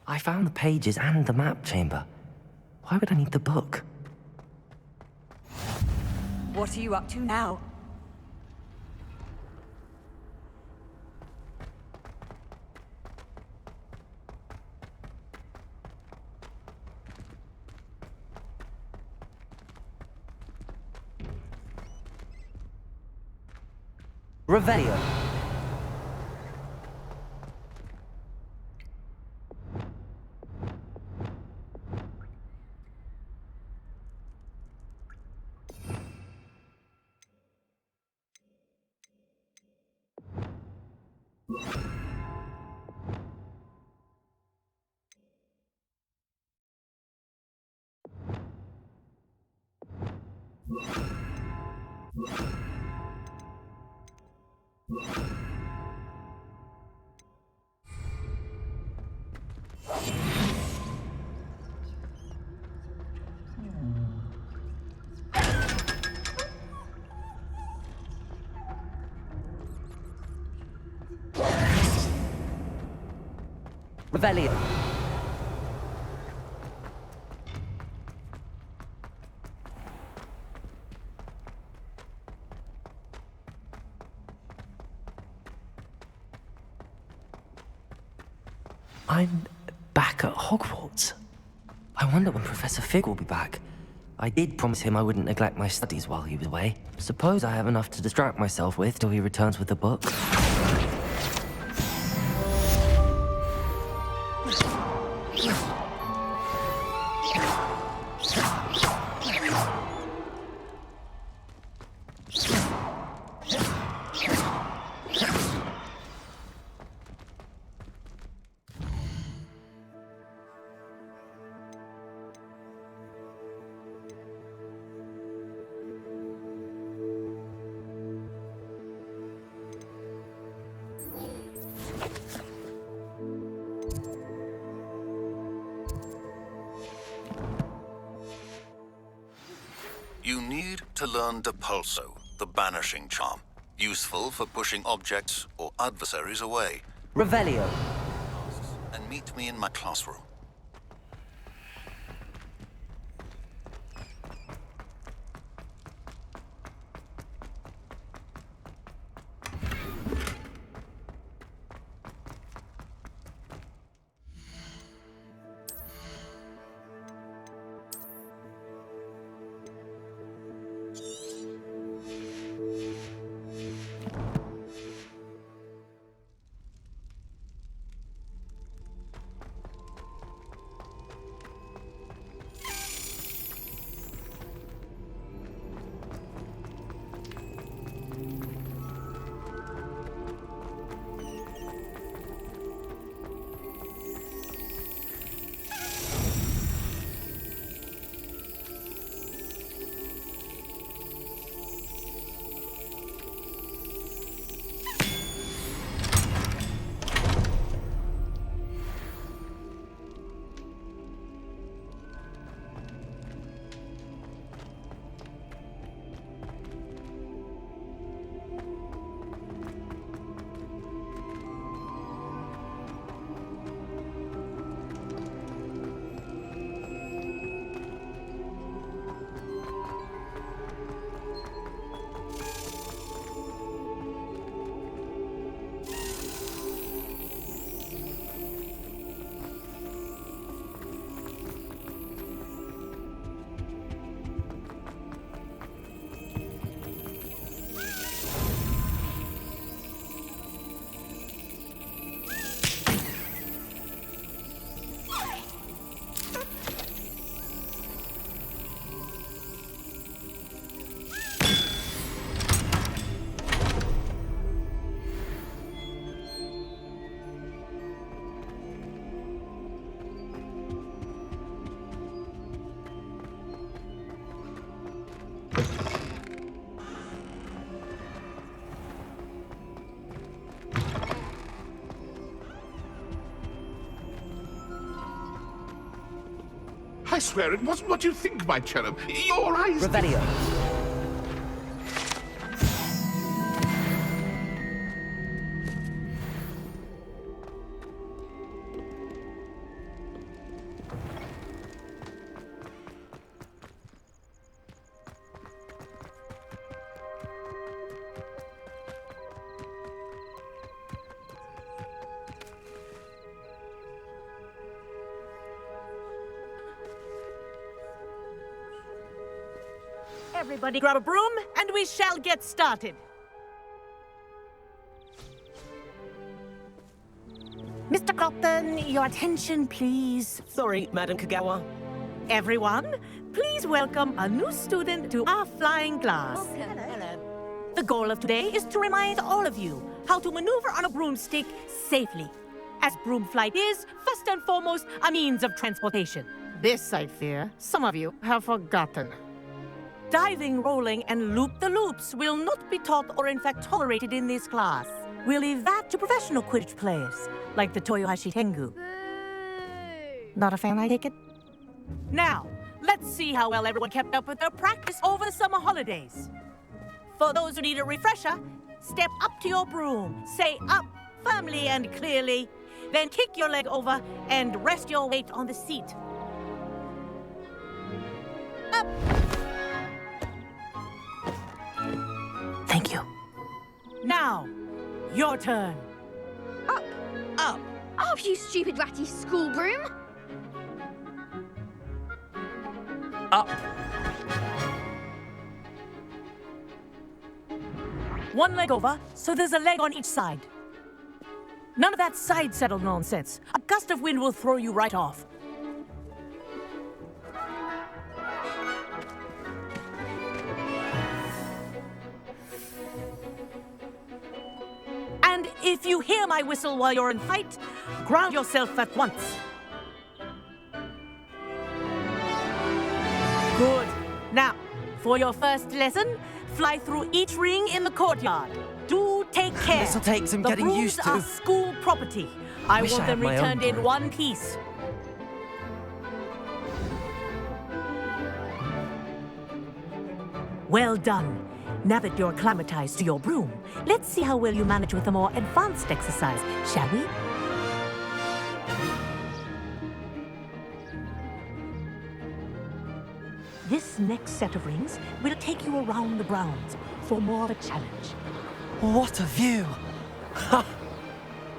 I found the pages and the map chamber. Why would I need the book? What are you up to now? Revelio. Revelio. I'm back at Hogwarts. I wonder when Professor Fig will be back. I did promise him I wouldn't neglect my studies while he was away. Suppose I have enough to distract myself with till he returns with the book. You need to learn Depulso, the banishing charm, useful for pushing objects or adversaries away. Revelio. And meet me in my classroom. I swear it wasn't what you think, my cherub. Your eyes... Revelio. Everybody grab a broom, and we shall get started. Mr. Cropton, your attention, please. Sorry, Madam Kagawa. Everyone, please welcome a new student to our flying class. Hello. The goal of today is to remind all of you how to maneuver on a broomstick safely, as broom flight is, first and foremost, a means of transportation. This, I fear, some of you have forgotten. Diving, rolling, and loop-the-loops will not be taught or in fact tolerated in this class. We'll leave that to professional Quidditch players, like the Toyohashi Tengu. Not a fan, I take it? Now, let's see how well everyone kept up with their practice over the summer holidays. For those who need a refresher, step up to your broom, say up firmly and clearly, then kick your leg over and rest your weight on the seat. Up! Thank you. Now, your turn. Up. Up, you stupid ratty school broom! Up. One leg over, so there's a leg on each side. None of that side settle nonsense. A gust of wind will throw you right off. And if you hear my whistle while you're in fight, ground yourself at once. Good. Now, for your first lesson, fly through each ring in the courtyard. Do take care. This'll take some getting used to. The brooms are school property. I Wish want I had them my own returned in broom. one piece. Well done. Now that you're acclimatized to your broom, let's see how well you manage with a more advanced exercise, shall we? This next set of rings will take you around the grounds for more of a challenge. What a view!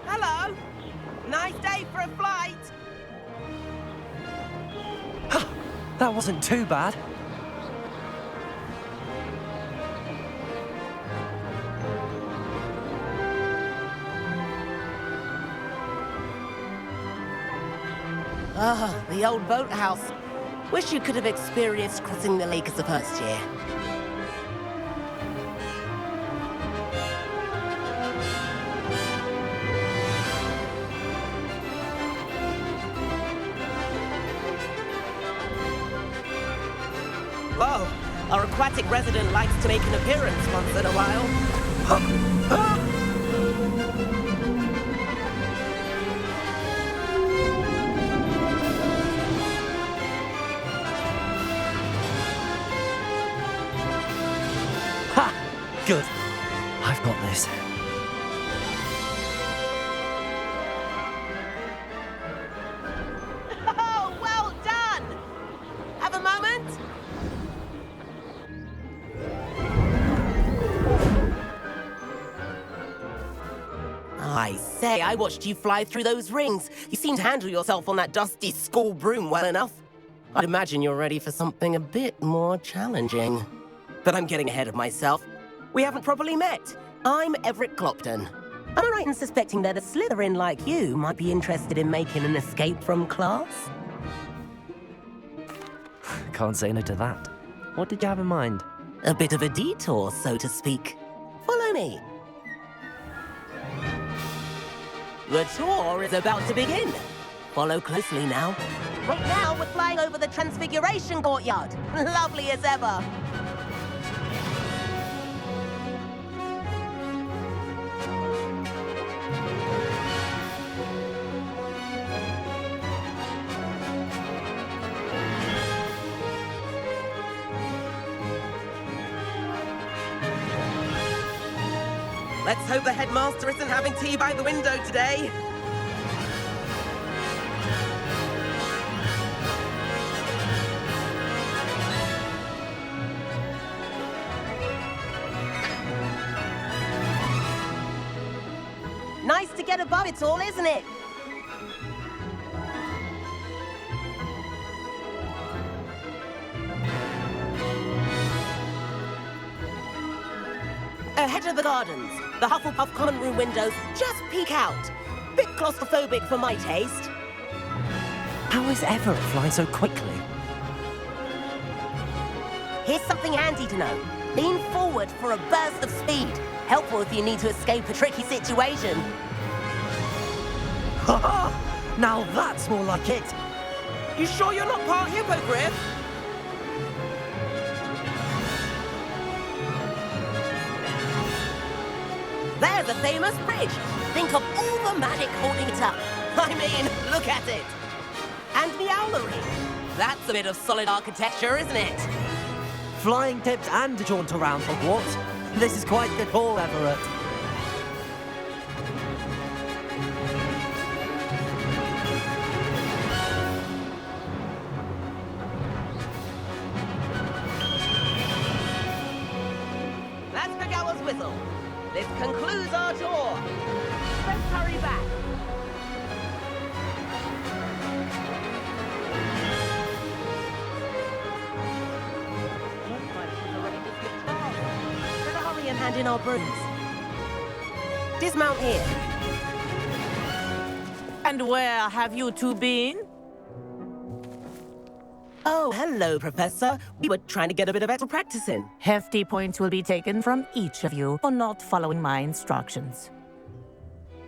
Hello. Nice day for a flight. That wasn't too bad. Ah, the old boathouse. Wish you could have experienced crossing the lake as a first year. Whoa, our aquatic resident likes to make an appearance once in a while. Ha! Good. I've got this. Oh, well done! Have a moment? I say, I watched you fly through those rings. You seem to handle yourself on that dusty school broom well enough. I'd imagine you're ready for something a bit more challenging. But I'm getting ahead of myself. We haven't properly met. I'm Everett Clopton. Am I right in suspecting that a Slytherin like you might be interested in making an escape from class? Can't say no to that. What did you have in mind? A bit of a detour, so to speak. Follow me. The tour is about to begin. Follow closely now. Right now, we're flying over the Transfiguration Courtyard. Lovely as ever. Let's hope the headmaster isn't having tea by the window today. Nice to get above it all, isn't it? Ahead of the gardens, the Hufflepuff common room windows just peek out. Bit claustrophobic for my taste. How is Everett flying so quickly? Here's something handy to know. Lean forward for a burst of speed. Helpful if you need to escape a tricky situation. Ha ha! Now that's more like it! You sure you're not part hippogriff? There's a famous bridge. Think of all the magic holding it up. I mean, look at it. And the owlery. That's a bit of solid architecture, isn't it? Flying tips and a jaunt around Hogwarts. This is quite the call, Everett. That's Kagawa's whistle. This concludes our tour. Let's hurry back. Better hurry and hand in our brooms. Dismount here. And where have you two been? Oh, hello, Professor. We were trying to get a bit of extra practice in. Hefty points will be taken from each of you for not following my instructions.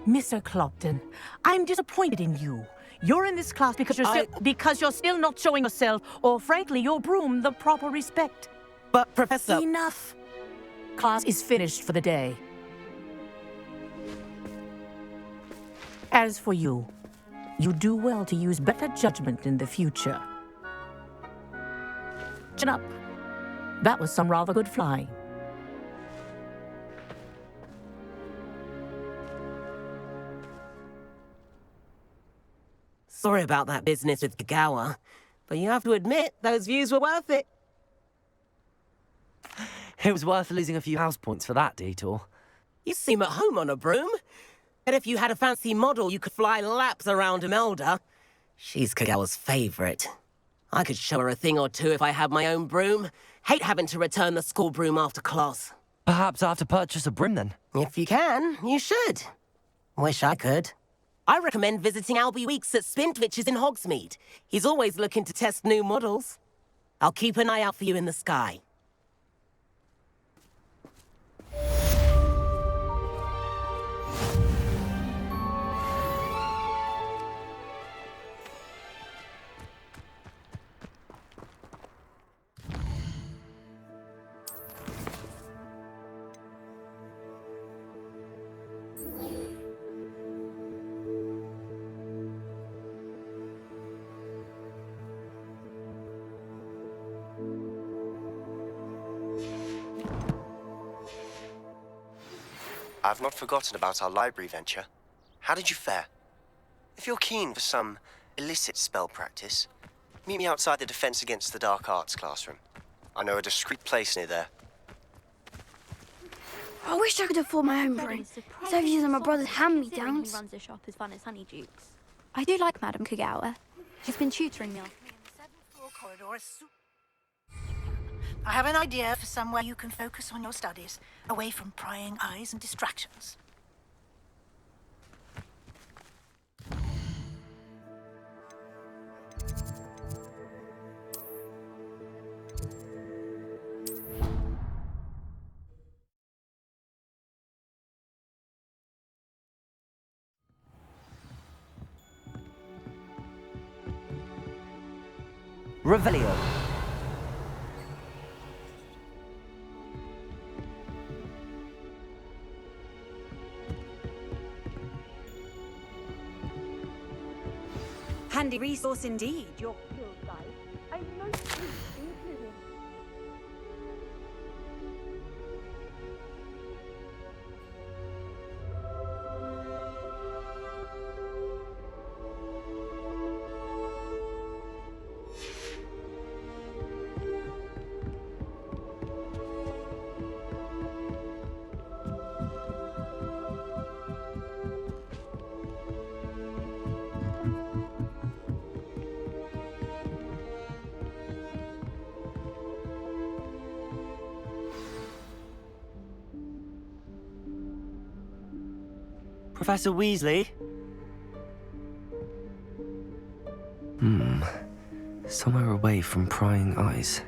Mr. Clopton, I'm disappointed in you. You're in this class because you're still not showing yourself, or frankly, your broom, the proper respect. But, Professor... Enough. Class is finished for the day. As for you, you do well to use better judgment in the future. Chin up. That was some rather good flying. Sorry about that business with Kagawa, but you have to admit, those views were worth it. It was worth losing a few house points for that detour. You seem at home on a broom. And if you had a fancy model, you could fly laps around Imelda. She's Kagawa's favorite. I could show her a thing or two if I had my own broom. Hate having to return the school broom after class. Perhaps I have to purchase a broom then. If you can, you should. Wish I could. I recommend visiting Albie Weeks at Spintwitches in Hogsmeade. He's always looking to test new models. I'll keep an eye out for you in the sky. I've not forgotten about our library venture. How did you fare? If you're keen for some illicit spell practice, meet me outside the Defense Against the Dark Arts classroom. I know a discreet place near there. I wish I could afford my own broom. Instead of using my brother's hand-me-downs. Runs a shop as fun as Honeydukes. I do like Madame Kagawa. She's been tutoring me. I have an idea for somewhere you can focus on your studies, away from prying eyes and distractions. Revelio. Handy resource indeed, your field guide. I'm most pleased including. Professor Weasley? Somewhere away from prying eyes.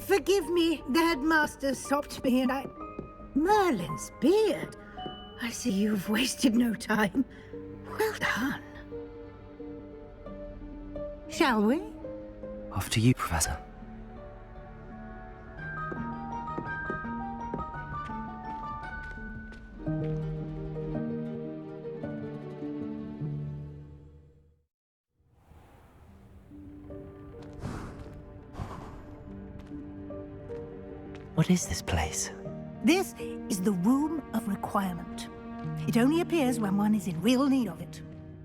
Forgive me, the headmaster stopped me and I... Merlin's beard. I see you've wasted no time. Well done. Shall we? Off to you, Professor. What is this place? This is the Room of Requirement. It only appears when one is in real need of it.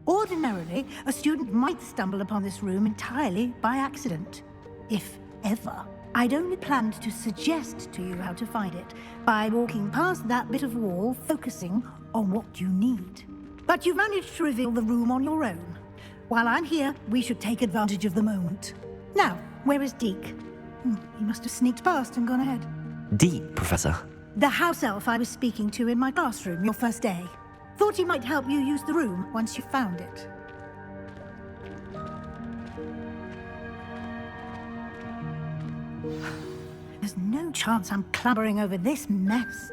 Ordinarily, a student might stumble upon this room entirely by accident, if ever. I'd only planned to suggest to you how to find it by walking past that bit of wall, focusing on what you need. But you've managed to reveal the room on your own. While I'm here, we should take advantage of the moment. Now, where is Deke? He must have sneaked past and gone ahead. Deep, Professor. The house elf I was speaking to in my classroom your first day. Thought he might help you use the room once you found it. There's no chance I'm clambering over this mess.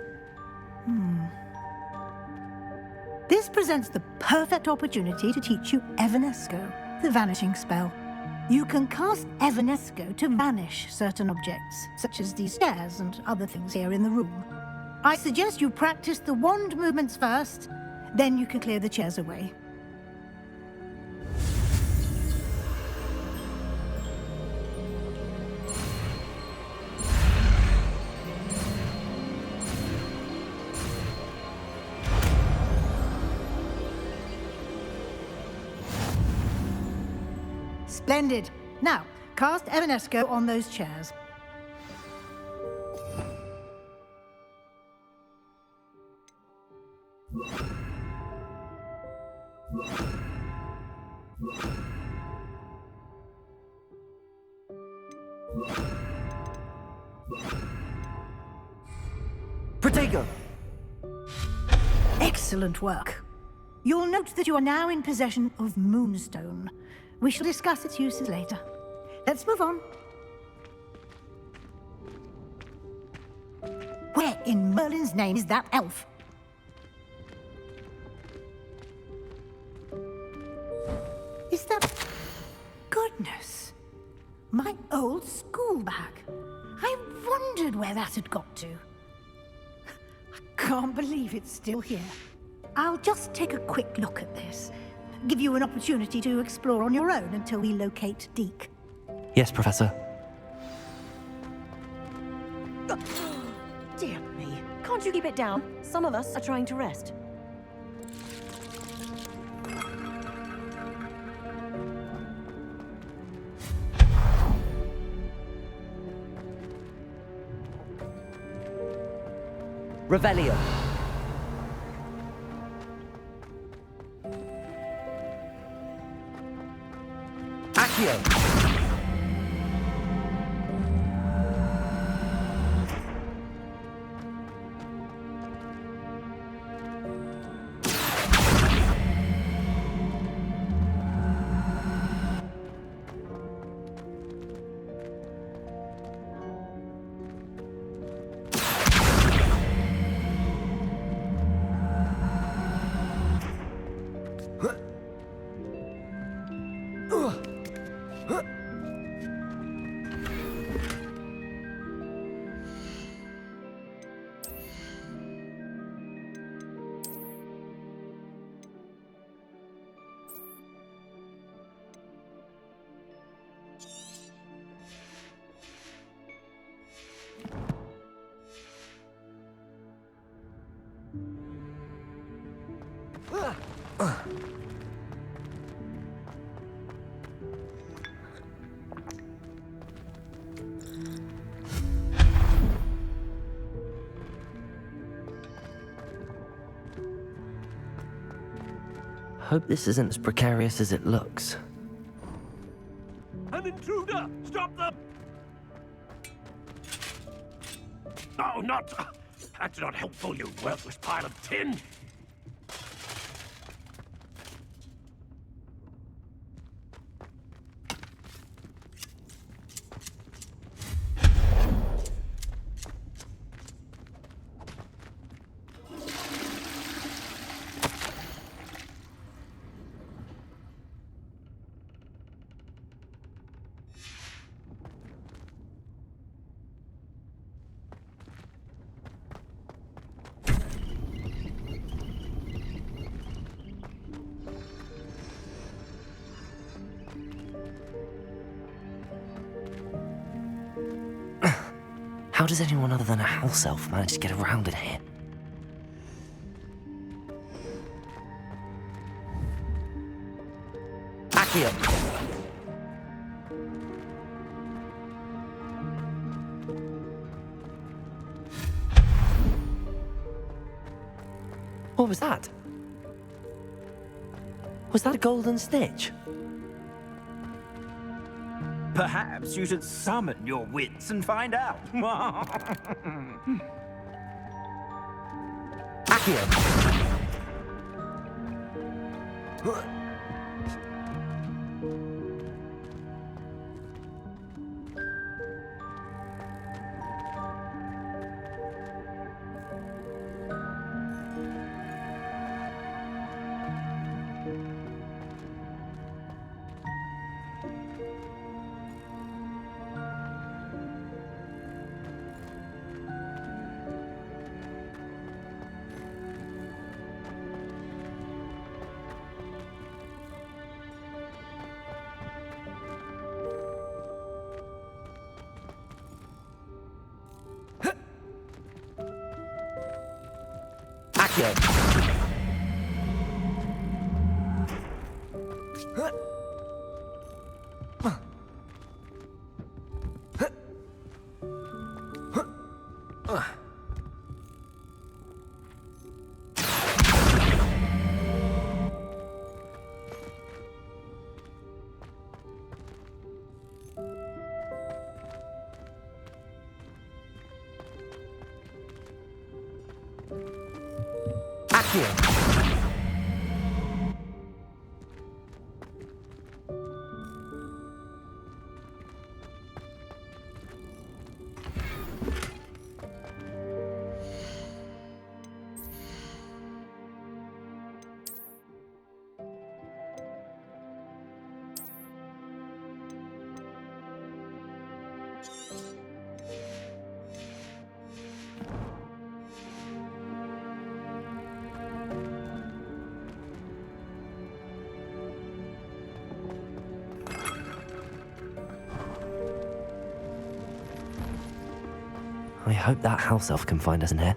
This presents the perfect opportunity to teach you Evanesco, the vanishing spell. You can cast Evanesco to vanish certain objects, such as these chairs and other things here in the room. I suggest you practice the wand movements first, then you can clear the chairs away. Splendid. Now, cast Evanesco on those chairs. Protego! Excellent work. You'll note that you are now in possession of Moonstone. We shall discuss its uses later. Let's move on. Where in Merlin's name is that elf? Is that... Goodness. My old school bag. I wondered where that had got to. I can't believe it's still here. I'll just take a quick look at this. Give you an opportunity to explore on your own until we locate Deke. Yes, Professor. Dear me. Can't you keep it down? Some of us are trying to rest. Revelio. Accio. Hope this isn't as precarious as it looks. An intruder! Stop them! No, not... That's not helpful, you worthless pile of tin! How does anyone other than a house elf manage to get around in here? Accio! What was that? Was that a golden snitch? Perhaps you should summon your wits and find out. Accio! I hope that house elf can find us in here.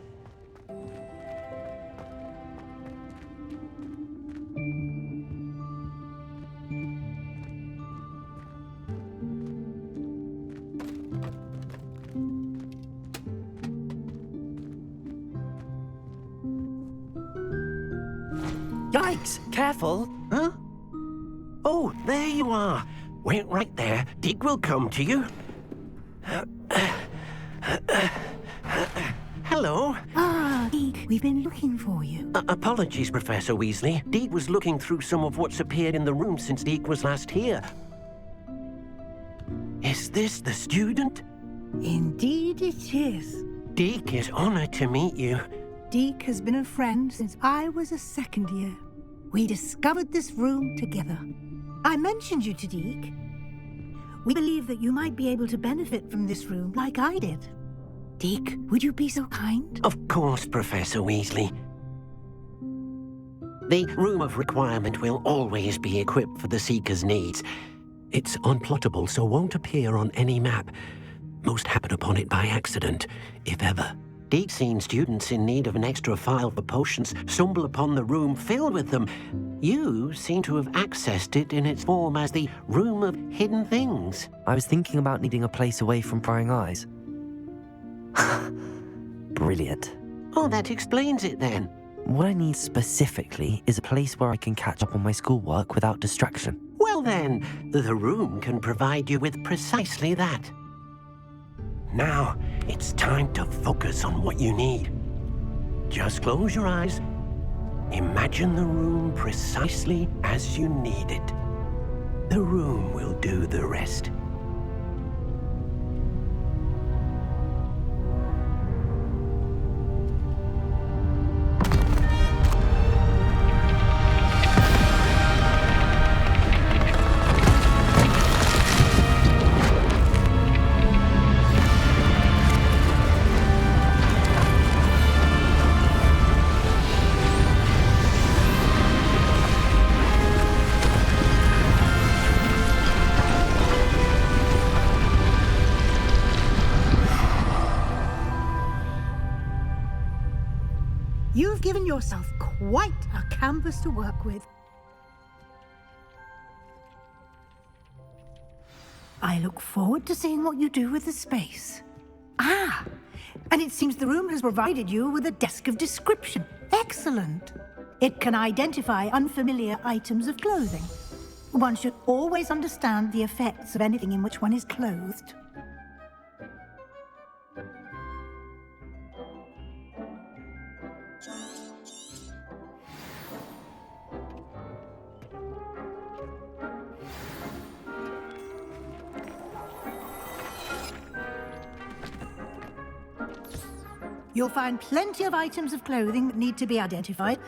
Yikes! Careful! Huh? Oh, there you are. Wait right there. Dig will come to you. Hello. Ah, Deke, we've been looking for you. Apologies, Professor Weasley. Deke was looking through some of what's appeared in the room since Deke was last here. Is this the student? Indeed it is. Deke is honored to meet you. Deke has been a friend since I was a second year. We discovered this room together. I mentioned you to Deke. We believe that you might be able to benefit from this room like I did. Deke, would you be so kind? Of course, Professor Weasley. The Room of Requirement will always be equipped for the Seeker's needs. It's unplottable, so won't appear on any map. Most happen upon it by accident, if ever. Deke's seen students in need of an extra file for potions stumble upon the room filled with them. You seem to have accessed it in its form as the Room of Hidden Things. I was thinking about needing a place away from prying eyes. Brilliant. Oh, that explains it then. What I need specifically is a place where I can catch up on my schoolwork without distraction. Well then, the room can provide you with precisely that. Now, it's time to focus on what you need. Just close your eyes. Imagine the room precisely as you need it. The room will do the rest. You've given yourself quite a canvas to work with. I look forward to seeing what you do with the space. Ah, and it seems the room has provided you with a desk of description. Excellent. It can identify unfamiliar items of clothing. One should always understand the effects of anything in which one is clothed. You'll find plenty of items of clothing that need to be identified.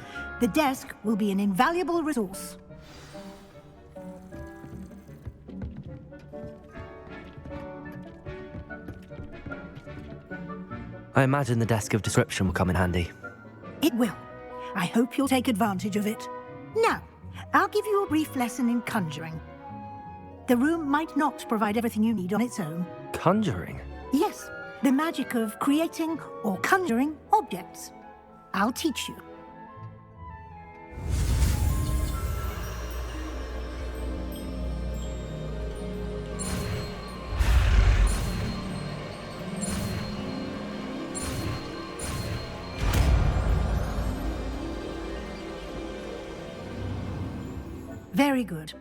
The desk will be an invaluable resource. I imagine the desk of description will come in handy. It will. I hope you'll take advantage of it. Now, I'll give you a brief lesson in conjuring. The room might not provide everything you need on its own. Conjuring? Yes, the magic of creating or conjuring objects. I'll teach you. Very good.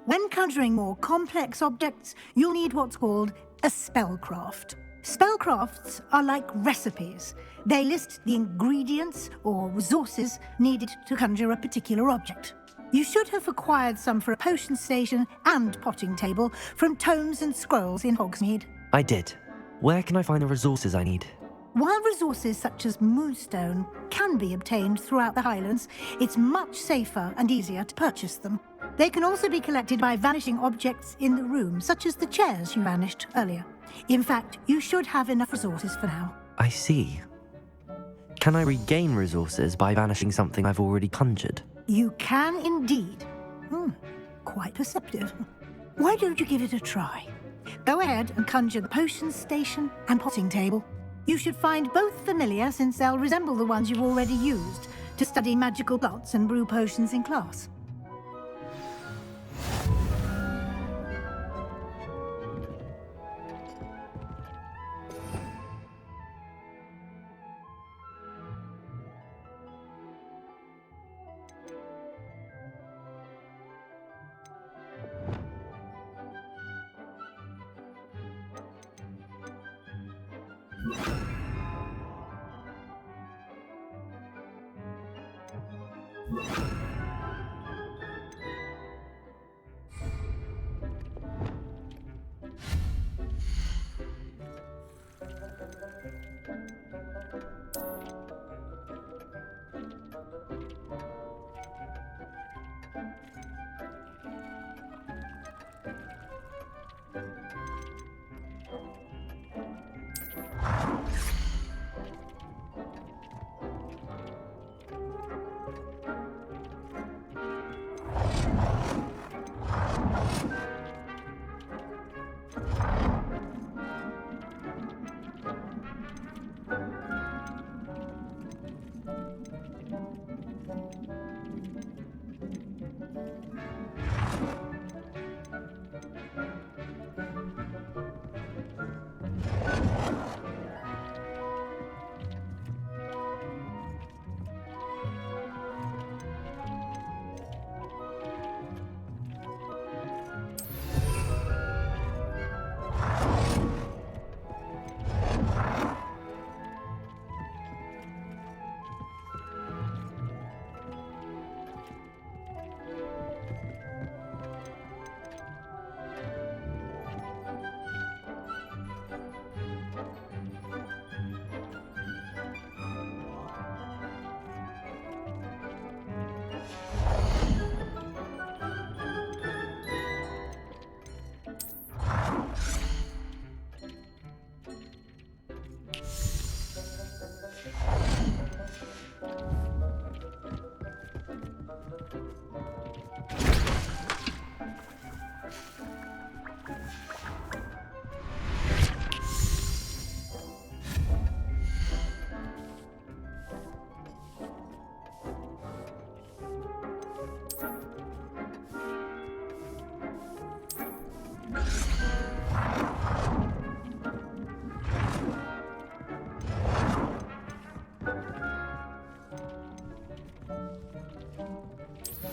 When conjuring more complex objects, you'll need what's called a spellcraft. Spellcrafts are like recipes. They list the ingredients or resources needed to conjure a particular object. You should have acquired some for a potion station and potting table from tomes and scrolls in Hogsmeade. I did. Where can I find the resources I need? While resources such as moonstone can be obtained throughout the Highlands, it's much safer and easier to purchase them. They can also be collected by vanishing objects in the room, such as the chairs you vanished earlier. In fact, you should have enough resources for now. I see. Can I regain resources by vanishing something I've already conjured? You can indeed. Quite perceptive. Why don't you give it a try? Go ahead and conjure the potion station and potting table. You should find both familiar, since they'll resemble the ones you've already used to study magical plots and brew potions in class.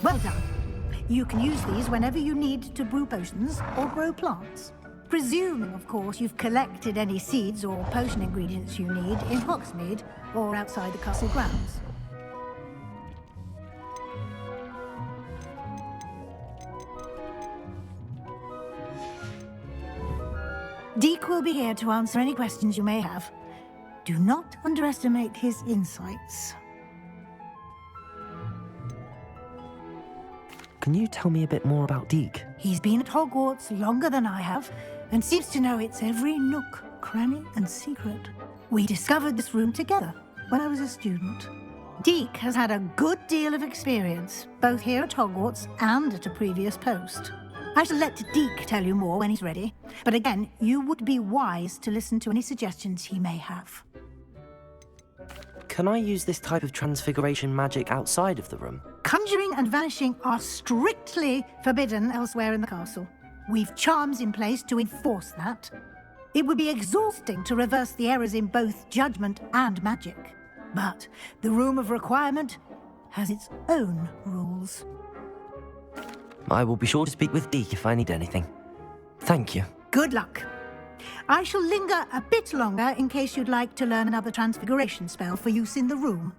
Well done. You can use these whenever you need to brew potions or grow plants. Presuming, of course, you've collected any seeds or potion ingredients you need in Hogsmeade or outside the castle grounds. Deek will be here to answer any questions you may have. Do not underestimate his insights. Can you tell me a bit more about Deek? He's been at Hogwarts longer than I have, and seems to know its every nook, cranny, and secret. We discovered this room together when I was a student. Deek has had a good deal of experience, both here at Hogwarts and at a previous post. I shall let Deek tell you more when he's ready, but again, you would be wise to listen to any suggestions he may have. Can I use this type of transfiguration magic outside of the room? Conjuring and vanishing are strictly forbidden elsewhere in the castle. We've charms in place to enforce that. It would be exhausting to reverse the errors in both judgment and magic. But the Room of Requirement has its own rules. I will be sure to speak with Deek if I need anything. Thank you. Good luck. I shall linger a bit longer in case you'd like to learn another transfiguration spell for use in the room.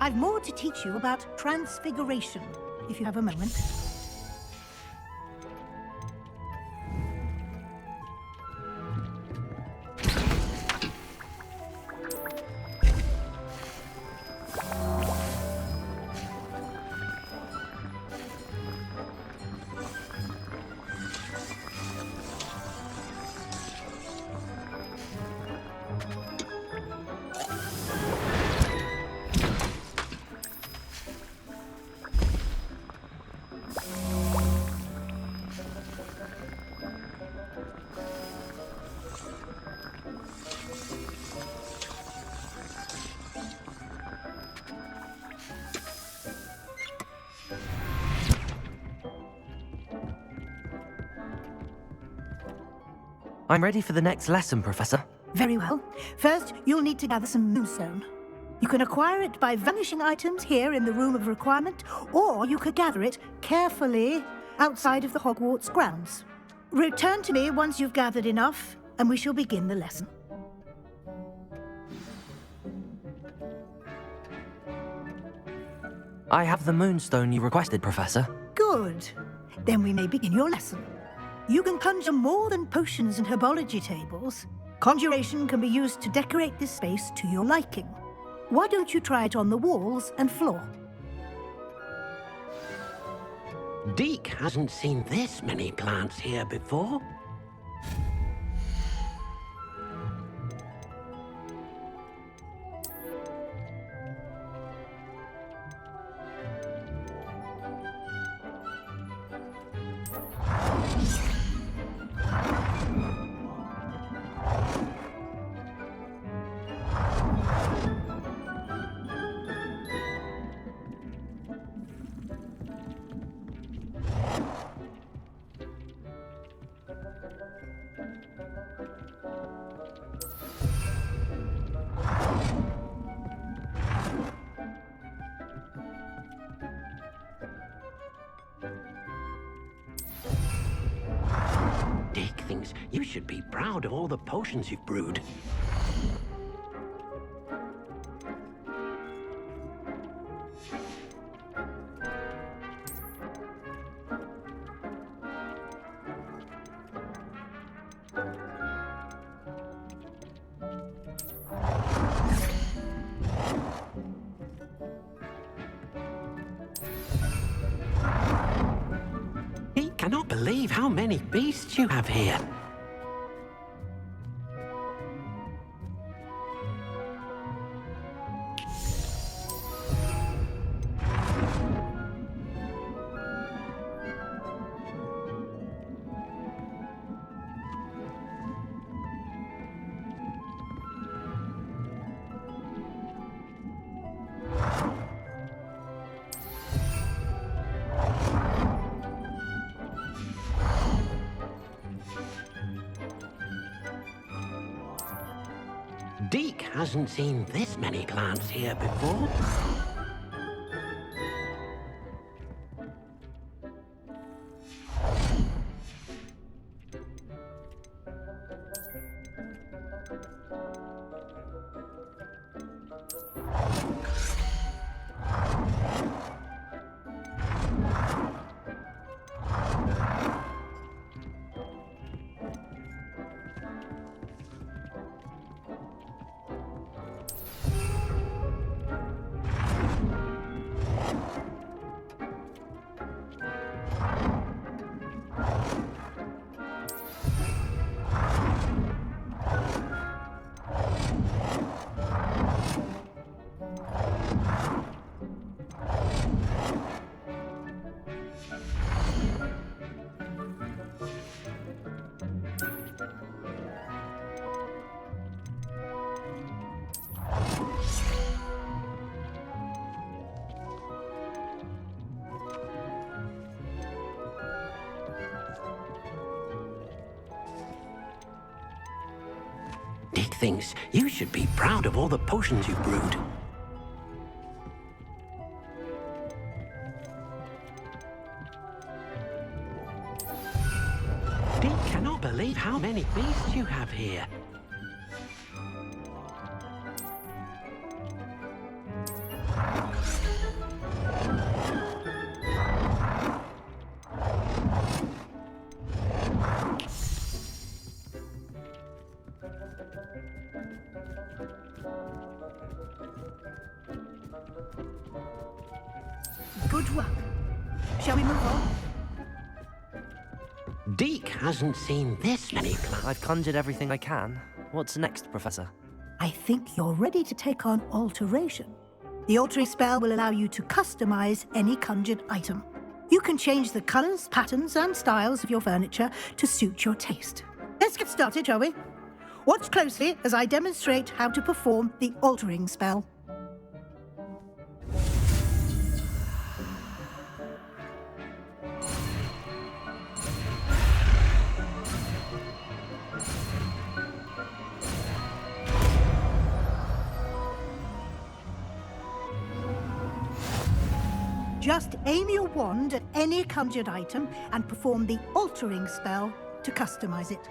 I've more to teach you about transfiguration, if you have a moment. I'm ready for the next lesson, Professor. Very well. First, you'll need to gather some moonstone. You can acquire it by vanishing items here in the Room of Requirement, or you could gather it carefully outside of the Hogwarts grounds. Return to me once you've gathered enough, and we shall begin the lesson. I have the moonstone you requested, Professor. Good. Then we may begin your lesson. You can conjure more than potions and herbology tables. Conjuration can be used to decorate this space to your liking. Why don't you try it on the walls and floor? Deek hasn't seen this many plants here before. Deek thinks you should be proud of all the potions you've brewed. He cannot believe how many beasts you have here. Deke hasn't seen this many plants here before. Deke thinks you should be proud of all the potions you brewed. Deke cannot believe how many beasts you have here. Good work. Shall we move on? Deke hasn't seen this many plants. I've conjured everything I can. What's next, Professor? I think you're ready to take on alteration. The altering spell will allow you to customize any conjured item. You can change the colors, patterns, and styles of your furniture to suit your taste. Let's get started, shall we? Watch closely as I demonstrate how to perform the altering spell. Just aim your wand at any conjured item and perform the altering spell to customize it.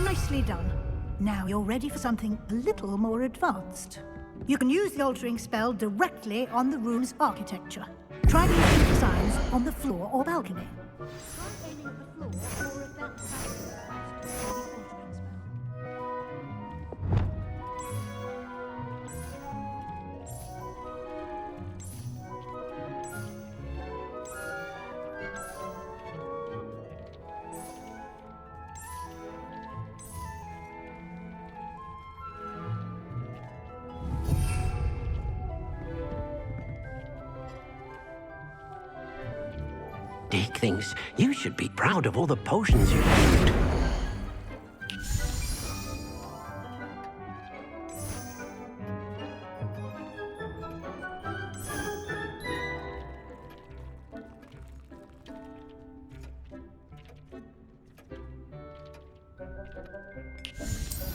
Nicely done. Now you're ready for something a little more advanced. You can use the altering spell directly on the room's architecture. Try using designs on the floor or balcony. Try aiming at the floor or at that side. Deke thinks you should be proud of all the potions you brewed.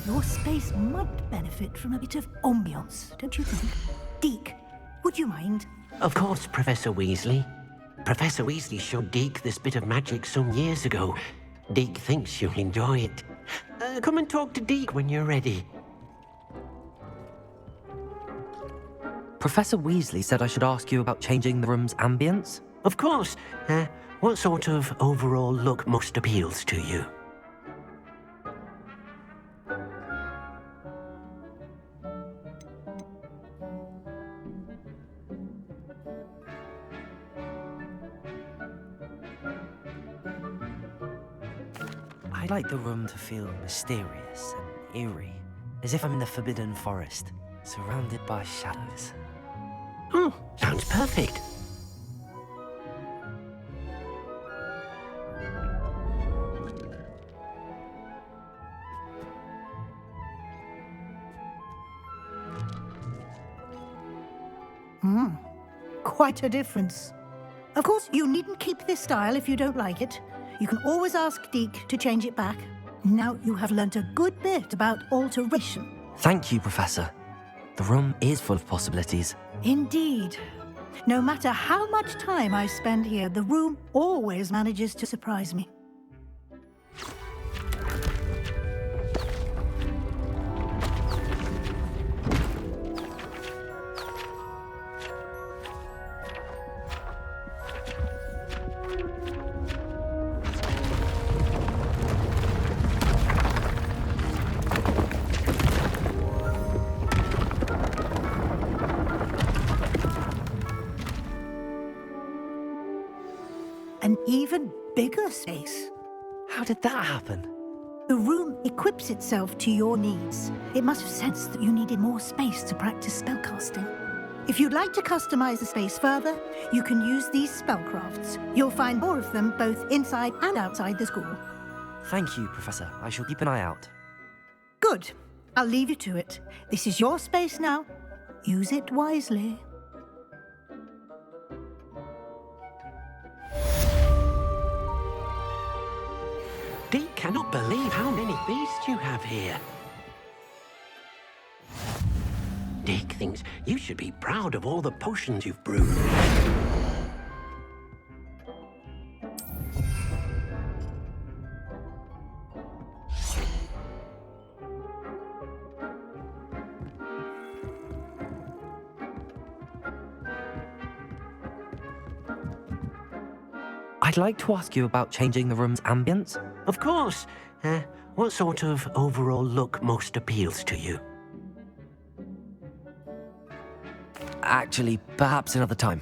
Your space might benefit from a bit of ambiance, don't you think? Deke, would you mind? Of course, Professor Weasley. Professor Weasley showed Deke this bit of magic some years ago. Deke thinks you'll enjoy it. Come and talk to Deke when you're ready. Professor Weasley said I should ask you about changing the room's ambience? Of course. What sort of overall look most appeals to you? I like the room to feel mysterious and eerie, as if I'm in the Forbidden Forest, surrounded by shadows. Oh, sounds perfect. Quite a difference. Of course, you needn't keep this style if you don't like it. You can always ask Deke to change it back. Now you have learnt a good bit about alteration. Thank you, Professor. The room is full of possibilities. Indeed. No matter how much time I spend here, the room always manages to surprise me. An even bigger space. How did that happen? The room equips itself to your needs. It must have sensed that you needed more space to practice spellcasting. If you'd like to customize the space further, you can use these spellcrafts. You'll find more of them both inside and outside the school. Thank you, Professor. I shall keep an eye out. Good. I'll leave you to it. This is your space now. Use it wisely. Deke cannot believe how many beasts you have here. Deke thinks you should be proud of all the potions you've brewed. I'd like to ask you about changing the room's ambience. Of course. What sort of overall look most appeals to you? Actually, perhaps another time.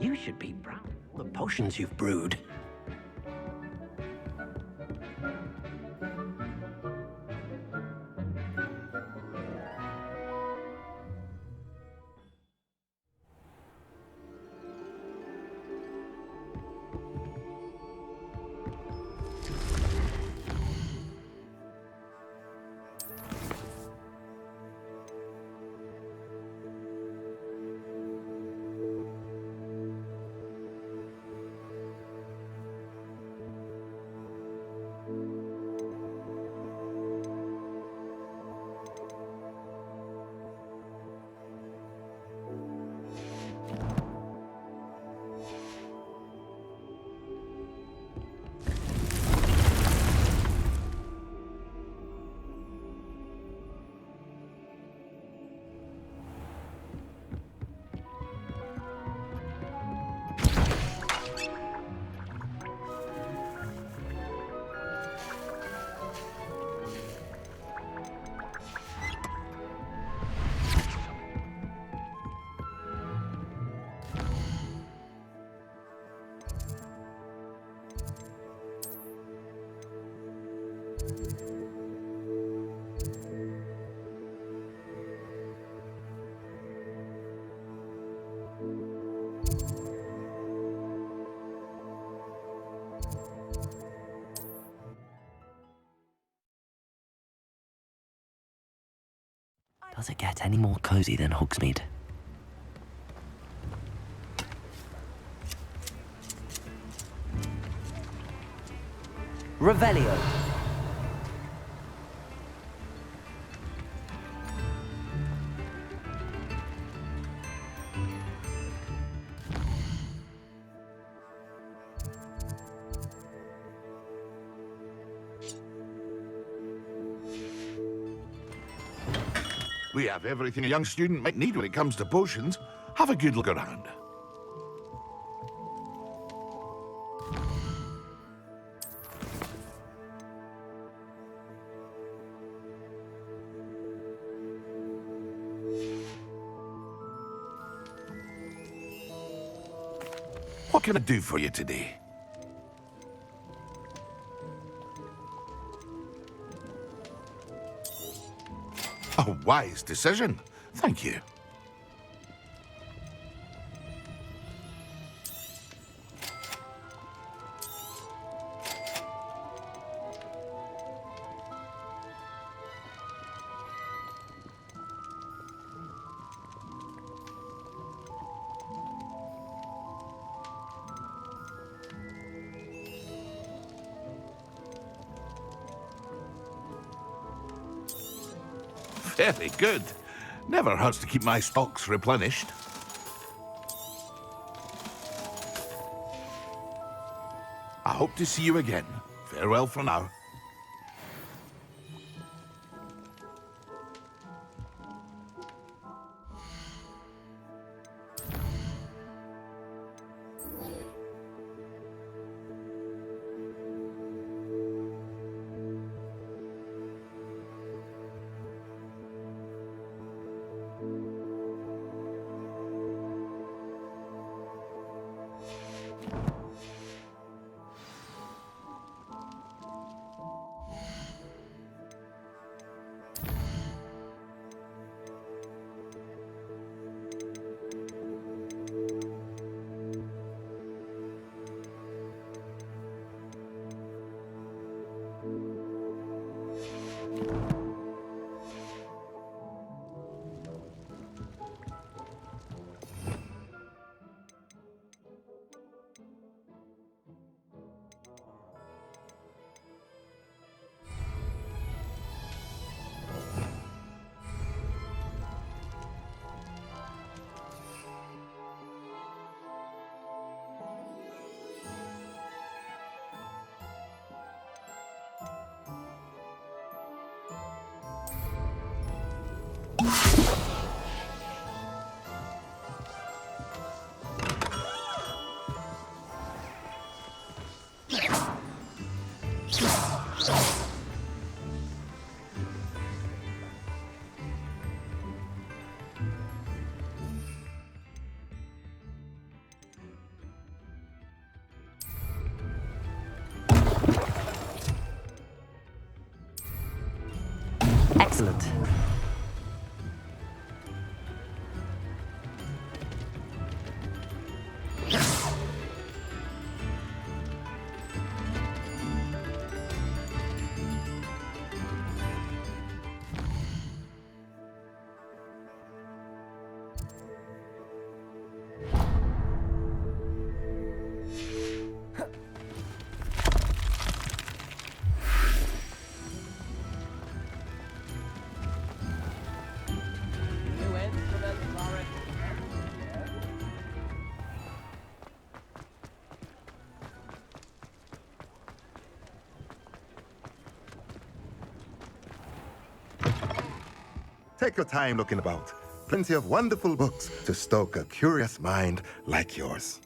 You should be proud of all the potions you've brewed. Does it get any more cozy than Hogsmeade? Revelio. We have everything a young student might need when it comes to potions. Have a good look around. What can I do for you today? A wise decision. Thank you. Very good. Never hurts to keep my stocks replenished. I hope to see you again. Farewell for now. Excellent. Take your time looking about. Plenty of wonderful books to stoke a curious mind like yours.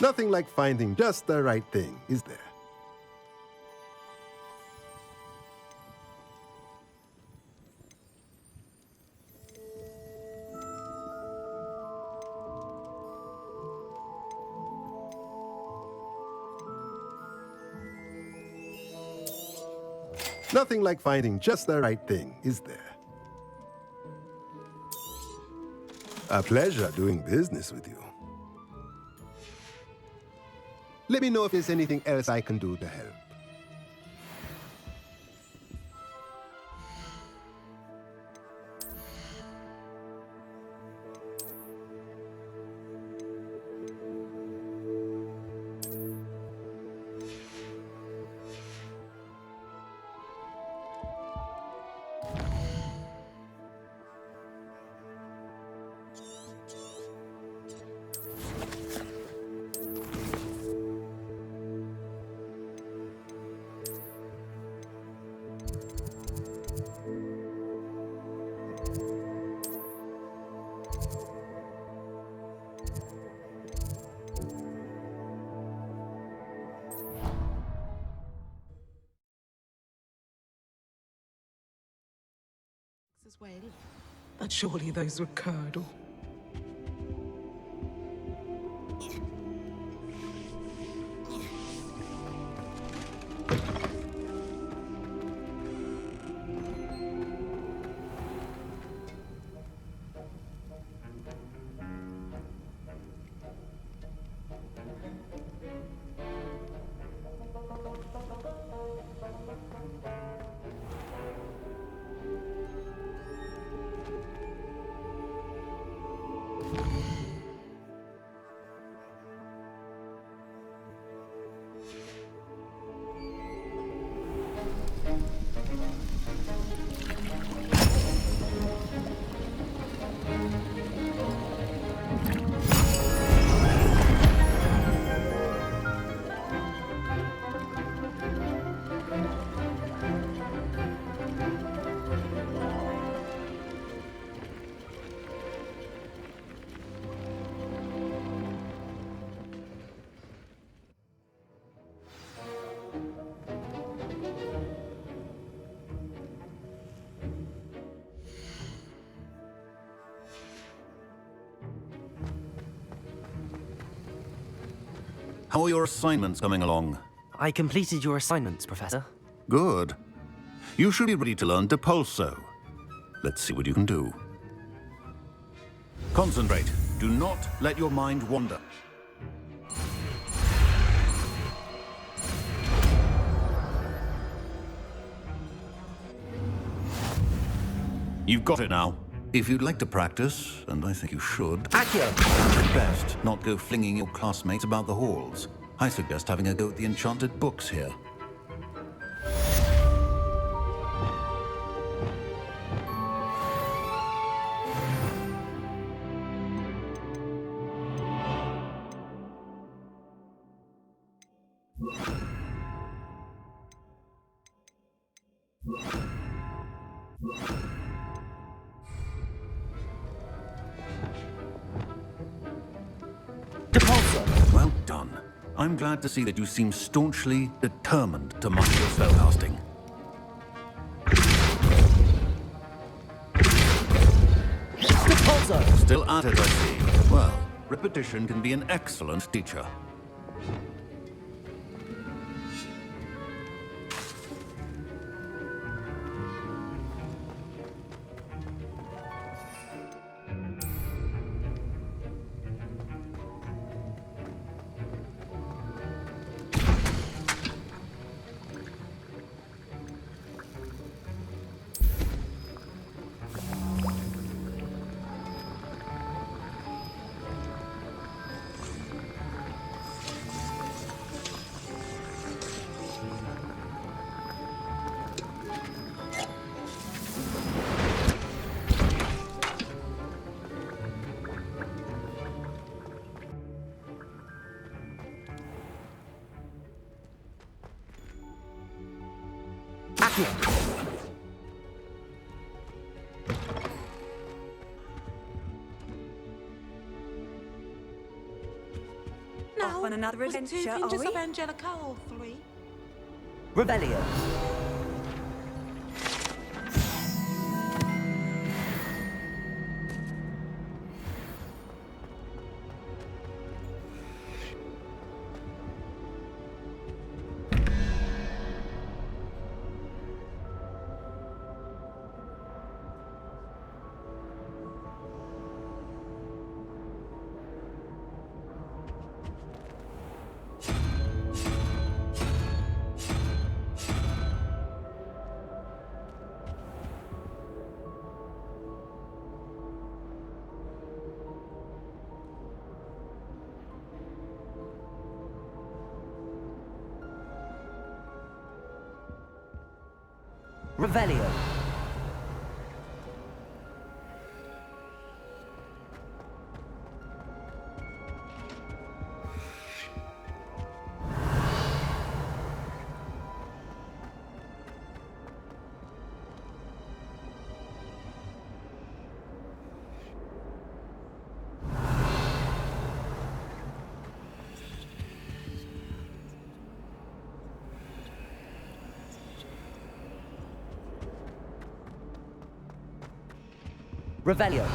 Nothing like finding just the right thing, is there? Nothing like finding just the right thing, is there? A pleasure doing business with you. Let me know if there's anything else I can do to help. As well, but surely those were curdle. How are your assignments coming along? I completed your assignments, Professor. Good. You should be ready to learn Depulso. Let's see what you can do. Concentrate. Do not let your mind wander. You've got it now. If you'd like to practice, and I think you should, Accio! best not go flinging your classmates about the halls. I suggest having a go at the enchanted books here. Well done. I'm glad to see that you seem staunchly determined to master your spellcasting. Still at it, I see. Well, repetition can be an excellent teacher. another Was it adventure, two are pinches we? of Angelica or 3? Revelio. Revelio. Revelio.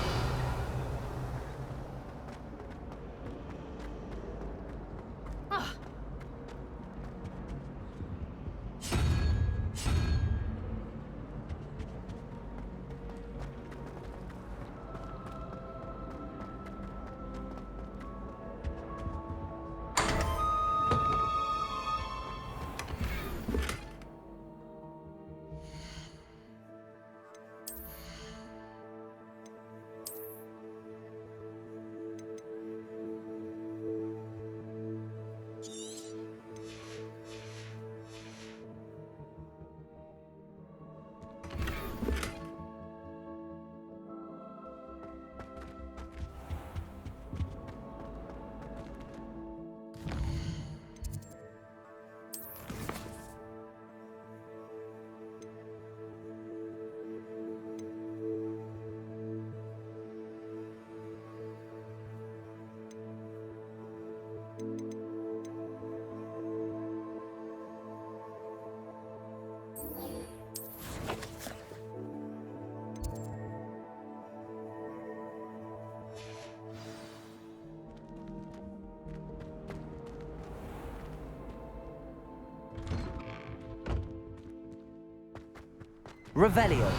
Revelio.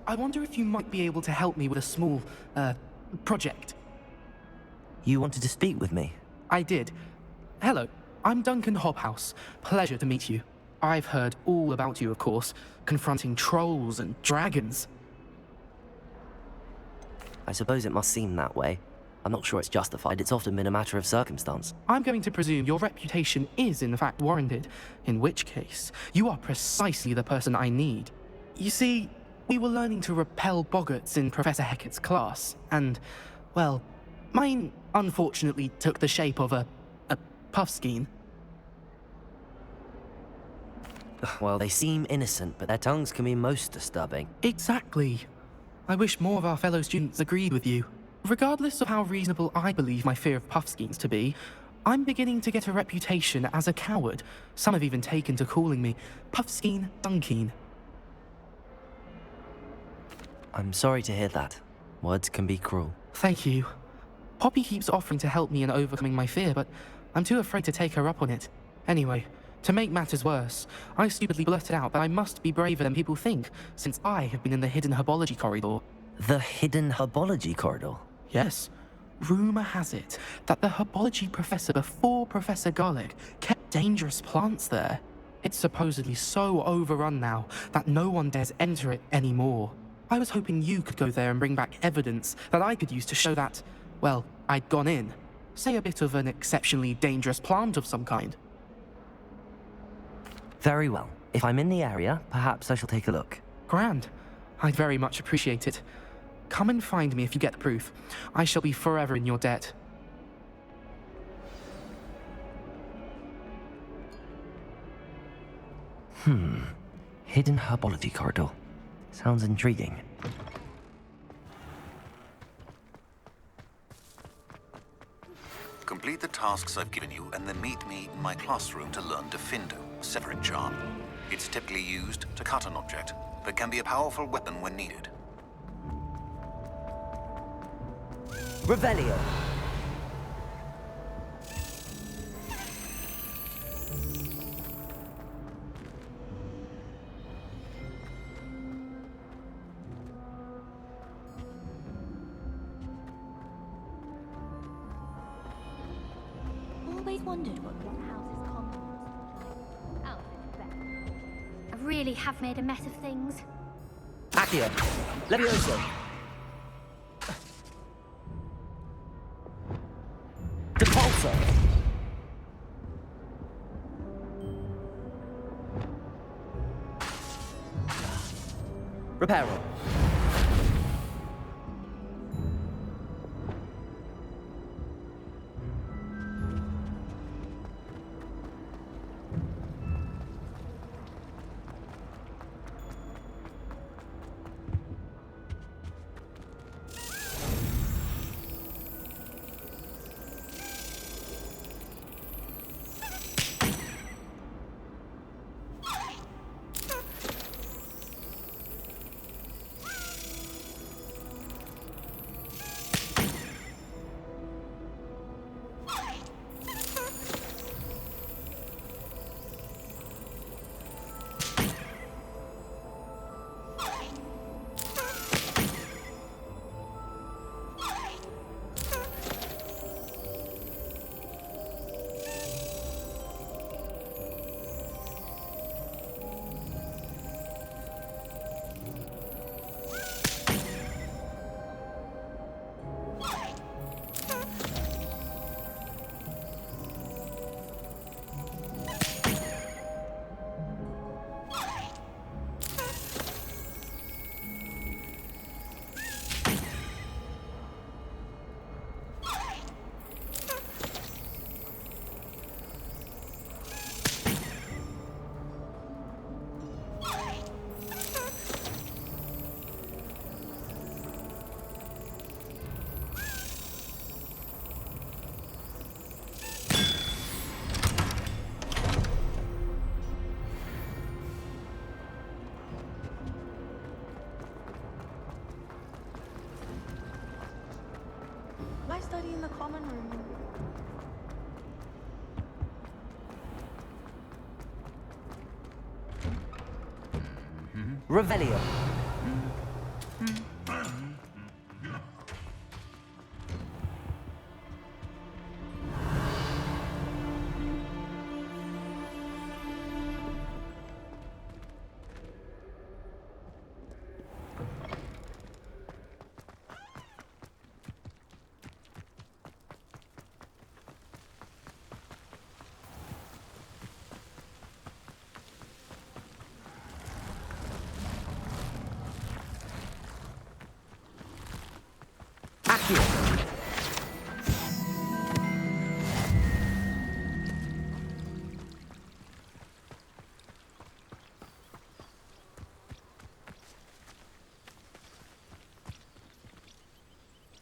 I wonder if you might be able to help me with a small, project. You wanted to speak with me? I did. Hello, I'm Duncan Hobhouse. Pleasure to meet you. I've heard all about you, of course, confronting trolls and dragons. I suppose it must seem that way. I'm not sure it's justified. It's often been a matter of circumstance. I'm going to presume your reputation is in fact warranted, in which case, you are precisely the person I need. You see, we were learning to repel boggarts in Professor Hecat's class, and, well, mine unfortunately took the shape of a puffskein. Well, they seem innocent, but their tongues can be most disturbing. Exactly. I wish more of our fellow students agreed with you. Regardless of how reasonable I believe my fear of puffskeins to be, I'm beginning to get a reputation as a coward. Some have even taken to calling me Puffskeen Dunkeen. I'm sorry to hear that. Words can be cruel. Thank you. Poppy keeps offering to help me in overcoming my fear, but I'm too afraid to take her up on it. Anyway, to make matters worse, I stupidly blurted out that I must be braver than people think, since I have been in the hidden herbology corridor. The hidden herbology corridor? Yes. Rumour has it that the herbology professor before Professor Garlic kept dangerous plants there. It's supposedly so overrun now that no one dares enter it anymore. I was hoping you could go there and bring back evidence that I could use to show that, well, I'd gone in. Say a bit of an exceptionally dangerous plant of some kind. Very well. If I'm in the area, perhaps I shall take a look. Grand. I'd very much appreciate it. Come and find me if you get the proof. I shall be forever in your debt. Hidden herbology corridor. Sounds intriguing. Complete the tasks I've given you and then meet me in my classroom to learn Defindo, Severing Charm. It's typically used to cut an object, but can be a powerful weapon when needed. Revelio. Always wondered what your house's common was like. Alfred's best. I really have made a mess of things. Accio. Levioso. Depulso. Reparo. Why study in the common room? Revelio.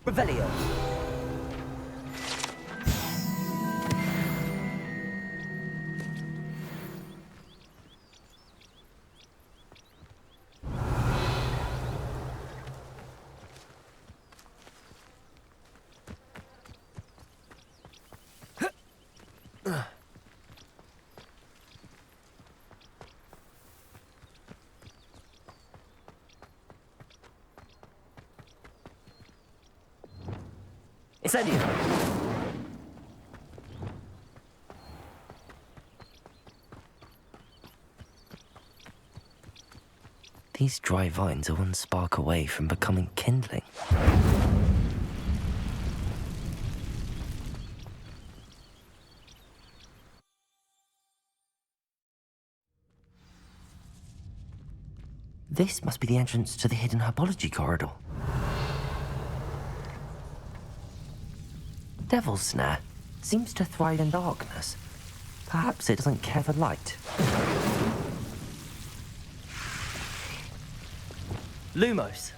Revelio. Incendio. These dry vines are one spark away from becoming kindling. This must be the entrance to the hidden herbology corridor. Devil's Snare seems to thrive in darkness. Perhaps it doesn't care for light. Lumos.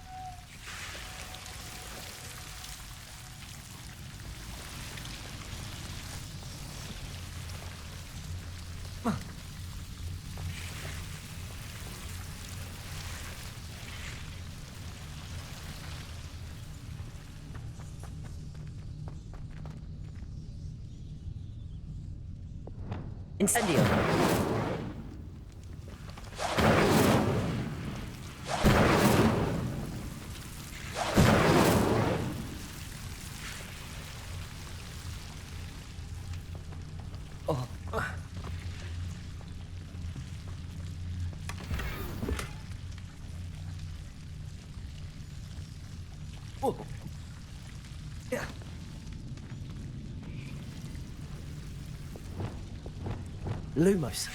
Incendio. Oh. Oh. Yeah. Lumos.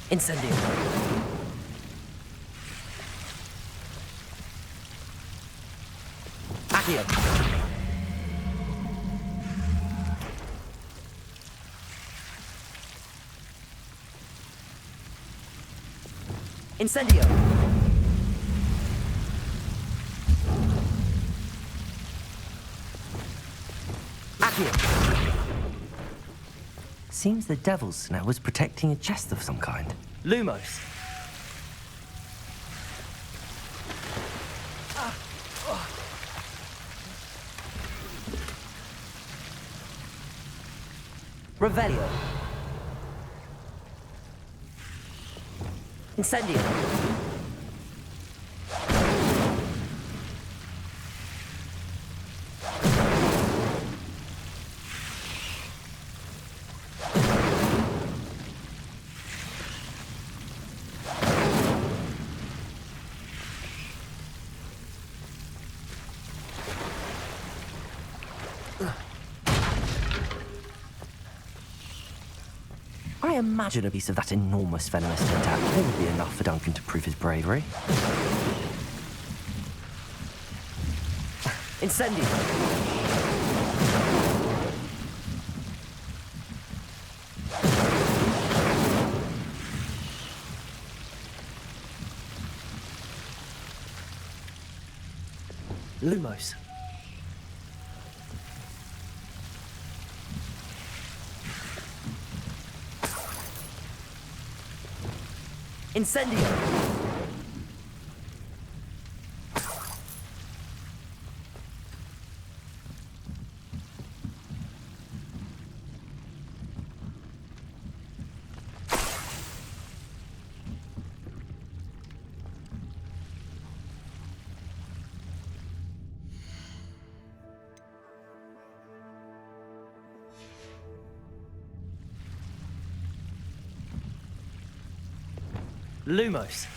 Incendio. Accio. Incendio. Accio. Seems the devil's snow was protecting a chest of some kind. Lumos. Revelio. Incendio. I imagine a piece of that enormous venomous tentacle would be enough for Duncan to prove his bravery. Incendio. Lumos. Incendio. Lumos.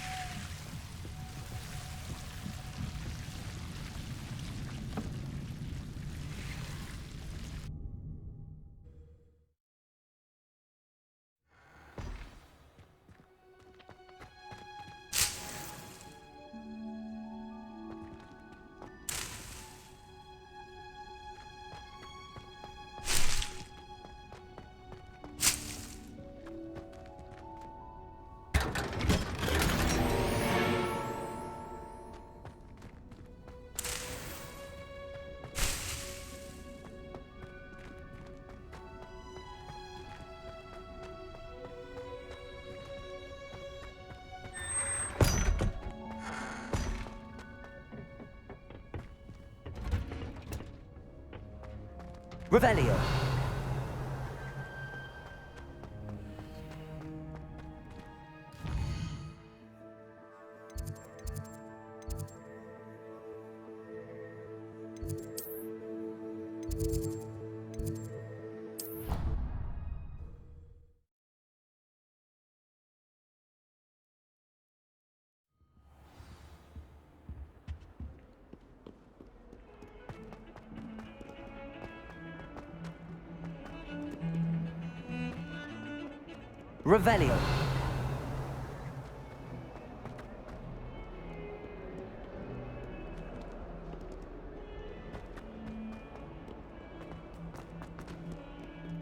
Revelio. Revelio.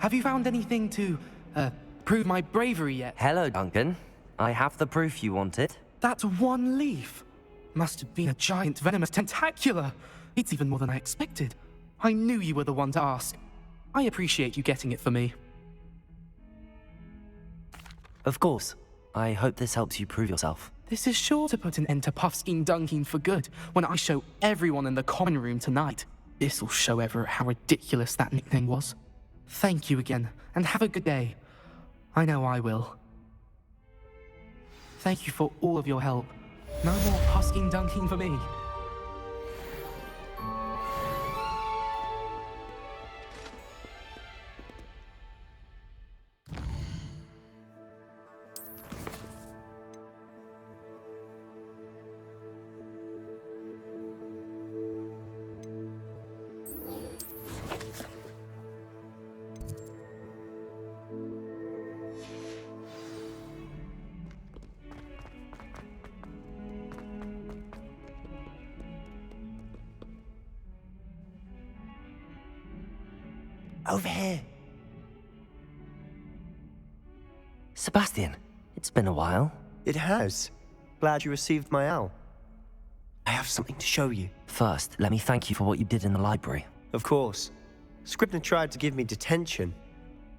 Have you found anything to, prove my bravery yet? Hello, Duncan. I have the proof you wanted. That's one leaf. Must have been a giant venomous tentacular. It's even more than I expected. I knew you were the one to ask. I appreciate you getting it for me. Of course. I hope this helps you prove yourself. This is sure to put an end to Puffskein Dunking for good when I show everyone in the common room tonight. This'll show Everett how ridiculous that nickname was. Thank you again, and have a good day. I know I will. Thank you for all of your help. No more Puffskein Dunking for me. Over here. Sebastian, it's been a while. It has. Glad you received my owl. I have something to show you. First, let me thank you for what you did in the library. Of course. Scribner tried to give me detention,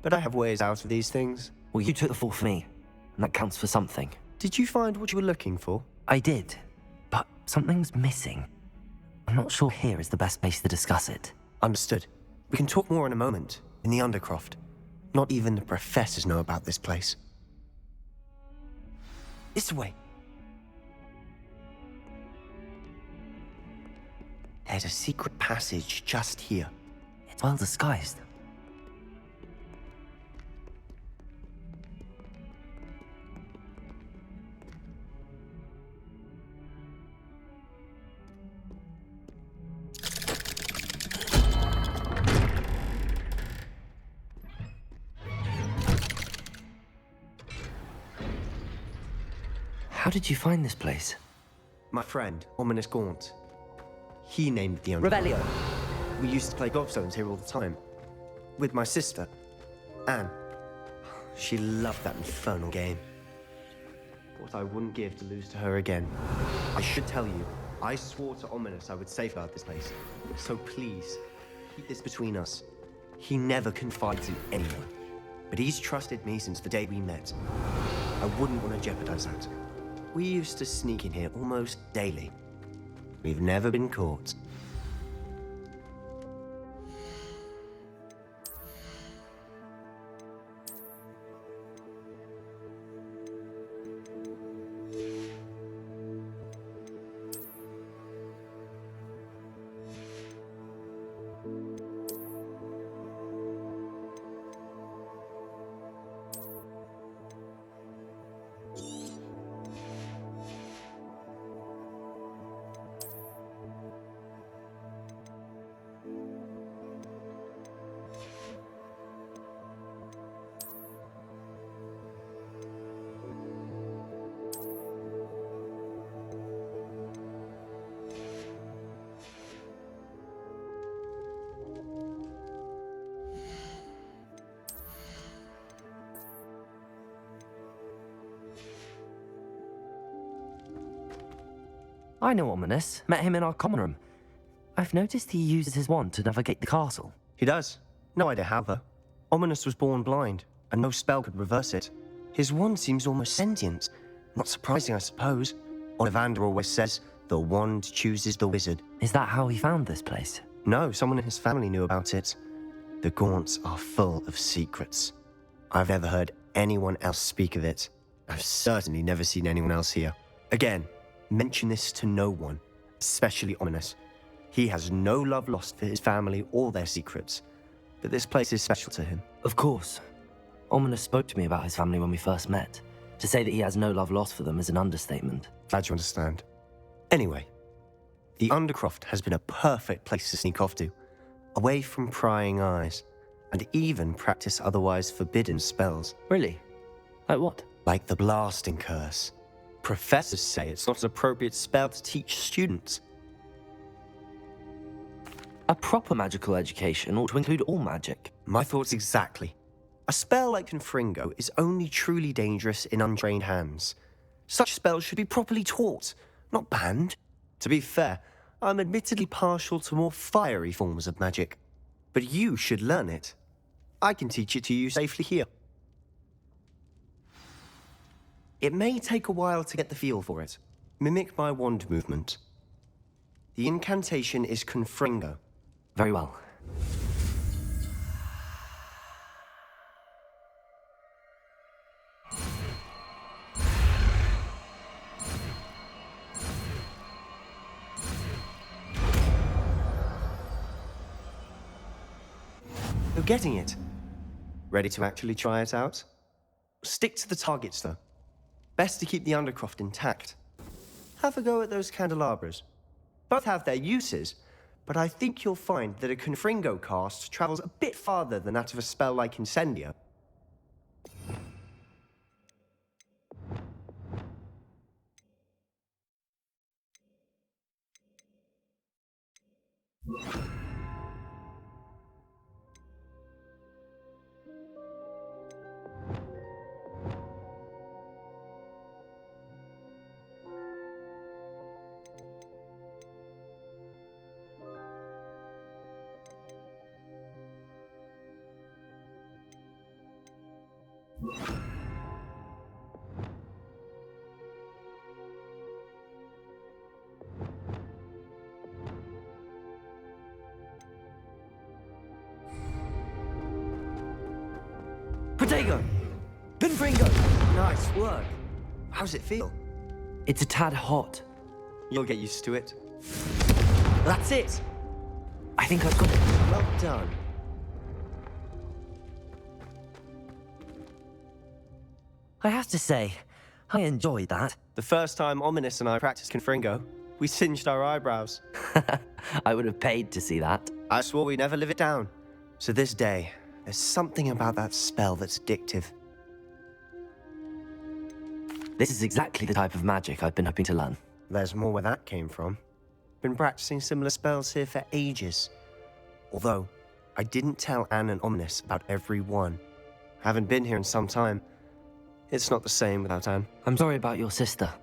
but I have ways out of these things. Well, you took the fall for me, and that counts for something. Did you find what you were looking for? I did, but something's missing. I'm not sure here is the best place to discuss it. Understood. We can talk more in a moment, in the Undercroft. Not even the professors know about this place. This way. There's a secret passage just here. It's well disguised. How did you find this place? My friend, Ominous Gaunt. He named the Undercroft. Revelio. We used to play gobstones here all the time. With my sister, Anne. She loved that infernal game. What I wouldn't give to lose to her again. I should tell you, I swore to Ominous I would safeguard this place. So please, keep this between us. He never confides in anyone. But he's trusted me since the day we met. I wouldn't want to jeopardize that. We used to sneak in here almost daily. We've never been caught. I know Ominous. Met him in our common room. I've noticed he uses his wand to navigate the castle. He does. No idea how, though. Ominous was born blind, and no spell could reverse it. His wand seems almost sentient. Not surprising, I suppose. Ollivander always says, the wand chooses the wizard. Is that how he found this place? No, someone in his family knew about it. The Gaunts are full of secrets. I've never heard anyone else speak of it. I've certainly never seen anyone else here. Again, mention this to no one, especially Ominous. He has no love lost for his family or their secrets, but this place is special to him. Of course. Ominous spoke to me about his family when we first met. To say that he has no love lost for them is an understatement. Glad you understand. Anyway, the Undercroft has been a perfect place to sneak off to, away from prying eyes, and even practice otherwise forbidden spells. Really? Like what? Like the blasting curse. Professors say it's not an appropriate spell to teach students. A proper magical education ought to include all magic. My thoughts exactly. A spell like Confringo is only truly dangerous in untrained hands. Such spells should be properly taught, not banned. To be fair, I'm admittedly partial to more fiery forms of magic. But you should learn it. I can teach it to you safely here. It may take a while to get the feel for it. Mimic my wand movement. The incantation is Confringo. Very well. You're getting it. Ready to actually try it out? Stick to the targets, though. Best to keep the undercroft intact. Have a go at those candelabras. Both have their uses, but I think you'll find that a Confringo cast travels a bit farther than that of a spell like Incendio. Protego! Confringo! Nice work. How's it feel? It's a tad hot. You'll get used to it. That's it! I think I've got it. Well done. I have to say, I enjoyed that. The first time Ominous and I practiced Confringo, we singed our eyebrows. I would have paid to see that. I swore we'd never live it down. So this day, there's something about that spell that's addictive. This is exactly the type of magic I've been hoping to learn. There's more where that came from. Been practicing similar spells here for ages. Although, I didn't tell Anne and Ominous about every one. Haven't been here in some time. It's not the same without Anne. I'm sorry about your sister.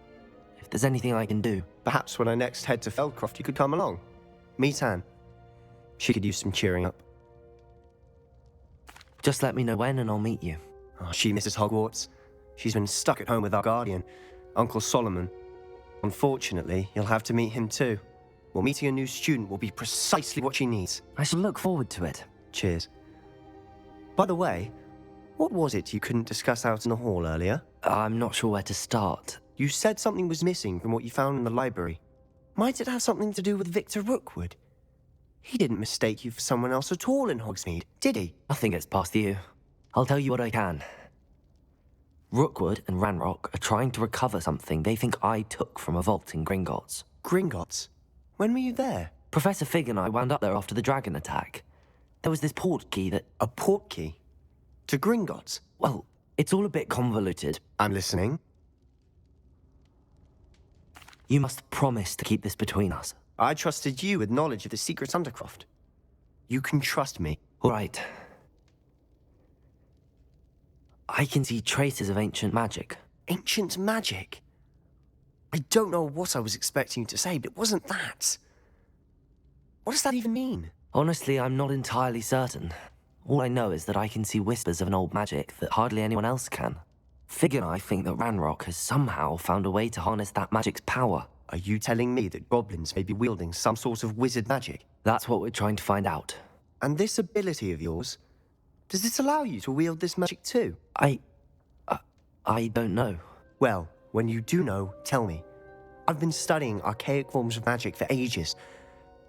If there's anything I can do... Perhaps when I next head to Feldcroft, you could come along. Meet Anne. She could use some cheering up. Just let me know when and I'll meet you. Oh, she misses Hogwarts. She's been stuck at home with our guardian, Uncle Solomon. Unfortunately, you'll have to meet him too. Well, meeting a new student will be precisely what she needs. I shall look forward to it. Cheers. By the way, what was it you couldn't discuss out in the hall earlier? I'm not sure where to start. You said something was missing from what you found in the library. Might it have something to do with Victor Rookwood? He didn't mistake you for someone else at all in Hogsmeade, did he? Nothing gets past you. I'll tell you what I can. Rookwood and Ranrock are trying to recover something they think I took from a vault in Gringotts. Gringotts? When were you there? Professor Fig and I wound up there after the dragon attack. There was this port key that... A port key? To Gringotts? Well, it's all a bit convoluted. I'm listening. You must promise to keep this between us. I trusted you with knowledge of the secret Undercroft. You can trust me. All right. I can see traces of ancient magic. Ancient magic? I don't know what I was expecting you to say, but it wasn't that. What does that even mean? Honestly, I'm not entirely certain. All I know is that I can see whispers of an old magic that hardly anyone else can. Fig and I think that Ranrock has somehow found a way to harness that magic's power. Are you telling me that goblins may be wielding some sort of wizard magic? That's what we're trying to find out. And this ability of yours, does it allow you to wield this magic too? I don't know. Well, when you do know, tell me. I've been studying archaic forms of magic for ages.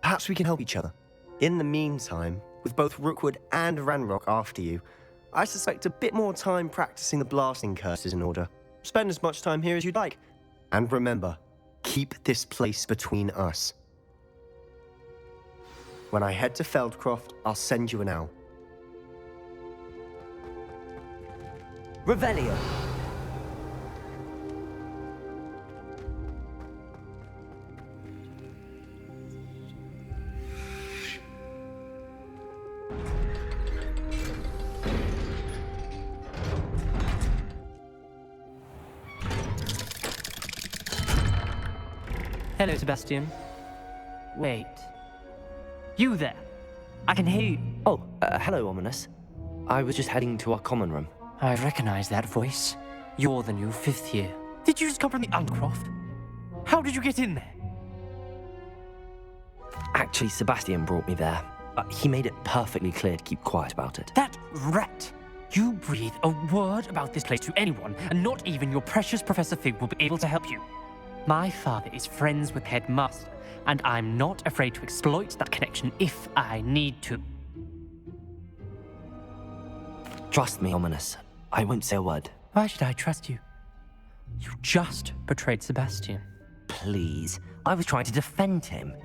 Perhaps we can help each other. In the meantime, with both Rookwood and Ranrock after you, I suspect a bit more time practicing the blasting curse is in order. Spend as much time here as you'd like. And remember, keep this place between us. When I head to Feldcroft, I'll send you an owl. Revelio. Hello, Sebastian. Wait. You there? I can hear you. Oh, hello, Ominous. I was just heading to our common room. I recognize that voice. You're the new 5th year. Did you just come from the Undercroft? How did you get in there? Actually, Sebastian brought me there. He made it perfectly clear to keep quiet about it. That rat! You breathe a word about this place to anyone, and not even your precious Professor Fig will be able to help you. My father is friends with Headmaster, and I'm not afraid to exploit that connection if I need to. Trust me, Ominous. I won't say a word. Why should I trust you? You just betrayed Sebastian. Please. I was trying to defend him.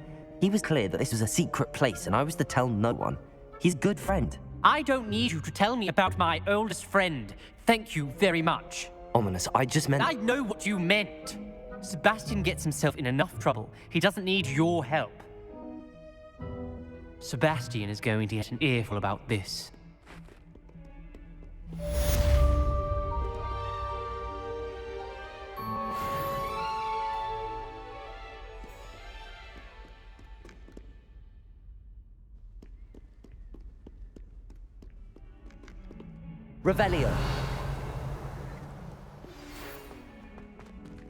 He was clear that this was a secret place, and I was to tell no one. He's a good friend. I don't need you to tell me about my oldest friend. Thank you very much. Ominous, I just meant... I know what you meant. Sebastian gets himself in enough trouble. He doesn't need your help. Sebastian is going to get an earful about this. Revelio.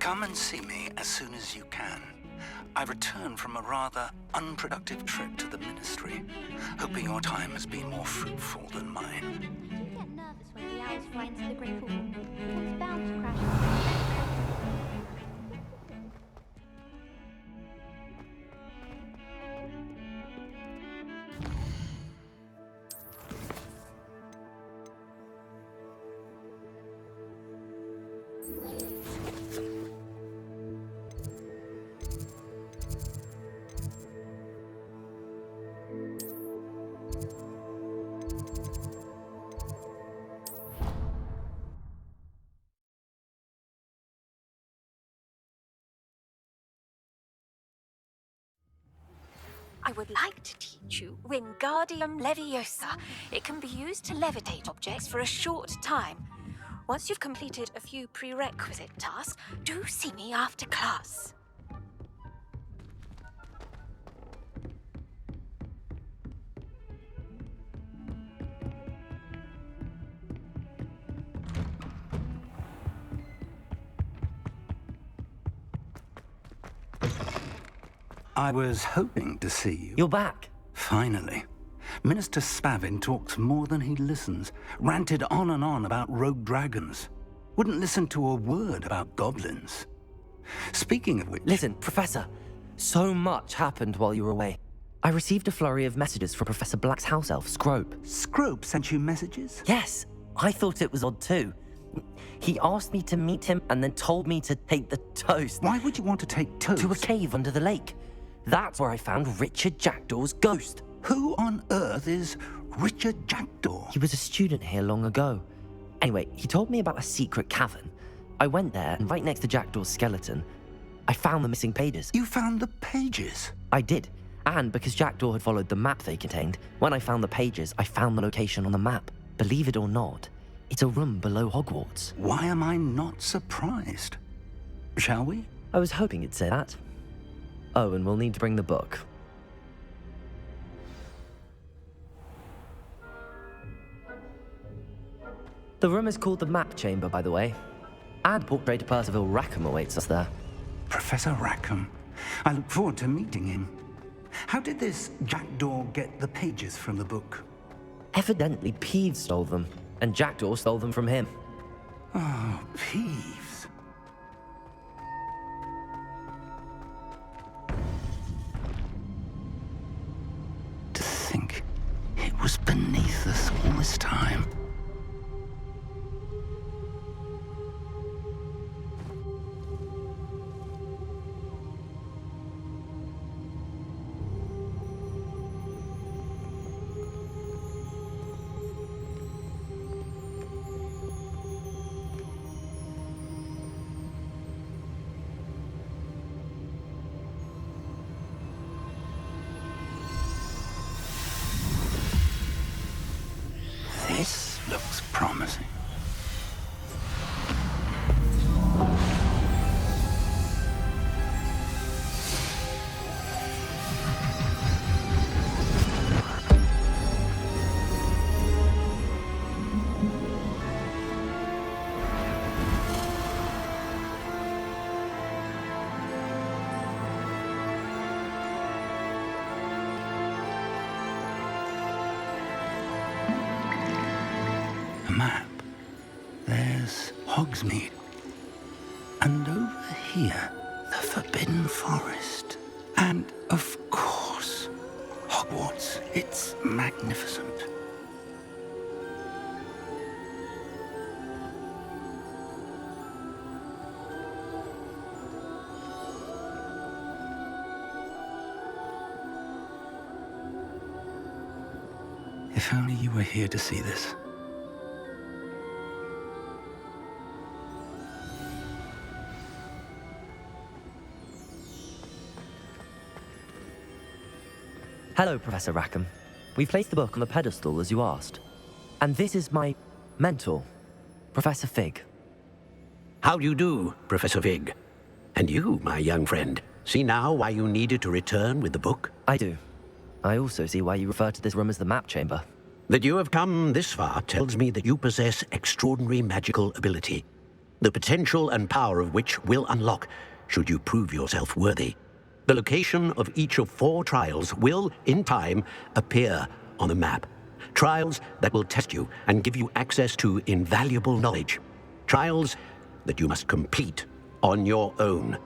Come and see me as soon as you can. I return from a rather unproductive trip to the Ministry, hoping your time has been more fruitful than mine. Do you get nervous when the owls fly into the Great Hall? It's bound to crash. I would like to teach you Wingardium Leviosa. It can be used to levitate objects for a short time. Once you've completed a few prerequisite tasks, do see me after class. I was hoping to see you. You're back. Finally. Minister Spavin talks more than he listens, ranted on and on about rogue dragons. Wouldn't listen to a word about goblins. Speaking of which... Listen, Professor. So much happened while you were away. I received a flurry of messages from Professor Black's house elf, Scrope. Scrope sent you messages? Yes. I thought it was odd too. He asked me to meet him and then told me to take the toast. Why would you want to take toast? To a cave under the lake. That's where I found Richard Jackdaw's ghost. Who on earth is Richard Jackdaw? He was a student here long ago. Anyway, he told me about a secret cavern. I went there, and right next to Jackdaw's skeleton, I found the missing pages. You found the pages? I did. And because Jackdaw had followed the map they contained, when I found the pages, I found the location on the map. Believe it or not, it's a room below Hogwarts. Why am I not surprised? Shall we? I was hoping you'd say that. Oh, and we'll need to bring the book. The room is called the Map Chamber, by the way. And portrait Percival Rackham awaits us there. Professor Rackham. I look forward to meeting him. How did this Jackdaw get the pages from the book? Evidently, Peeves stole them, and Jackdaw stole them from him. Oh, Peeves. To think it was beneath us all this time. This Hogsmeade. And over here, the Forbidden Forest. And, of course, Hogwarts. It's magnificent. If only you were here to see this. Hello, Professor Rackham. We placed the book on the pedestal as you asked. And this is my mentor, Professor Fig. How do you do, Professor Fig? And you, my young friend, see now why you needed to return with the book? I do. I also see why you refer to this room as the map chamber. That you have come this far tells me that you possess extraordinary magical ability, the potential and power of which will unlock should you prove yourself worthy. The location of each of 4 trials will, in time, appear on a map. Trials that will test you and give you access to invaluable knowledge. Trials that you must complete on your own.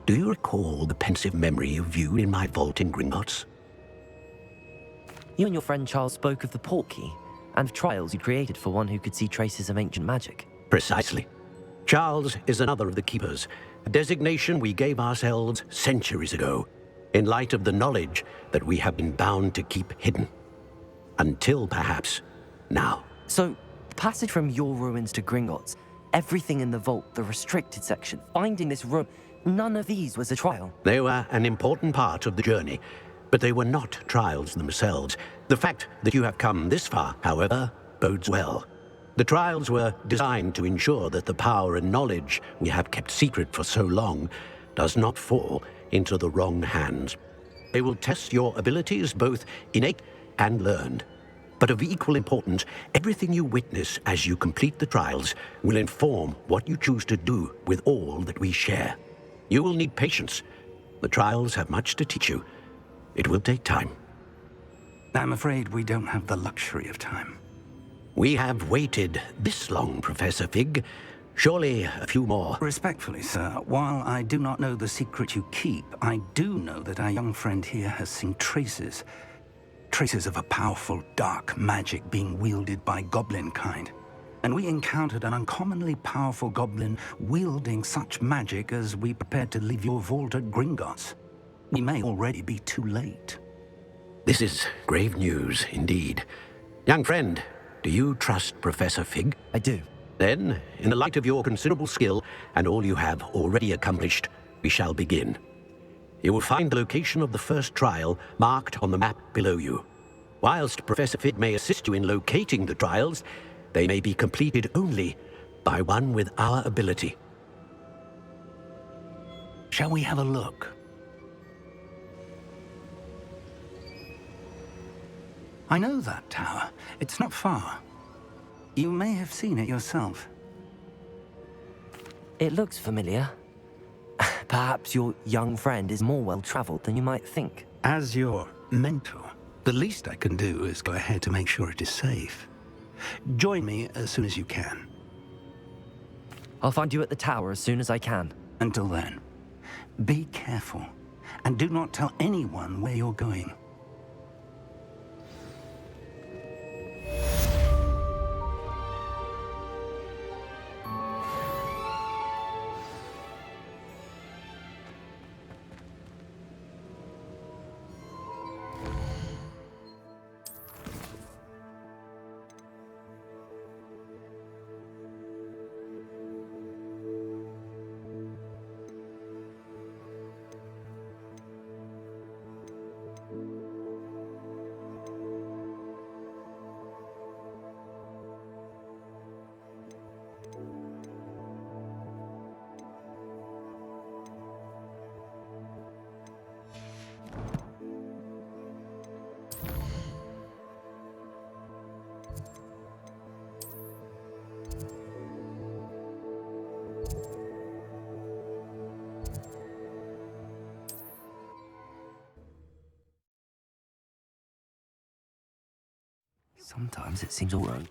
Do you recall the pensive memory you viewed in my vault in Gringotts? You and your friend Charles spoke of the portkey and trials you created for one who could see traces of ancient magic. Precisely. Charles is another of the keepers, a designation we gave ourselves centuries ago, in light of the knowledge that we have been bound to keep hidden. Until, perhaps, now. So, the passage from your ruins to Gringotts, everything in the vault, the restricted section, finding this room, none of these was a trial. They were an important part of the journey, but they were not trials themselves. The fact that you have come this far, however, bodes well. The trials were designed to ensure that the power and knowledge we have kept secret for so long does not fall into the wrong hands. They will test your abilities, both innate and learned. But of equal importance, everything you witness as you complete the trials will inform what you choose to do with all that we share. You will need patience. The trials have much to teach you. It will take time. I'm afraid we don't have the luxury of time. We have waited this long, Professor Fig. Surely a few more. Respectfully, sir, while I do not know the secret you keep, I do know that our young friend here has seen traces of a powerful dark magic being wielded by goblin kind. And we encountered an uncommonly powerful goblin wielding such magic as we prepared to leave your vault at Gringotts. We may already be too late. This is grave news indeed. Young friend, do you trust Professor Fig? I do. Then, in the light of your considerable skill and all you have already accomplished, we shall begin. You will find the location of the first trial marked on the map below you. Whilst Professor Fig may assist you in locating the trials, they may be completed only by one with our ability. Shall we have a look? I know that tower. It's not far. You may have seen it yourself. It looks familiar. Perhaps your young friend is more well-traveled than you might think. As your mentor, the least I can do is go ahead to make sure it is safe. Join me as soon as you can. I'll find you at the tower as soon as I can. Until then, be careful, and do not tell anyone where you're going. Sometimes it seems all right.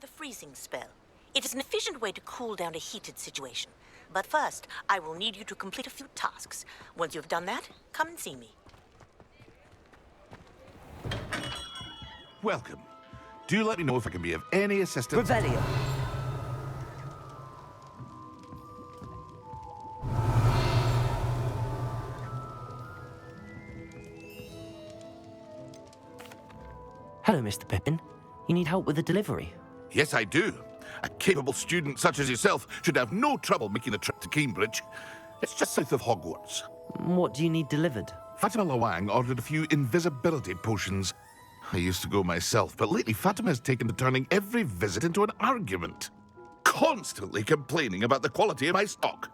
The freezing spell. It is an efficient way to cool down a heated situation. But first, I will need you to complete a few tasks. Once you have done that, come and see me. Welcome. Do let me know if I can be of any assistance. Revelio. Hello, Mr. Pippin. You need help with the delivery? Yes, I do. A capable student such as yourself should have no trouble making the trip to Cambridge. It's just south of Hogwarts. What do you need delivered? Fatima Lawang ordered a few invisibility potions. I used to go myself, but lately Fatima has taken to turning every visit into an argument. Constantly complaining about the quality of my stock.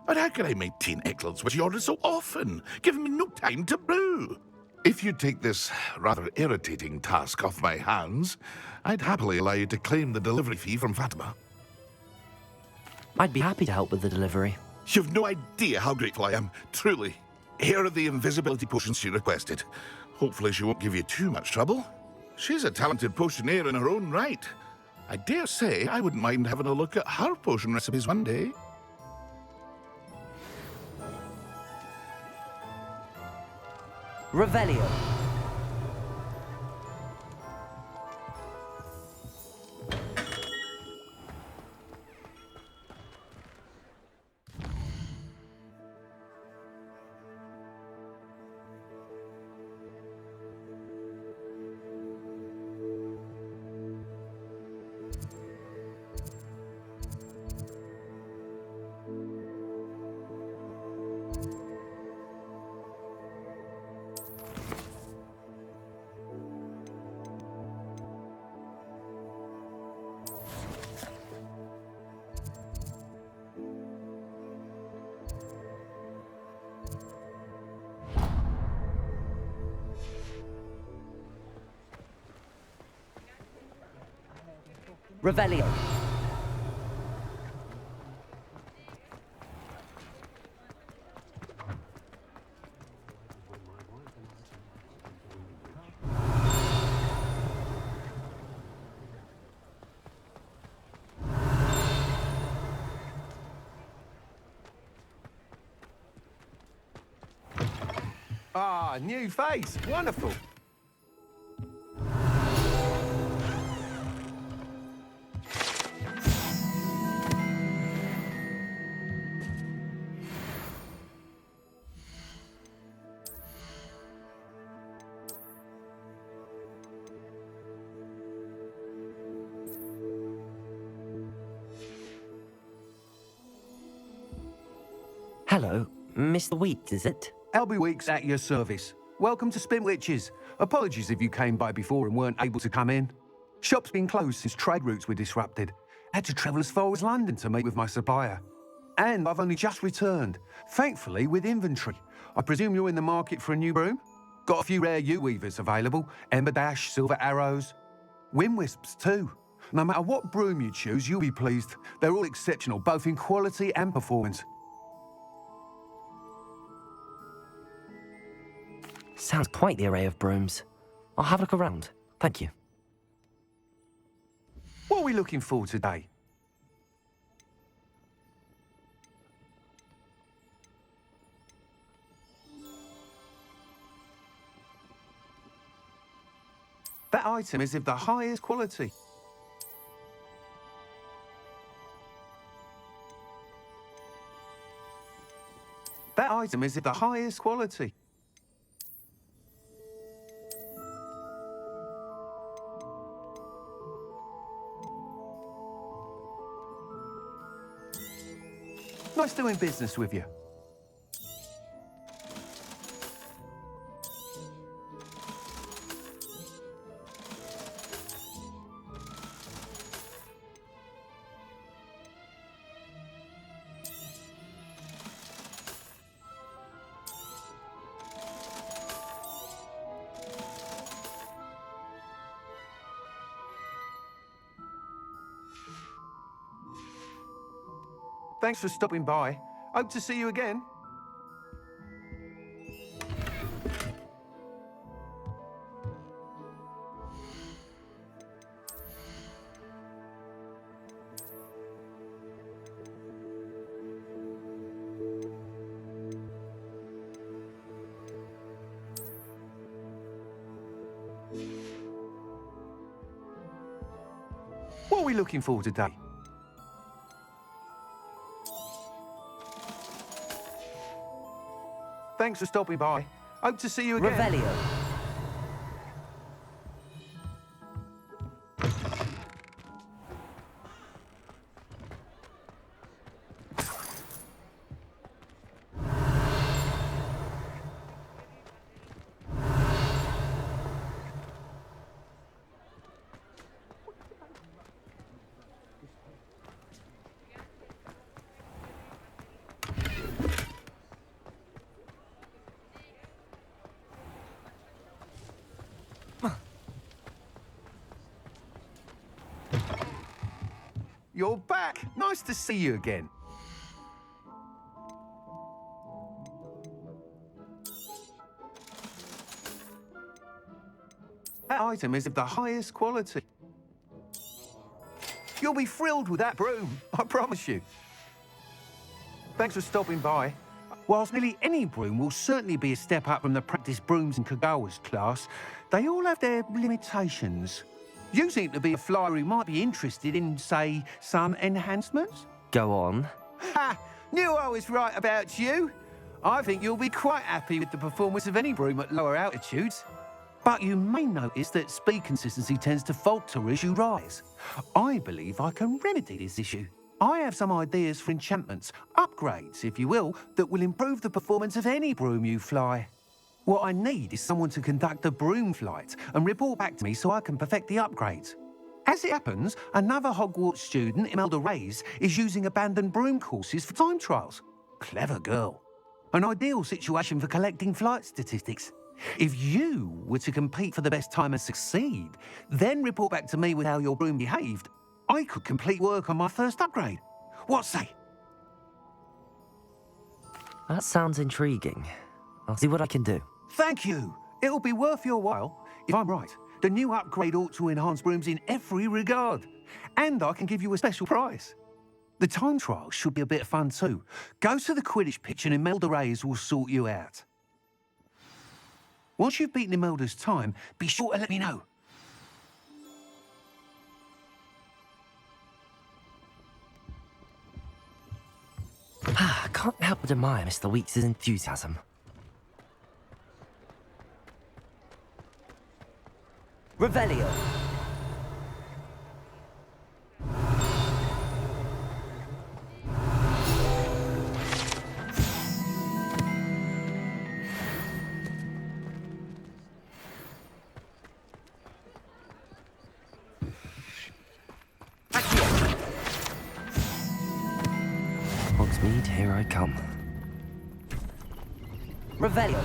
But how can I maintain excellence when she orders so often, giving me no time to brew? If you take this rather irritating task off my hands, I'd happily allow you to claim the delivery fee from Fatima. I'd be happy to help with the delivery. You've no idea how grateful I am, truly. Here are the invisibility potions she requested. Hopefully she won't give you too much trouble. She's a talented potioneer in her own right. I dare say I wouldn't mind having a look at her potion recipes one day. Revelio. Revelio. Ah, new face. Wonderful. Hello, Mr. Weeks, is it? Albie Weeks at your service. Welcome to Spintwitches. Apologies if you came by before and weren't able to come in. Shop's been closed since trade routes were disrupted. Had to travel as far as London to meet with my supplier. And I've only just returned, thankfully with inventory. I presume you're in the market for a new broom? Got a few rare U-weavers available, Ember Dash, Silver Arrows, Wind Wisps too. No matter what broom you choose, you'll be pleased. They're all exceptional, both in quality and performance. Sounds quite the array of brooms. I'll have a look around. Thank you. What are we looking for today? That item is of the highest quality. That item is of the highest quality. Nice doing business with you. Thanks for stopping by. Hope to see you again. we looking for today? Thanks for stopping by. Hope to see you again. Revelio. You're back. Nice to see you again. That item is of the highest quality. You'll be thrilled with that broom, I promise you. Thanks for stopping by. Whilst nearly any broom will certainly be a step up from the practice brooms in Kagawa's class, they all have their limitations. You seem to be a flyer who might be interested in, say, some enhancements? Go on. Ha! Knew I was right about you. I think you'll be quite happy with the performance of any broom at lower altitudes. But you may notice that speed consistency tends to falter as you rise. I believe I can remedy this issue. I have some ideas for enchantments, upgrades, if you will, that will improve the performance of any broom you fly. What I need is someone to conduct a broom flight and report back to me so I can perfect the upgrades. As it happens, another Hogwarts student, Imelda Reyes, is using abandoned broom courses for time trials. Clever girl. An ideal situation for collecting flight statistics. If you were to compete for the best time and succeed, then report back to me with how your broom behaved, I could complete work on my first upgrade. What say? That sounds intriguing. I'll see what I can do. Thank you. It'll be worth your while. If I'm right, the new upgrade ought to enhance brooms in every regard. And I can give you a special prize. The time trial should be a bit of fun too. Go to the Quidditch pitch and Imelda Reyes will sort you out. Once you've beaten Imelda's time, be sure to let me know. I can't help but admire Mr. Weeks' enthusiasm. Revelio. Hogsmeade, here I come. Revelio.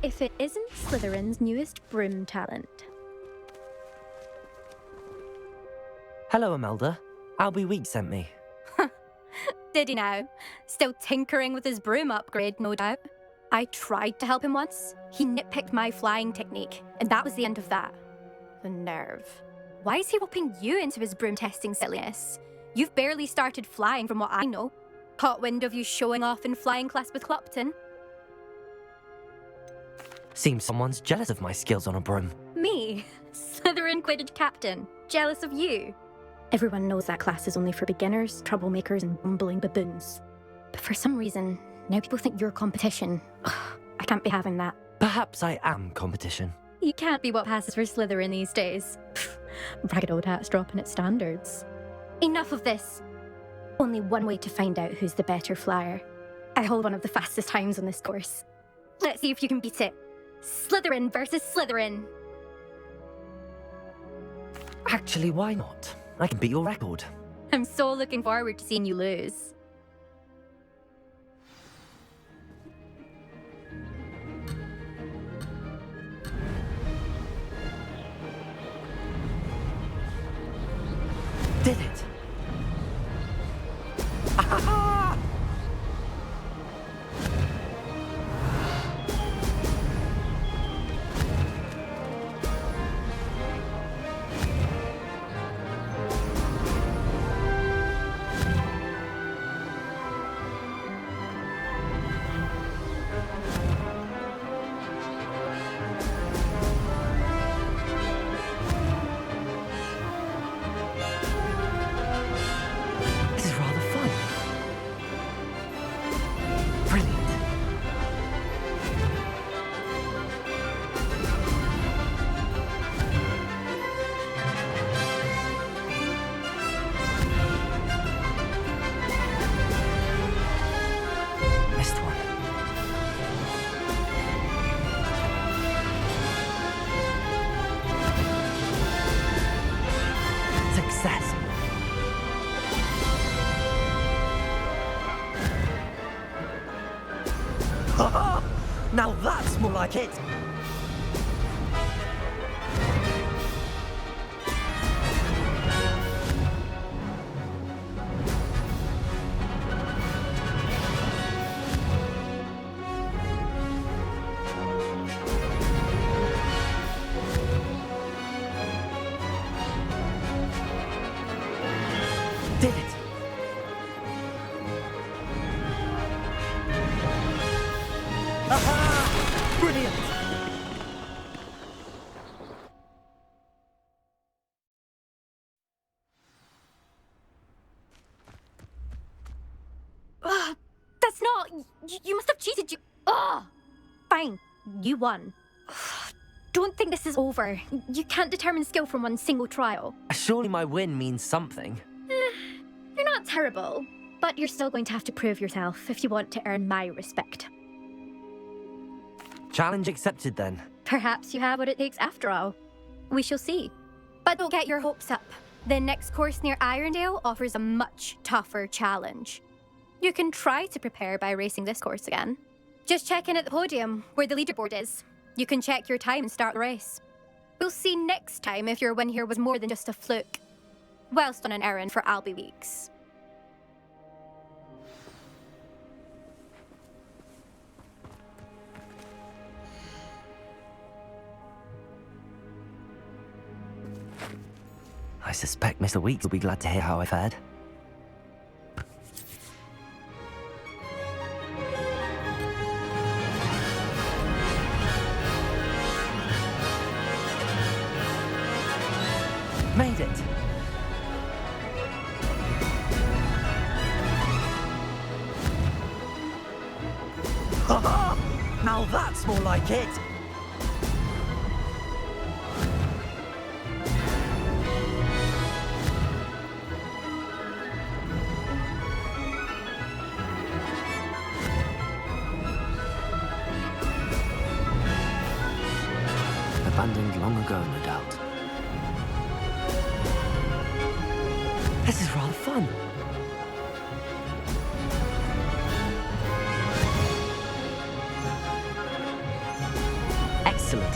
If it isn't Slytherin's newest broom talent. Hello, Imelda. Albie Weeks sent me. Did he now? Still tinkering with his broom upgrade, no doubt. I tried to help him once. He nitpicked my flying technique, and that was the end of that. The nerve. Why is he roping you into his broom testing silliness? You've barely started flying from what I know. Caught wind of you showing off in flying class with Clopton? Seems someone's jealous of my skills on a broom. Me? Slytherin Quidditch captain. Jealous of you? Everyone knows that class is only for beginners, troublemakers, and bumbling baboons. But for some reason, now people think you're competition. Ugh, I can't be having that. Perhaps I am competition. You can't be what passes for Slytherin these days. Ragged old hat's dropping its standards. Enough of this. Only one way to find out who's the better flyer. I hold one of the fastest times on this course. Let's see if you can beat it. Slytherin versus Slytherin. Actually, why not? I can beat your record. I'm so looking forward to seeing you lose. Did it! Now that's more like it! Did it! Aha! Brilliant! That's not... You must have cheated, you... Fine, you won. Don't think this is over. You can't determine skill from one single trial. Surely my win means something. You're not terrible, but you're still going to have to prove yourself if you want to earn my respect. Challenge accepted then. Perhaps you have what it takes after all. We shall see. But don't get your hopes up. The next course near Irondale offers a much tougher challenge. You can try to prepare by racing this course again. Just check in at the podium, where the leaderboard is. You can check your time and start the race. We'll see next time if your win here was more than just a fluke. Whilst on an errand for Albie Weeks. I suspect Mr. Weeks will be glad to hear how I fared. Made it! Ha-ha! Now that's more like it! Abandoned long ago, no doubt. This is rather fun. Excellent.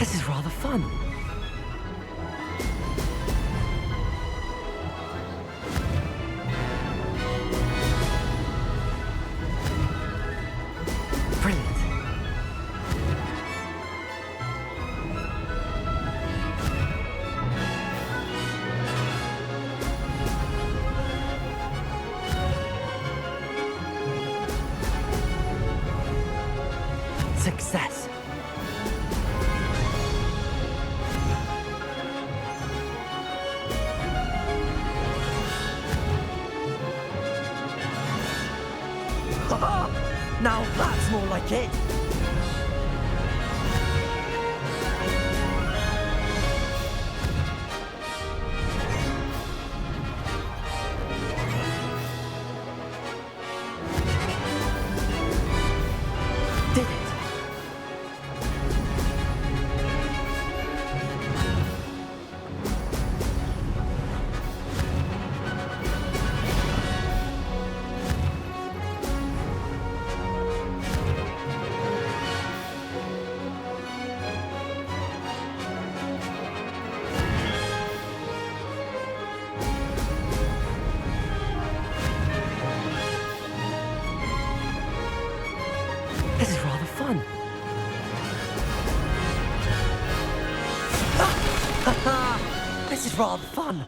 This is rather fun. Brilliant. Success. Now that's more like it. Did it? This is rather fun. This is rather fun.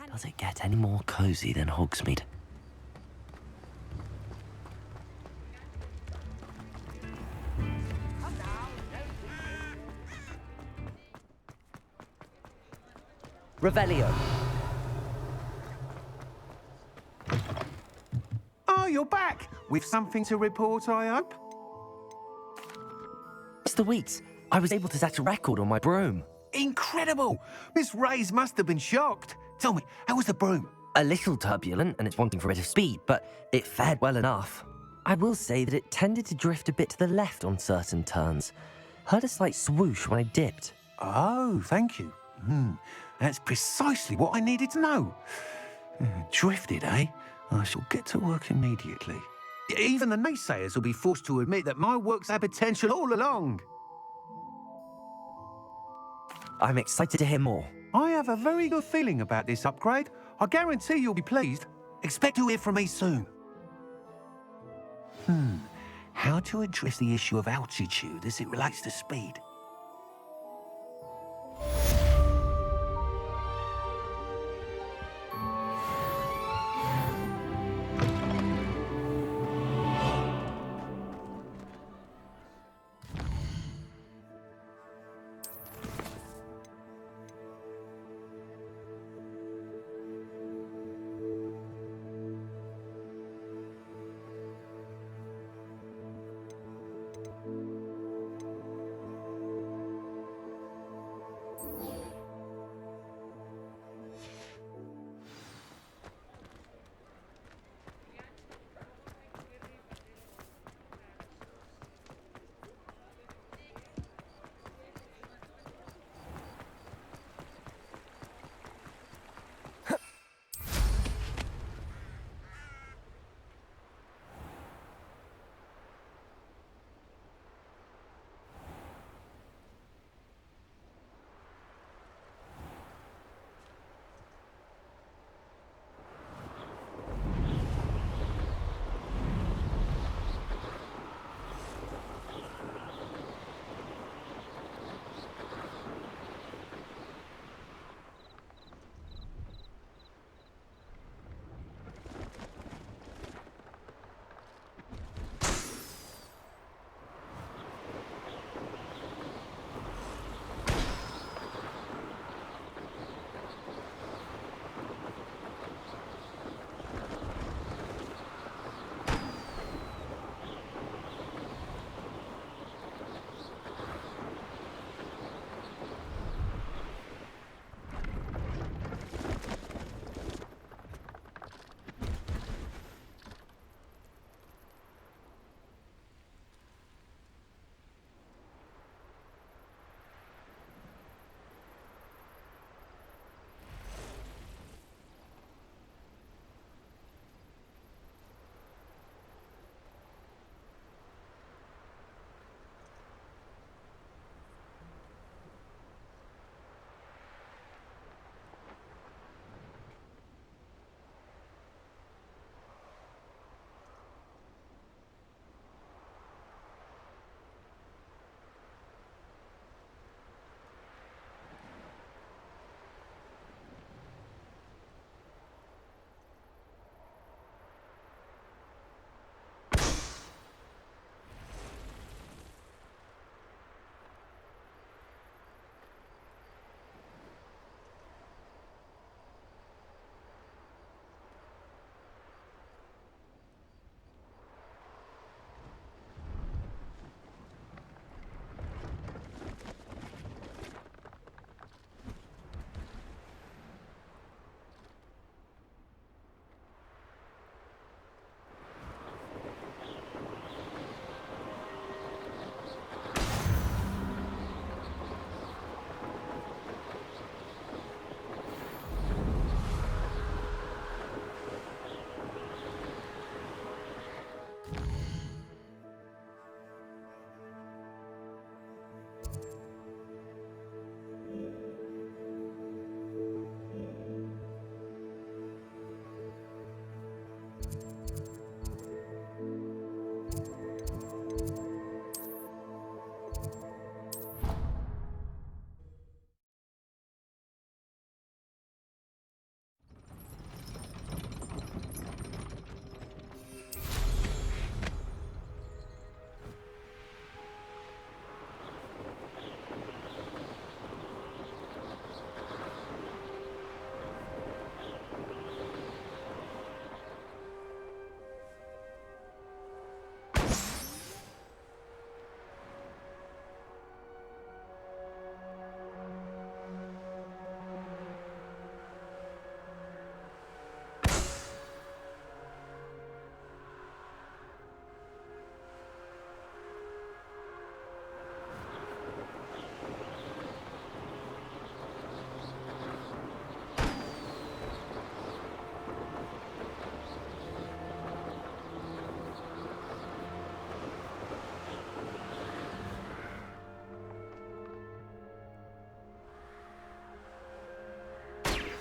Does it get any more cozy than Hogsmeade? Revelio. Oh, you're back! With something to report, I hope? Mr. Weeks, I was able to set a record on my broom. Incredible! Miss Reyes must have been shocked. Tell me, how was the broom? A little turbulent and it's wanting for a bit of speed, but it fared well enough. I will say that it tended to drift a bit to the left on certain turns. Heard a slight swoosh when I dipped. Oh, thank you. That's precisely what I needed to know. Drifted, eh? I shall get to work immediately. Even the naysayers will be forced to admit that my work's had potential all along. I'm excited to hear more. I have a very good feeling about this upgrade. I guarantee you'll be pleased. Expect to hear from me soon. How to address the issue of altitude as it relates to speed?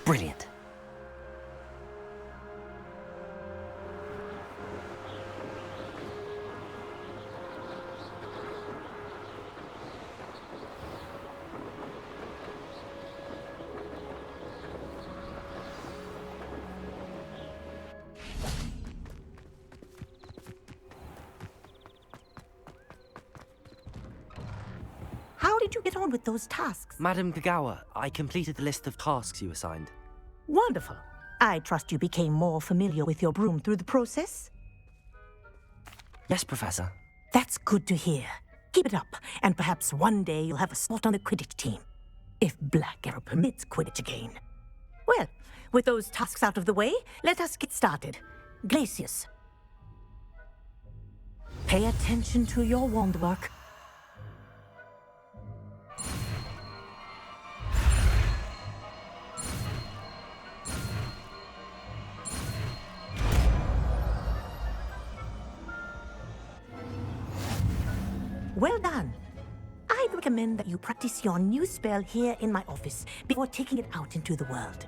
Brilliant. How did you get on with those tasks? Madam Kagawa, I completed the list of tasks you assigned. Wonderful. I trust you became more familiar with your broom through the process? Yes, Professor. That's good to hear. Keep it up, and perhaps one day you'll have a spot on the Quidditch team. If Black ever permits Quidditch again. Well, with those tasks out of the way, let us get started. Glacius. Pay attention to your wand work. Well done. I'd recommend that you practice your new spell here in my office before taking it out into the world.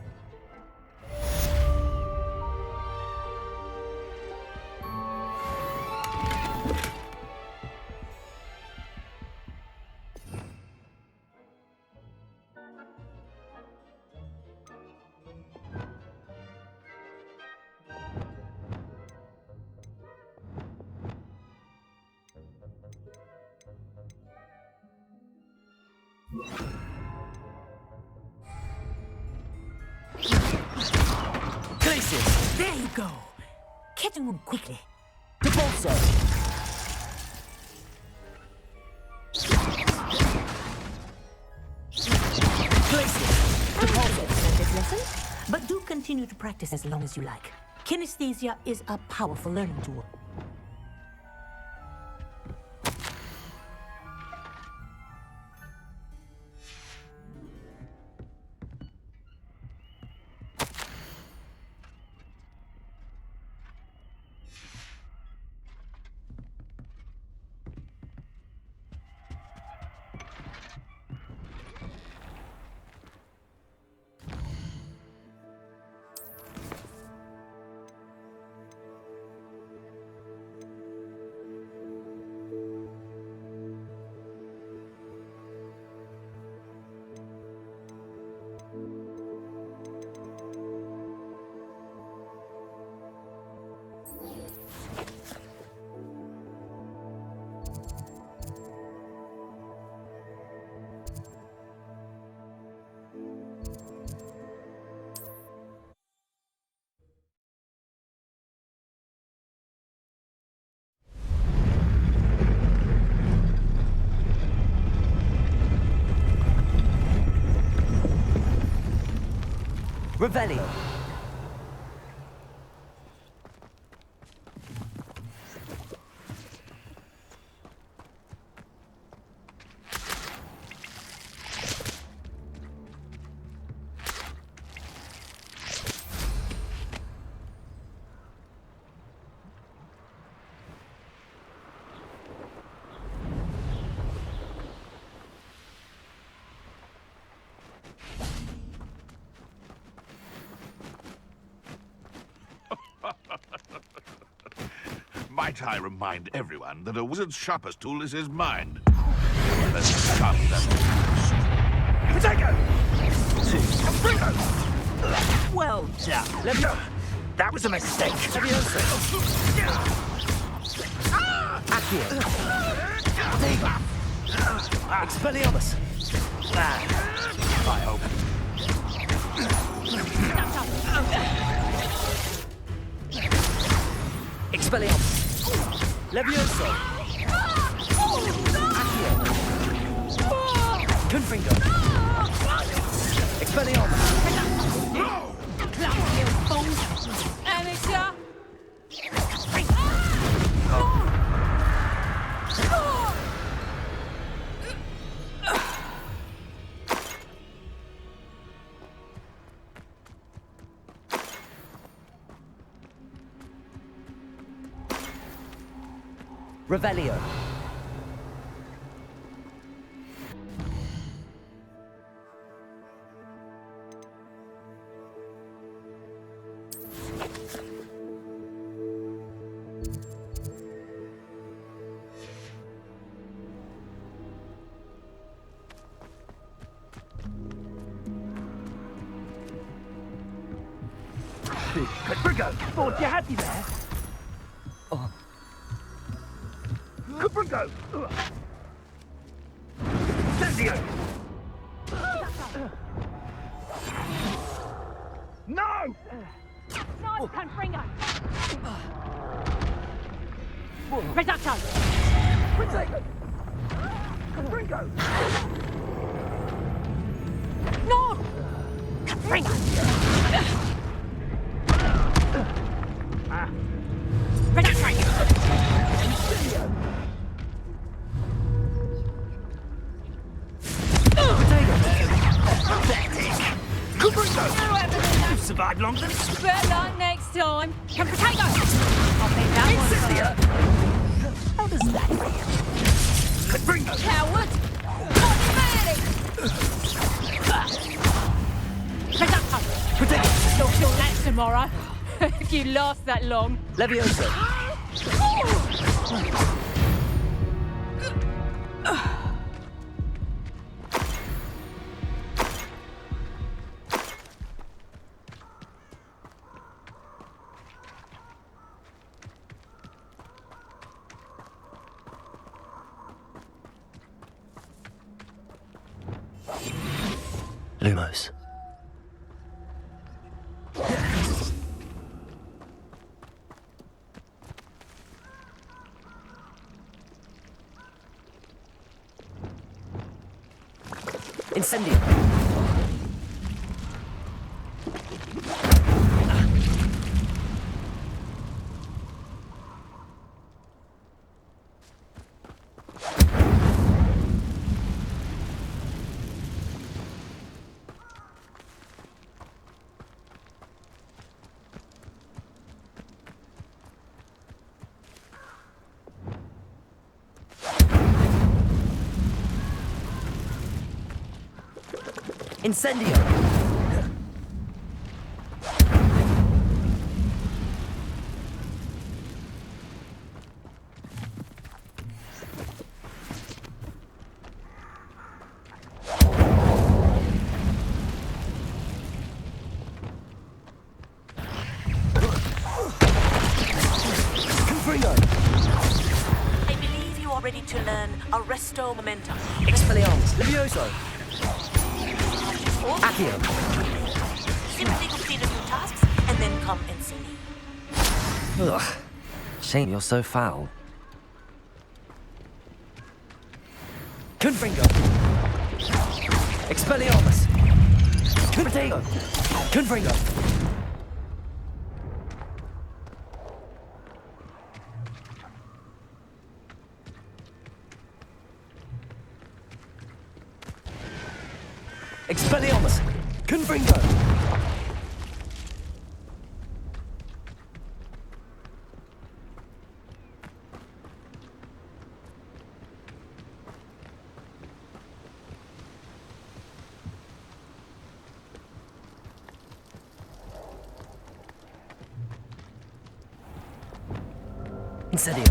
Glacius! There you go. Catch him quickly. Depulso! Glacius! Depulso! This lesson, but do continue to practice as long as you like. Kinesthesia is a powerful learning tool. Revelio. Might I remind everyone that a wizard's sharpest tool is his mind? Let's sharp that. Potato! Well done. Let me go. That was a mistake. Accio. Expelliarmus. I hope. Expelliarmus. Levioso. Accio. Confringo. Expelliarmus. Anastasia! Revelio. Caprigo, thought you had me there. Caprigo! Incendio! No! No, Confringo! Reducto! Protego! Confringo! No! Confringo! You survived longer than... Better luck next time. Come potato! I'll bet that one. How does that feel? Confringo! Coward! You'll feel that tomorrow. If you last that long. Leviosa! Lumos. Incendio! Incendio! I believe you are ready to learn Arresto Momentum. Expelliarmus! Levioso! Accio. Simply complete a few tasks and then come and see me. Ugh. Shame you're so foul. Confringo! Expelliarmus! Protego! Confringo! Expelliarmus! Confringo! Incendio!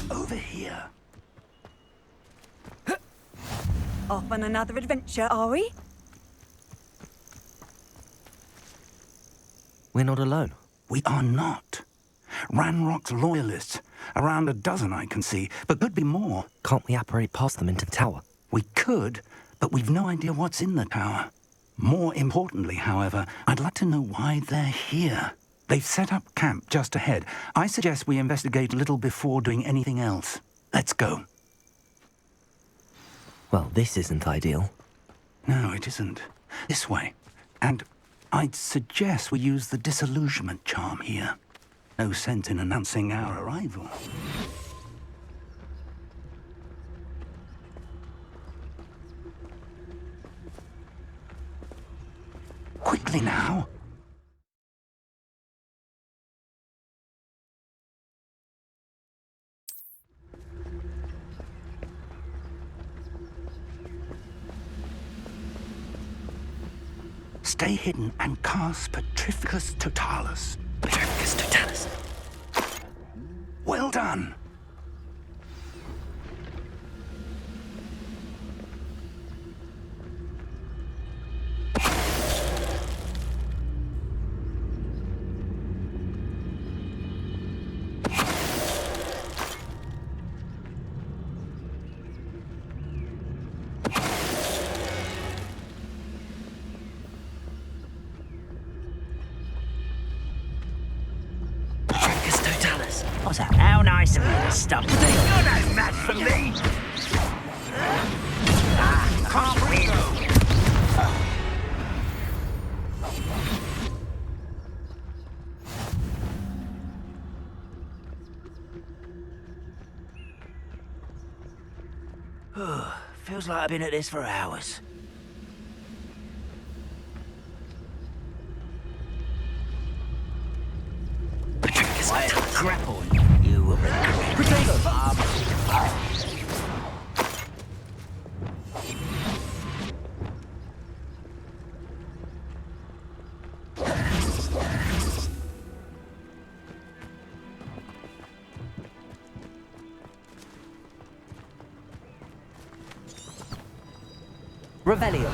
Over here. Off on another adventure, are we? We're not alone. We are not. Ranrock's loyalists. Around a dozen I can see, but could be more. Can't we apparate past them into the tower? We could, but we've no idea what's in the tower. More importantly, however, I'd like to know why they're here. They've set up camp just ahead. I suggest we investigate a little before doing anything else. Let's go. Well, this isn't ideal. No, it isn't. This way. And I'd suggest we use the disillusionment charm here. No sense in announcing our arrival. quickly now. Stay hidden and cast Petrificus Totalis. Petrificus Totalis. Well done. What's that? How nice of you to stop. You're no match for me! Can't win! Feels like I've been at this for hours. Grapple. You will regret. Revelio.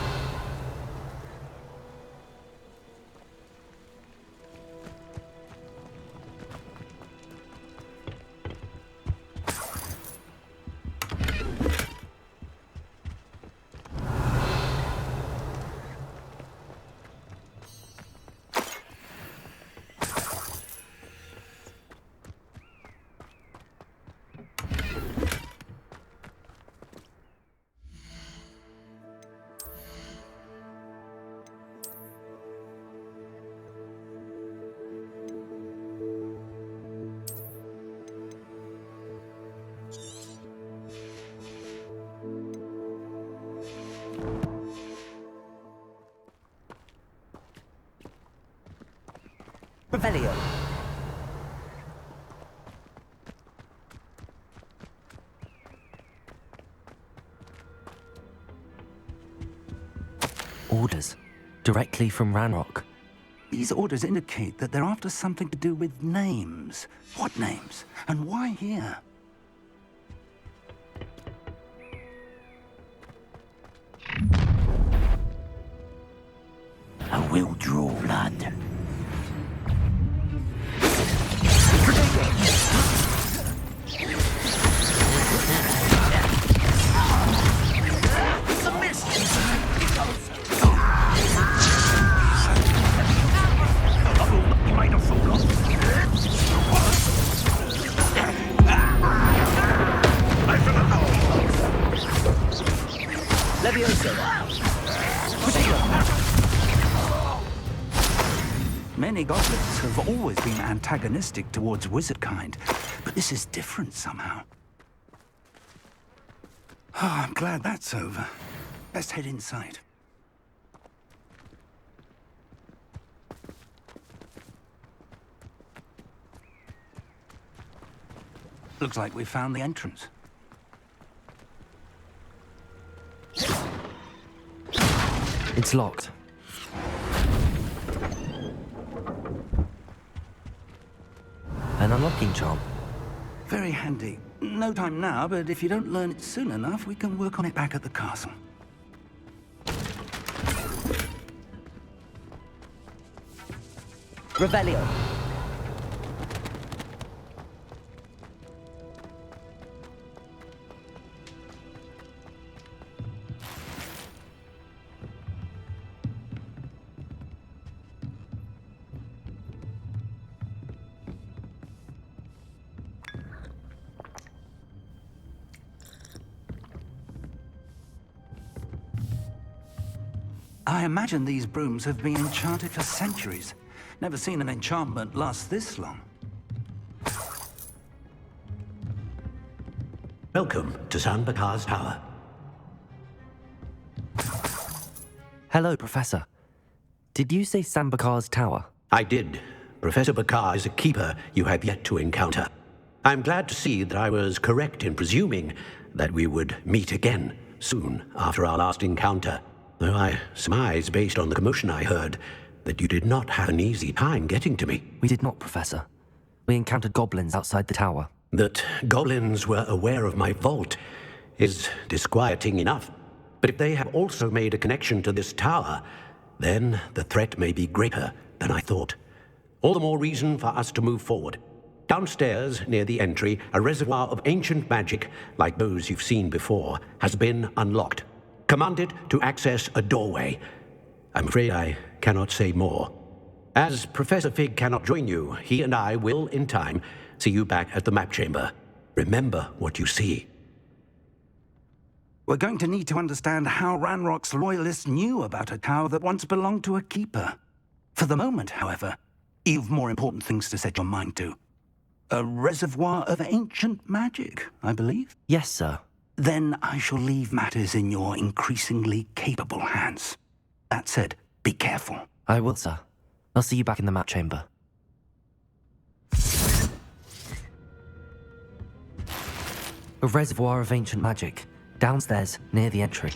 Revelio. Orders. Directly from Ranrock. These orders indicate that they're after something to do with names. What names? And why here? I will draw blood. Many goblins have always been antagonistic towards wizard kind, but this is different somehow. Oh, I'm glad that's over. Let's head inside. Looks like we found the entrance. It's locked. An unlocking charm. Very handy. No time now, but if you don't learn it soon enough, we can work on it back at the castle. Revelio. I imagine these brooms have been enchanted for centuries. Never seen an enchantment last this long. Welcome to Sanbakar's Tower. Hello, Professor. Did you say Sam Bakar's tower? I did. Professor Bakar is a keeper you have yet to encounter. I'm glad to see that I was correct in presuming that we would meet again soon after our last encounter, though I surmise, based on the commotion I heard, that you did not have an easy time getting to me. We did not, Professor. We encountered goblins outside the tower. That goblins were aware of my vault is disquieting enough. But if they have also made a connection to this tower, then the threat may be greater than I thought. All the more reason for us to move forward. Downstairs, near the entry, a reservoir of ancient magic, like those you've seen before, has been unlocked. Commanded to access a doorway. I'm afraid I cannot say more. As Professor Fig cannot join you, he and I will, in time, see you back at the map chamber. Remember what you see. We're going to need to understand how Ranrock's loyalists knew about a tower that once belonged to a keeper. For the moment, however, you've more important things to set your mind to. A reservoir of ancient magic, I believe? Yes, sir. Then I shall leave matters in your increasingly capable hands. That said, be careful. I will, sir. I'll see you back in the map chamber. A reservoir of ancient magic. Downstairs, near the entry.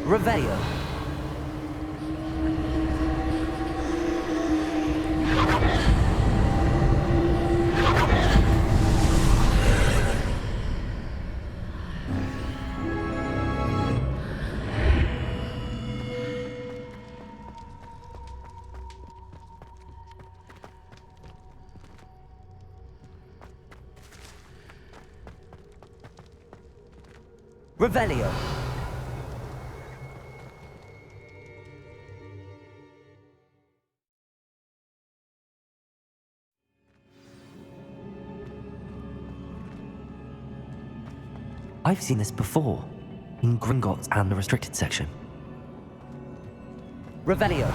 Revelio. Revelio. I've seen this before, in Gringotts and the restricted section. Revelio.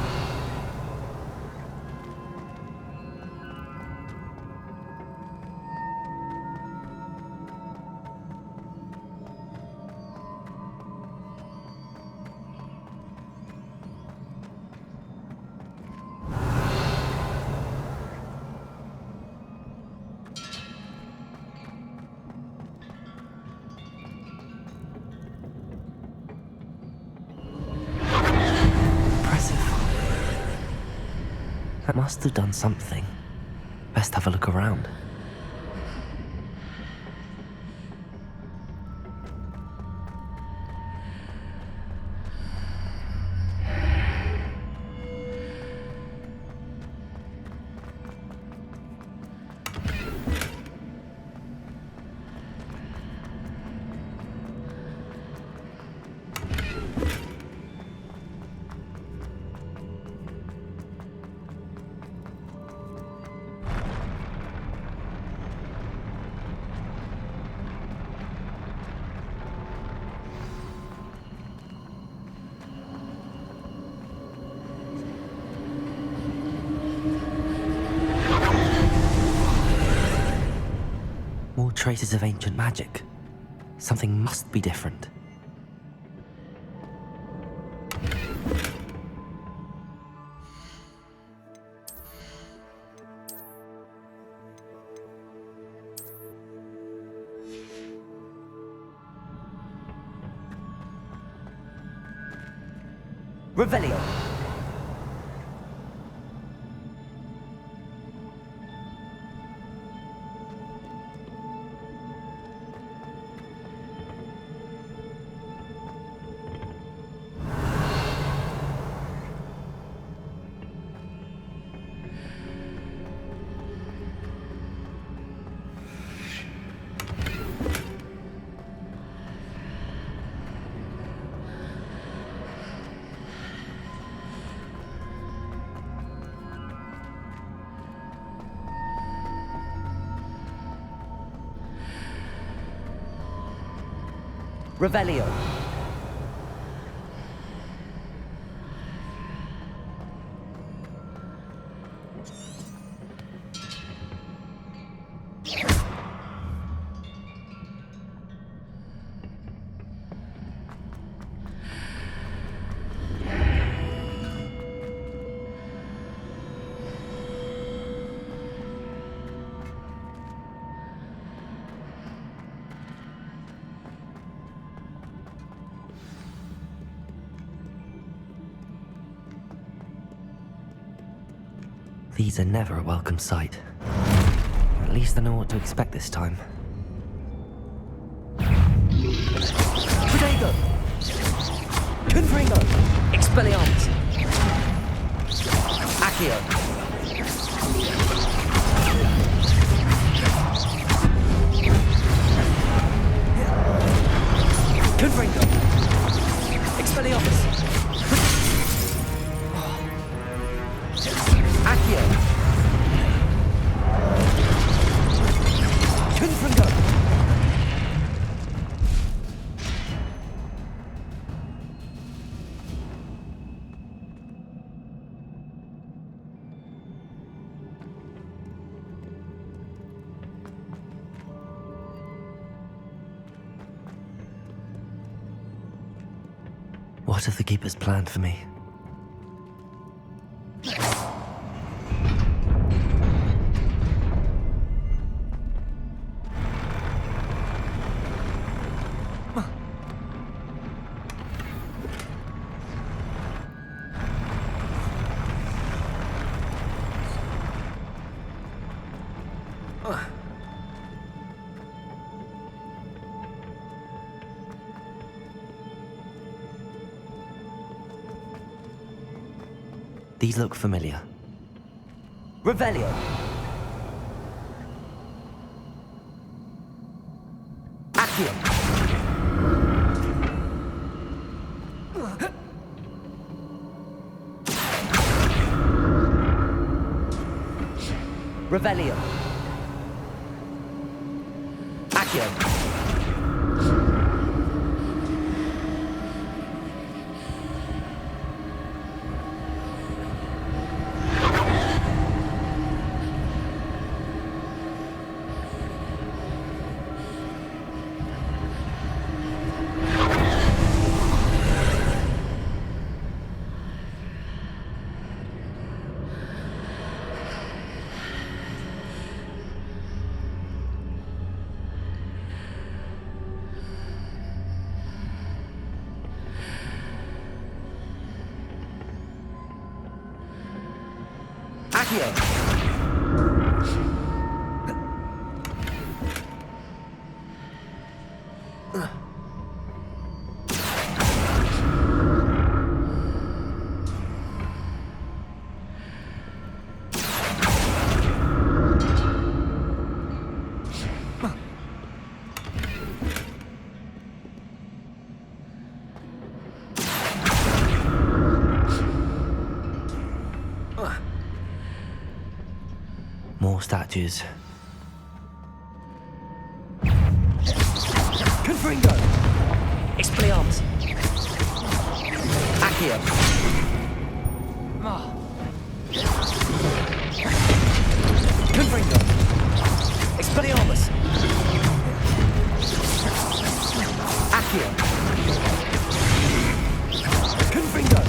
That must have done something. Best have a look around. More traces of ancient magic. Something must be different. Revelio. Revelio. These are never a welcome sight. At least I know what to expect this time. Protego! Confringo! Expelliarmus! Accio! Confringo! Expelliarmus! Accio! Confringo! What have the Keepers planned for me? These look familiar. Revelio! Accio! Revelio! Accio! Accio! More statues. Confringo! Expelliarmus! Accio! Confringo! Expelliarmus! Accio! Confringo!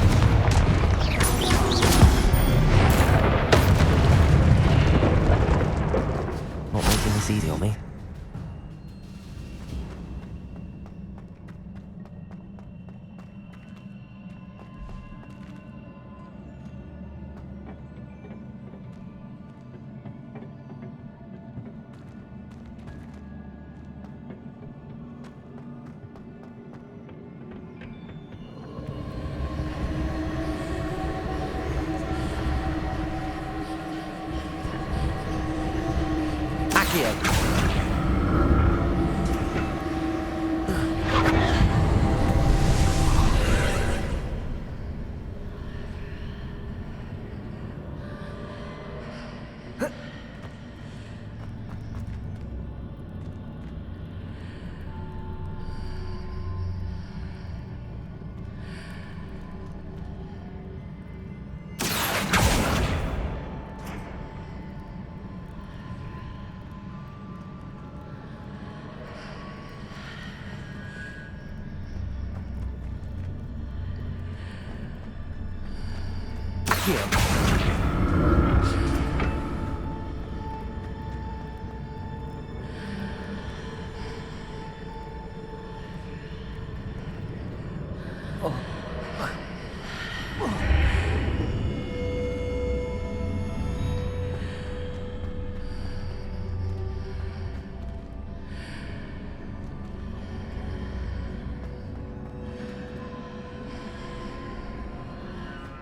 Not making this easy on me.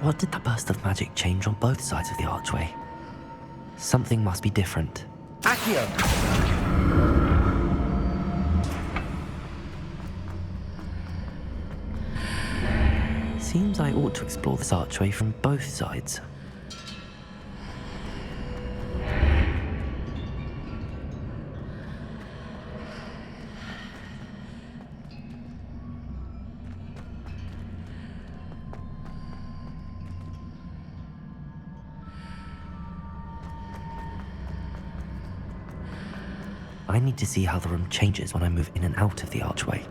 What did that burst of magic change on both sides of the archway? Something must be different. Accio! Seems I ought to explore this archway from both sides. I need to see how the room changes when I move in and out of the archway.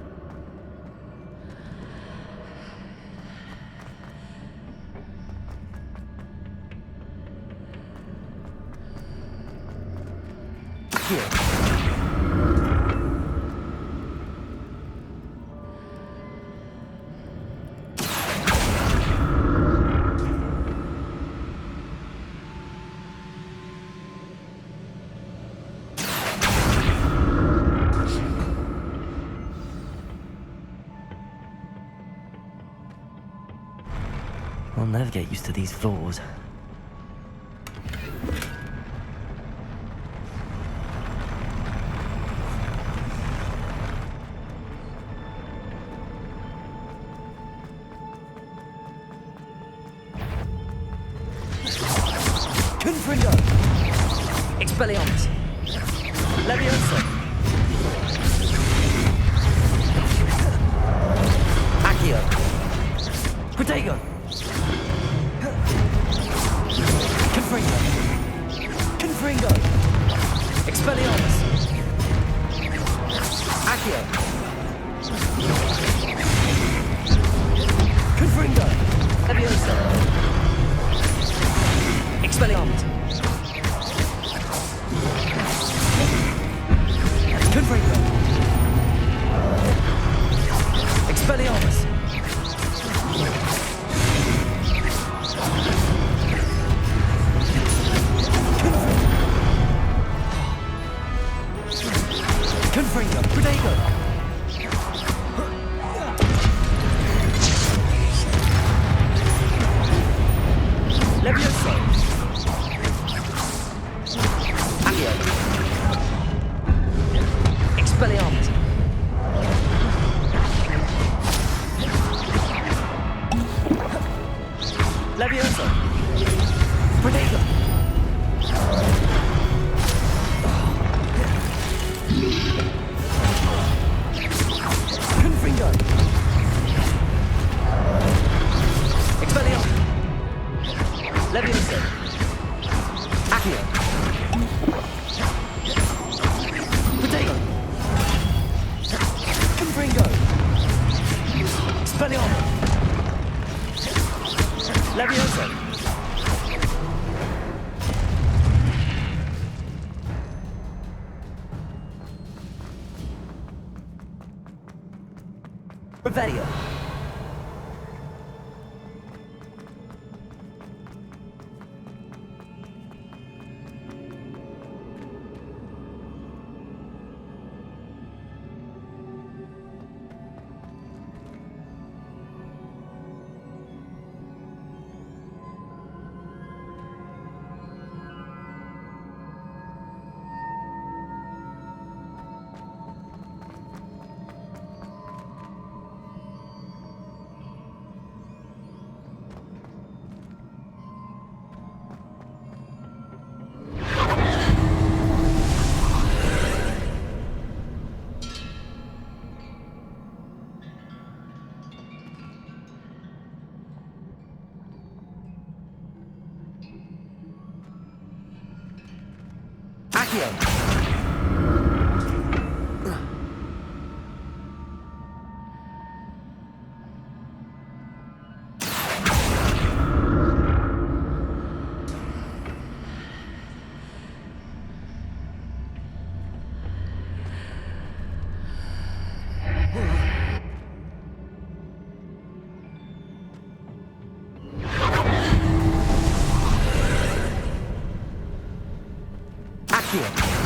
I'll never get used to these floors. Confringo! Expelliarmus! Leviosa! Accio! Protego! Confringo! Confringo! Expelliarmus! Accio! Confringo! Leviosa! Expelliarmus! Confringo! Expelliarmus! Confringo! Protego! Leviosa! Accio! Expelliarmus! Leviosa! Protego! Confringo! Expelliarmus! Leviosa! Accio! Protego! Confringo! Expelliarmus! Leviosa! Revelio! Accio! Accio.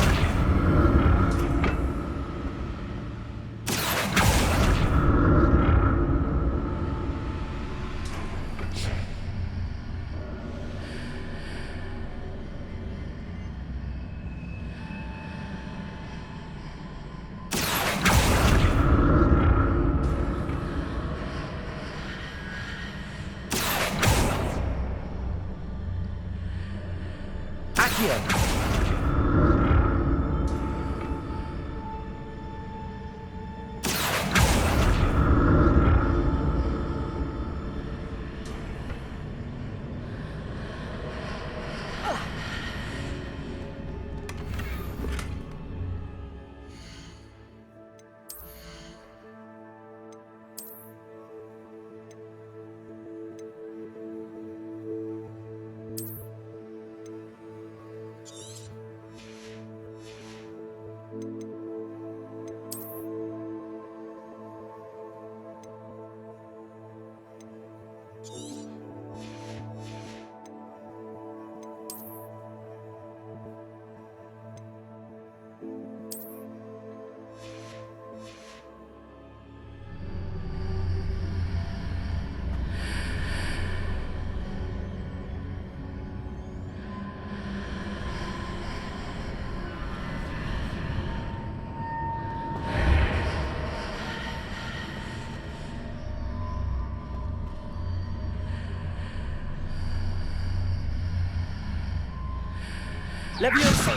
Levioso!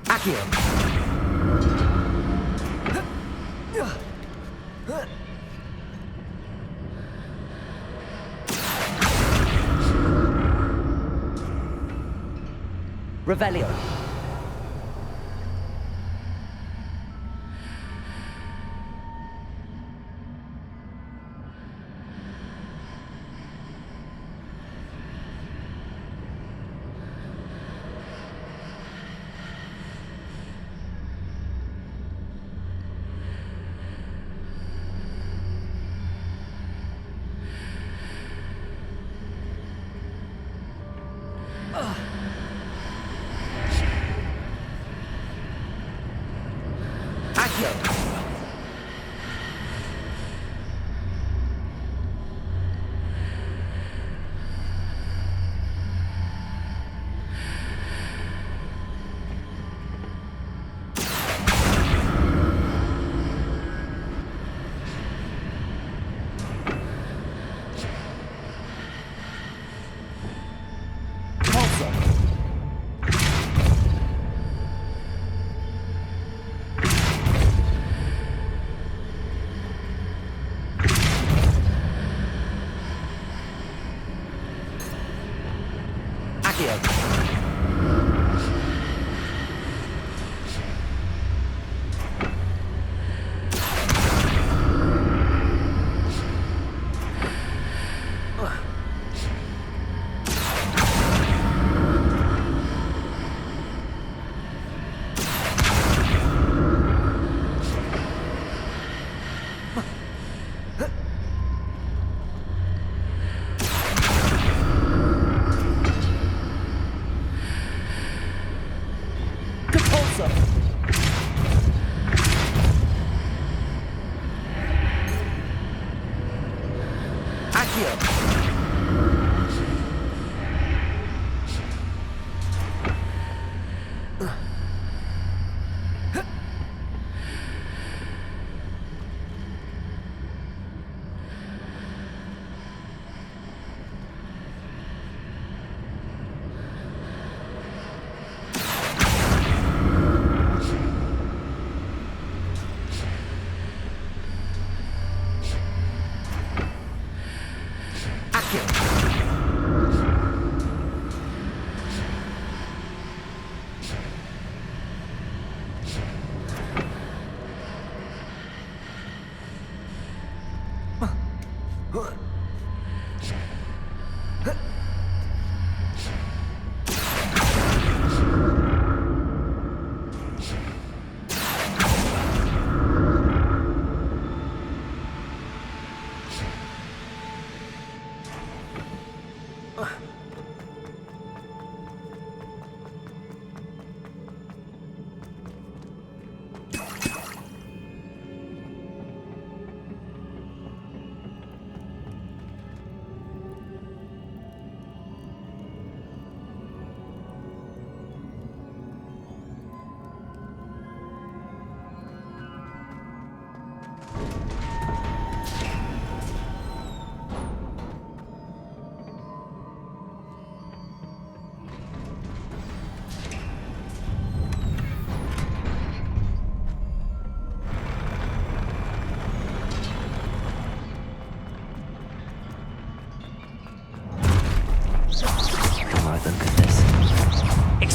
Accio! Revelio!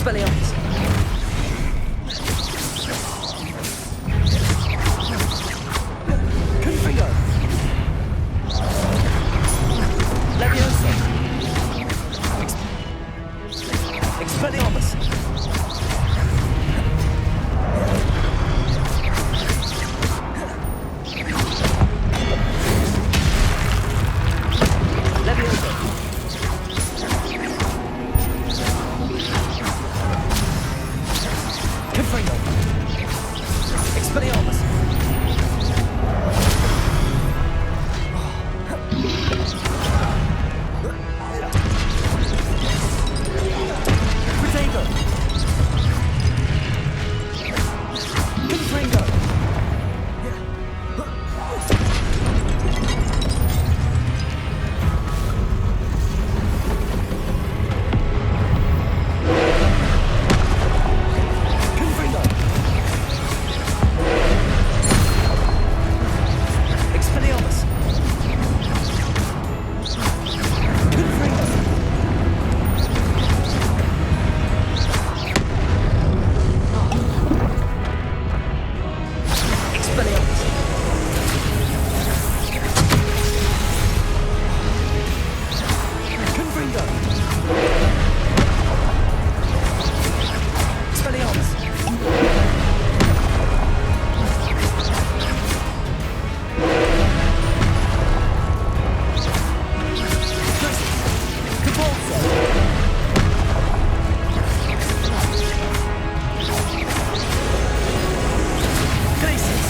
Expelliarmus! Confringo! Leviosa! Expelliarmus! Leviosa! Confringo! Expelliarmus! Protego! Confringo! Confringo! Expelliarmus! Confringo! Expelliarmus! Confringo! Expelliarmus! Glacius!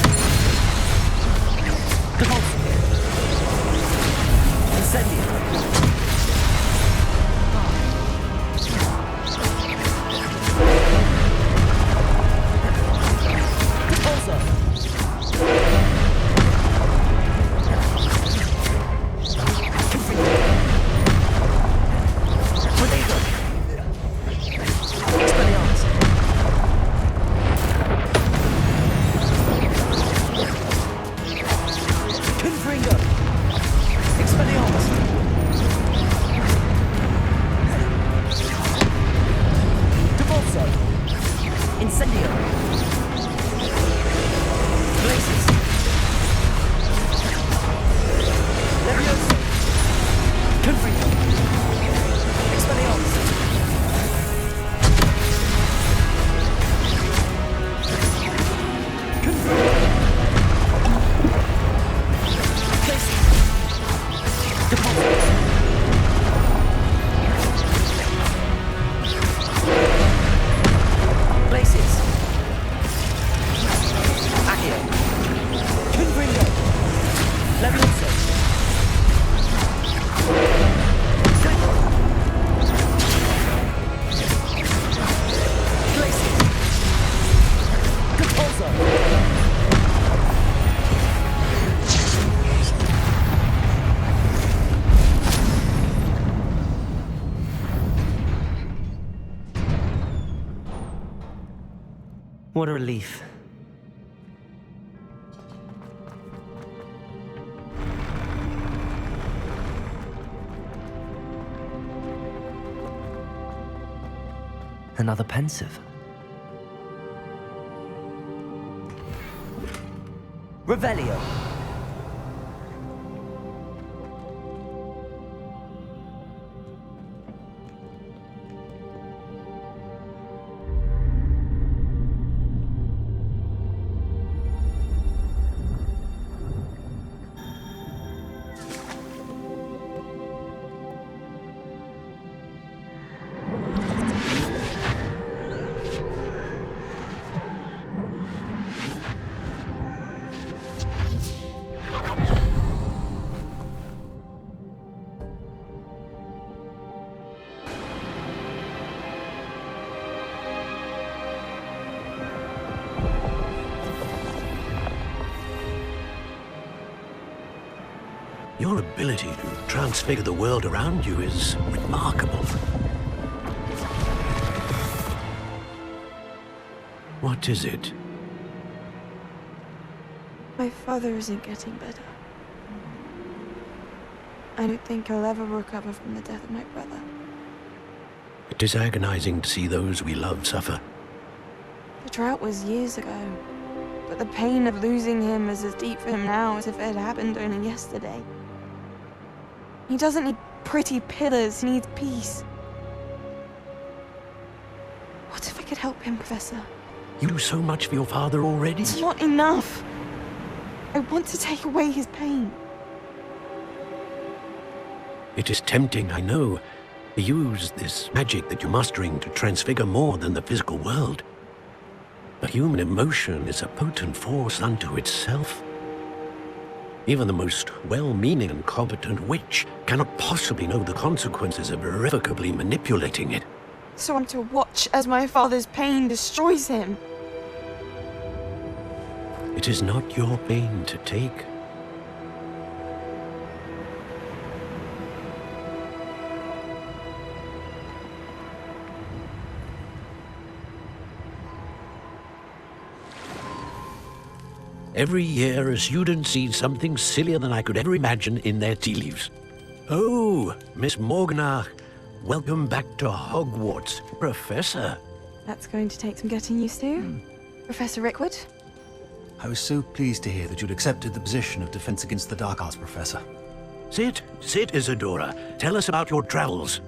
Convulsion! Incendio! Convulso! Protego! Expelliarmus! Confringo! Expelliarmus! Convulso! Incendio! Glacius! Leviosa! Confringo! Expelliarmus! Confringo! Glacius! Deposit! Glacius! Accio! Confringo! Leviosa! Glacius! Compulso! What a relief. Another pensive. Revelio. Your ability to transfigure the world around you is remarkable. What is it? My father isn't getting better. I don't think he'll ever recover from the death of my brother. It is agonizing to see those we love suffer. The drought was years ago, but the pain of losing him is as deep for him now as if it had happened only yesterday. He doesn't need pretty pillars, he needs peace. What if I could help him, Professor? You do so much for your father already. It's not enough. I want to take away his pain. It is tempting, I know, to use this magic that you're mastering to transfigure more than the physical world. But human emotion is a potent force unto itself. Even the most well-meaning and competent witch cannot possibly know the consequences of irrevocably manipulating it. So I'm to watch as my father's pain destroys him. It is not your pain to take. Every year, a student sees something sillier than I could ever imagine in their tea leaves. Oh, Miss Morganach, welcome back to Hogwarts, Professor. That's going to take some getting used to. Professor Rickwood? I was so pleased to hear that you'd accepted the position of Defense Against the Dark Arts Professor. Sit, Isadora. Tell us about your travels.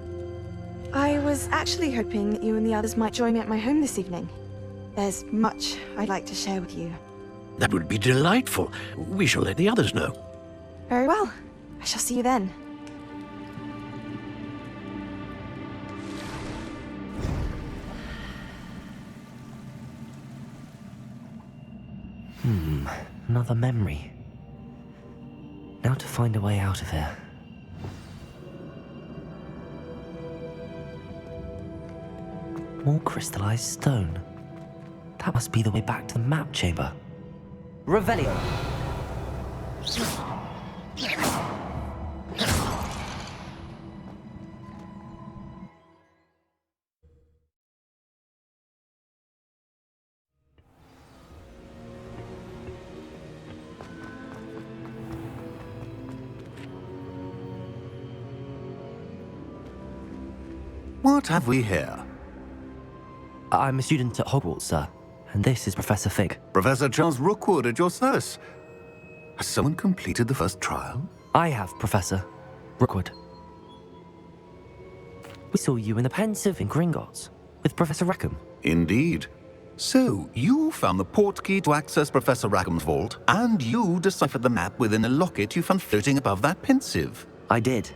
I was actually hoping that you and the others might join me at my home this evening. There's much I'd like to share with you. That would be delightful. We shall let the others know. Very well. I shall see you then. Another memory. Now to find a way out of here. More crystallized stone. That must be the way back to the map chamber. Revelio. What have we here? I'm a student at Hogwarts, sir, and this is Professor Fig. Professor Charles Rookwood at your service. Has someone completed the first trial? I have, Professor Rookwood. We saw you in the Pensive in Gringotts with Professor Rackham. Indeed. So, you found the port key to access Professor Rackham's vault, and you deciphered the map within a locket you found floating above that Pensive. I did.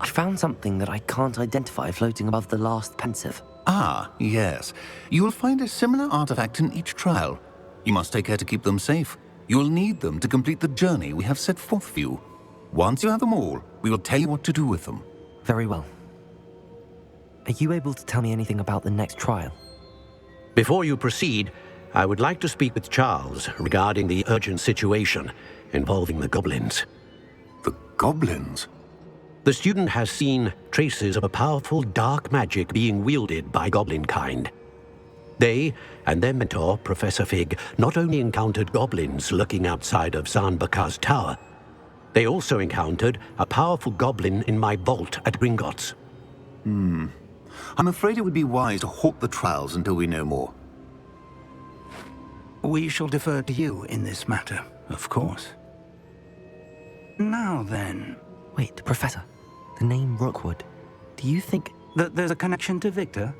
I found something that I can't identify floating above the last Pensive. Ah, yes. You will find a similar artifact in each trial. You must take care to keep them safe. You will need them to complete the journey we have set forth for you. Once you have them all, we will tell you what to do with them. Very well. Are you able to tell me anything about the next trial? Before you proceed, I would like to speak with Charles regarding the urgent situation involving the goblins. The goblins? The student has seen traces of a powerful dark magic being wielded by goblin kind. They and their mentor, Professor Fig, not only encountered goblins lurking outside of Zanbakar's tower, they also encountered a powerful goblin in my vault at Gringotts. I'm afraid it would be wise to halt the trials until we know more. We shall defer to you in this matter, of course. Now then... Wait, Professor. The name Rookwood. Do you think... that there's a connection to Victor?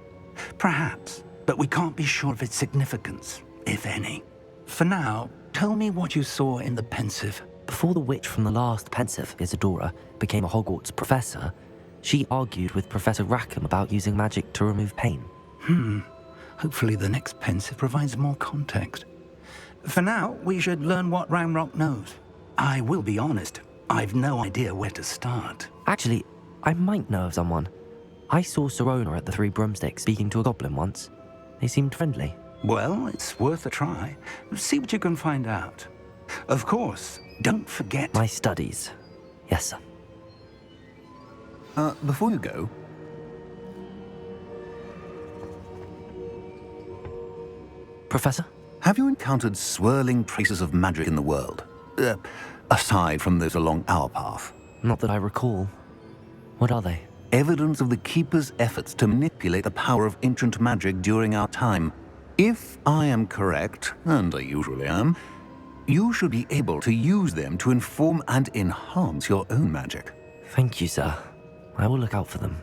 Perhaps, but we can't be sure of its significance, if any. For now, tell me what you saw in the Pensive. Before the witch from the last Pensive, Isadora, became a Hogwarts professor, she argued with Professor Rackham about using magic to remove pain. Hopefully the next Pensive provides more context. For now, we should learn what Ranrock knows. I will be honest, I've no idea where to start. Actually, I might know of someone. I saw Serona at the Three Broomsticks speaking to a goblin once. They seemed friendly. Well, it's worth a try. See what you can find out. Of course, don't forget... My studies. Yes, sir. Before you go... Professor? Have you encountered swirling traces of magic in the world? Aside from those along our path? Not that I recall. What are they? evidence of the Keeper's efforts to manipulate the power of ancient magic during our time. If I am correct, and I usually am, you should be able to use them to inform and enhance your own magic. Thank you, sir. I will look out for them.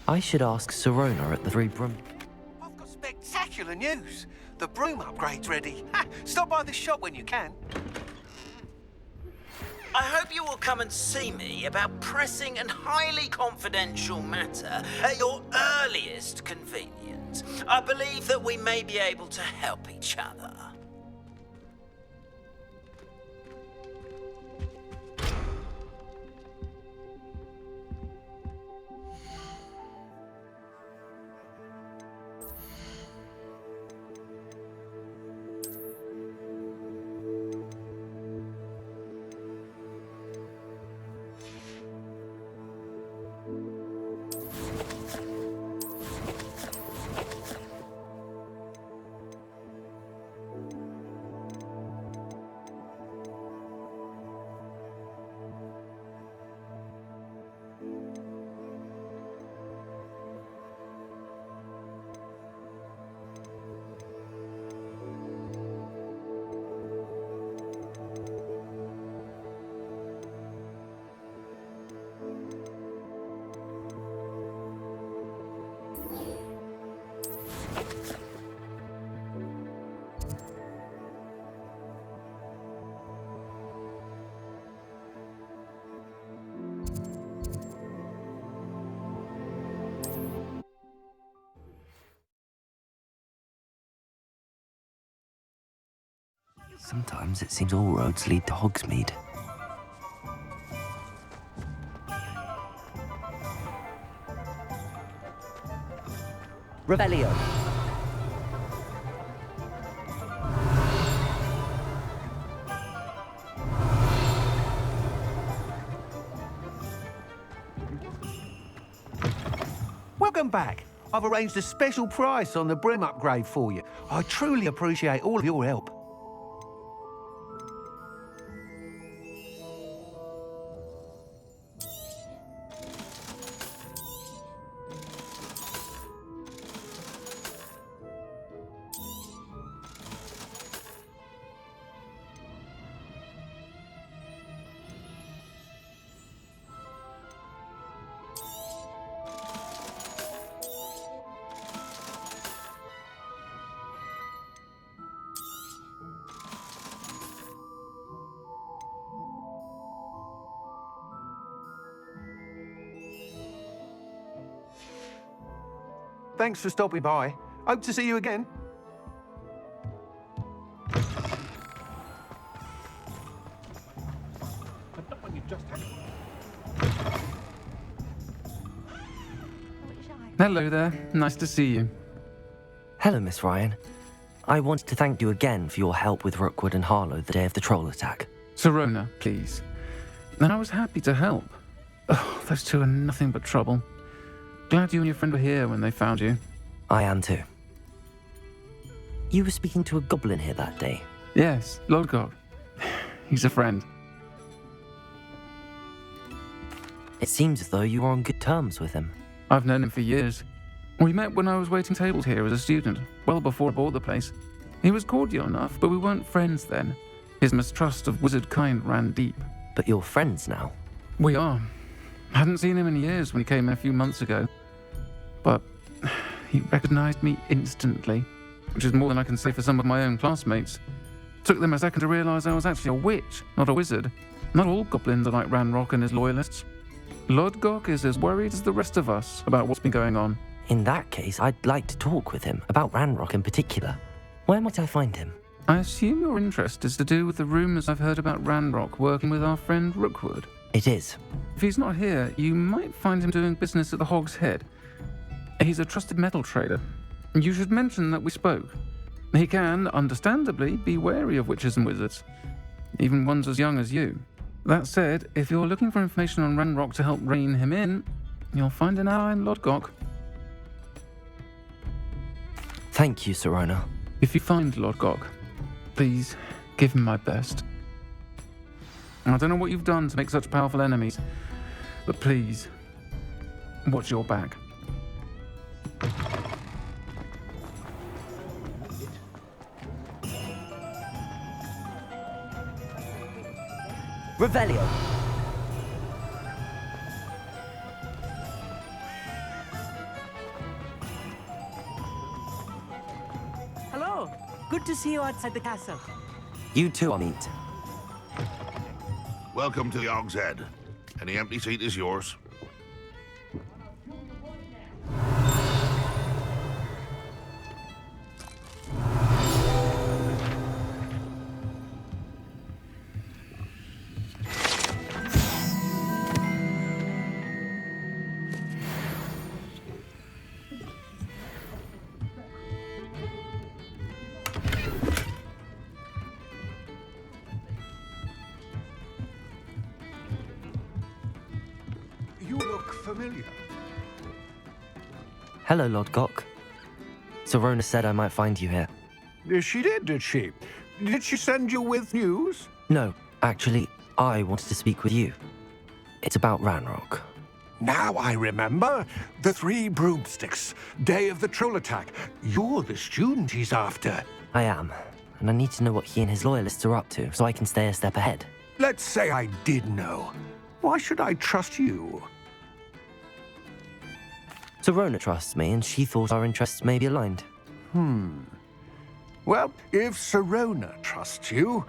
I should ask Sirona at the Three Broom. I've got spectacular news. The broom upgrade's ready. Ha! Stop by the shop when you can. I hope you will come and see me about pressing and highly confidential matter at your earliest convenience. I believe that we may be able to help each other. Sometimes it seems all roads lead to Hogsmeade. Revelio. Welcome back. I've arranged a special price on the broom upgrade for you. I truly appreciate all of your help. Thanks for stopping by. Hope to see you again. Hello there. Nice to see you. Hello, Miss Ryan. I wanted to thank you again for your help with Rookwood and Harlow the day of the troll attack. Sirona, please. And I was happy to help. Oh, those two are nothing but trouble. Glad you and your friend were here when they found you. I am too. You were speaking to a goblin here that day. Yes, Lodgok. He's a friend. It seems as though you are on good terms with him. I've known him for years. We met when I was waiting tables here as a student, well before I bought the place. He was cordial enough, but we weren't friends then. His mistrust of wizard kind ran deep. But you're friends now? We are. Hadn't seen him in years when he came in a few months ago. But he recognized me instantly, which is more than I can say for some of my own classmates. Took them a second to realize I was actually a witch, not a wizard. Not all goblins are like Ranrock and his loyalists. Lodgok is as worried as the rest of us about what's been going on. In that case, I'd like to talk with him, about Ranrock in particular. Where might I find him? I assume your interest is to do with the rumours I've heard about Ranrock working with our friend Rookwood. It is. If he's not here, you might find him doing business at the Hog's Head. He's a trusted metal trader. You should mention that we spoke. He can, understandably, be wary of witches and wizards, even ones as young as you. That said, if you're looking for information on Ranrock to help rein him in, you'll find an ally in Lodgok. Thank you, Serona. If you find Lodgok, please give him my best. I don't know what you've done to make such powerful enemies, but please, watch your back. Revelio. Hello. Good to see you outside the castle. You too, Amit. Welcome to the Hog's Head. Any empty seat is yours. You look familiar. Hello, Lodgok. Serona said I might find you here. She did she? Did she send you with news? No, actually, I wanted to speak with you. It's about Ranrock. Now I remember. The 3 broomsticks. Day of the troll attack. You're the student he's after. I am, and I need to know what he and his loyalists are up to, so I can stay a step ahead. Let's say I did know. Why should I trust you? Serona trusts me, and she thought our interests may be aligned. Well, if Serona trusts you,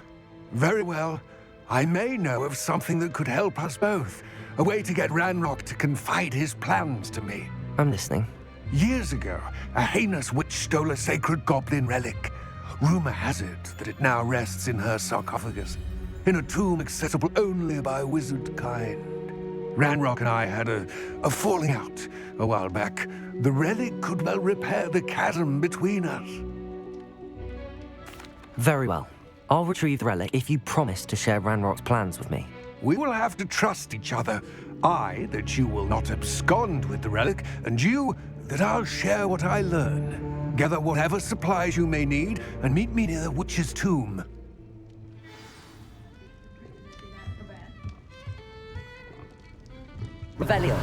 very well. I may know of something that could help us both. A way to get Ranrock to confide his plans to me. I'm listening. Years ago, a heinous witch stole a sacred goblin relic. Rumor has it that it now rests in her sarcophagus, in a tomb accessible only by wizard kind. Ranrock and I had a falling out a while back. The relic could well repair the chasm between us. Very well. I'll retrieve the relic if you promise to share Ranrock's plans with me. We will have to trust each other. I, that you will not abscond with the relic, and you, that I'll share what I learn. Gather whatever supplies you may need, and meet me near the witch's tomb. Revelio.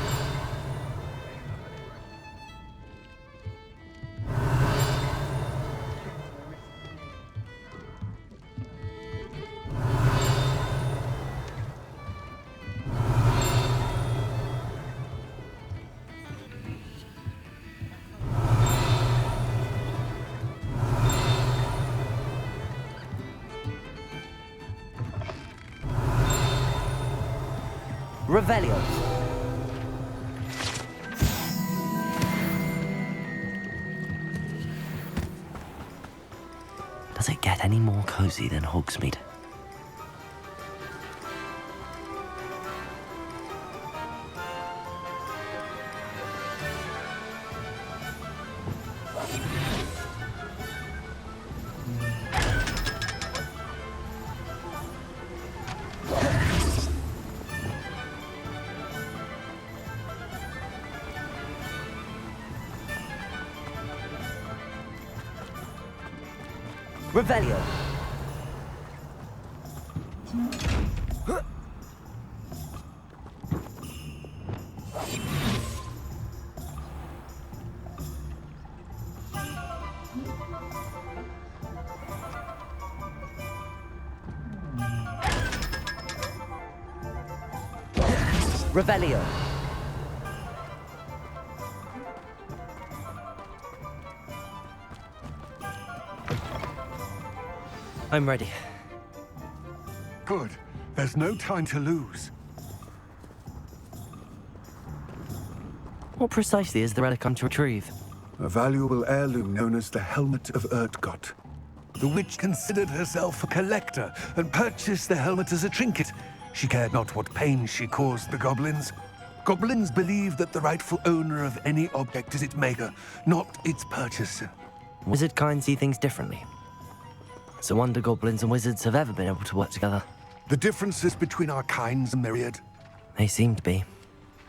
Revelio. Does it get any more cozy than Hogsmeade? Revelio. Revelio. I'm ready. Good. There's no time to lose. What precisely is the relic I'm to retrieve? A valuable heirloom known as the Helmet of Urtkot. The witch considered herself a collector and purchased the helmet as a trinket. She cared not what pain she caused the goblins. Goblins believe that the rightful owner of any object is its maker, not its purchaser. Wizard kind see things differently. It's a wonder goblins and wizards have ever been able to work together. The differences between our kinds are myriad. They seem to be.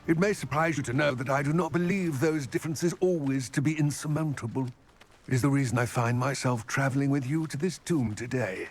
It may surprise you to know that I do not believe those differences always to be insurmountable. It is the reason I find myself traveling with you to this tomb today.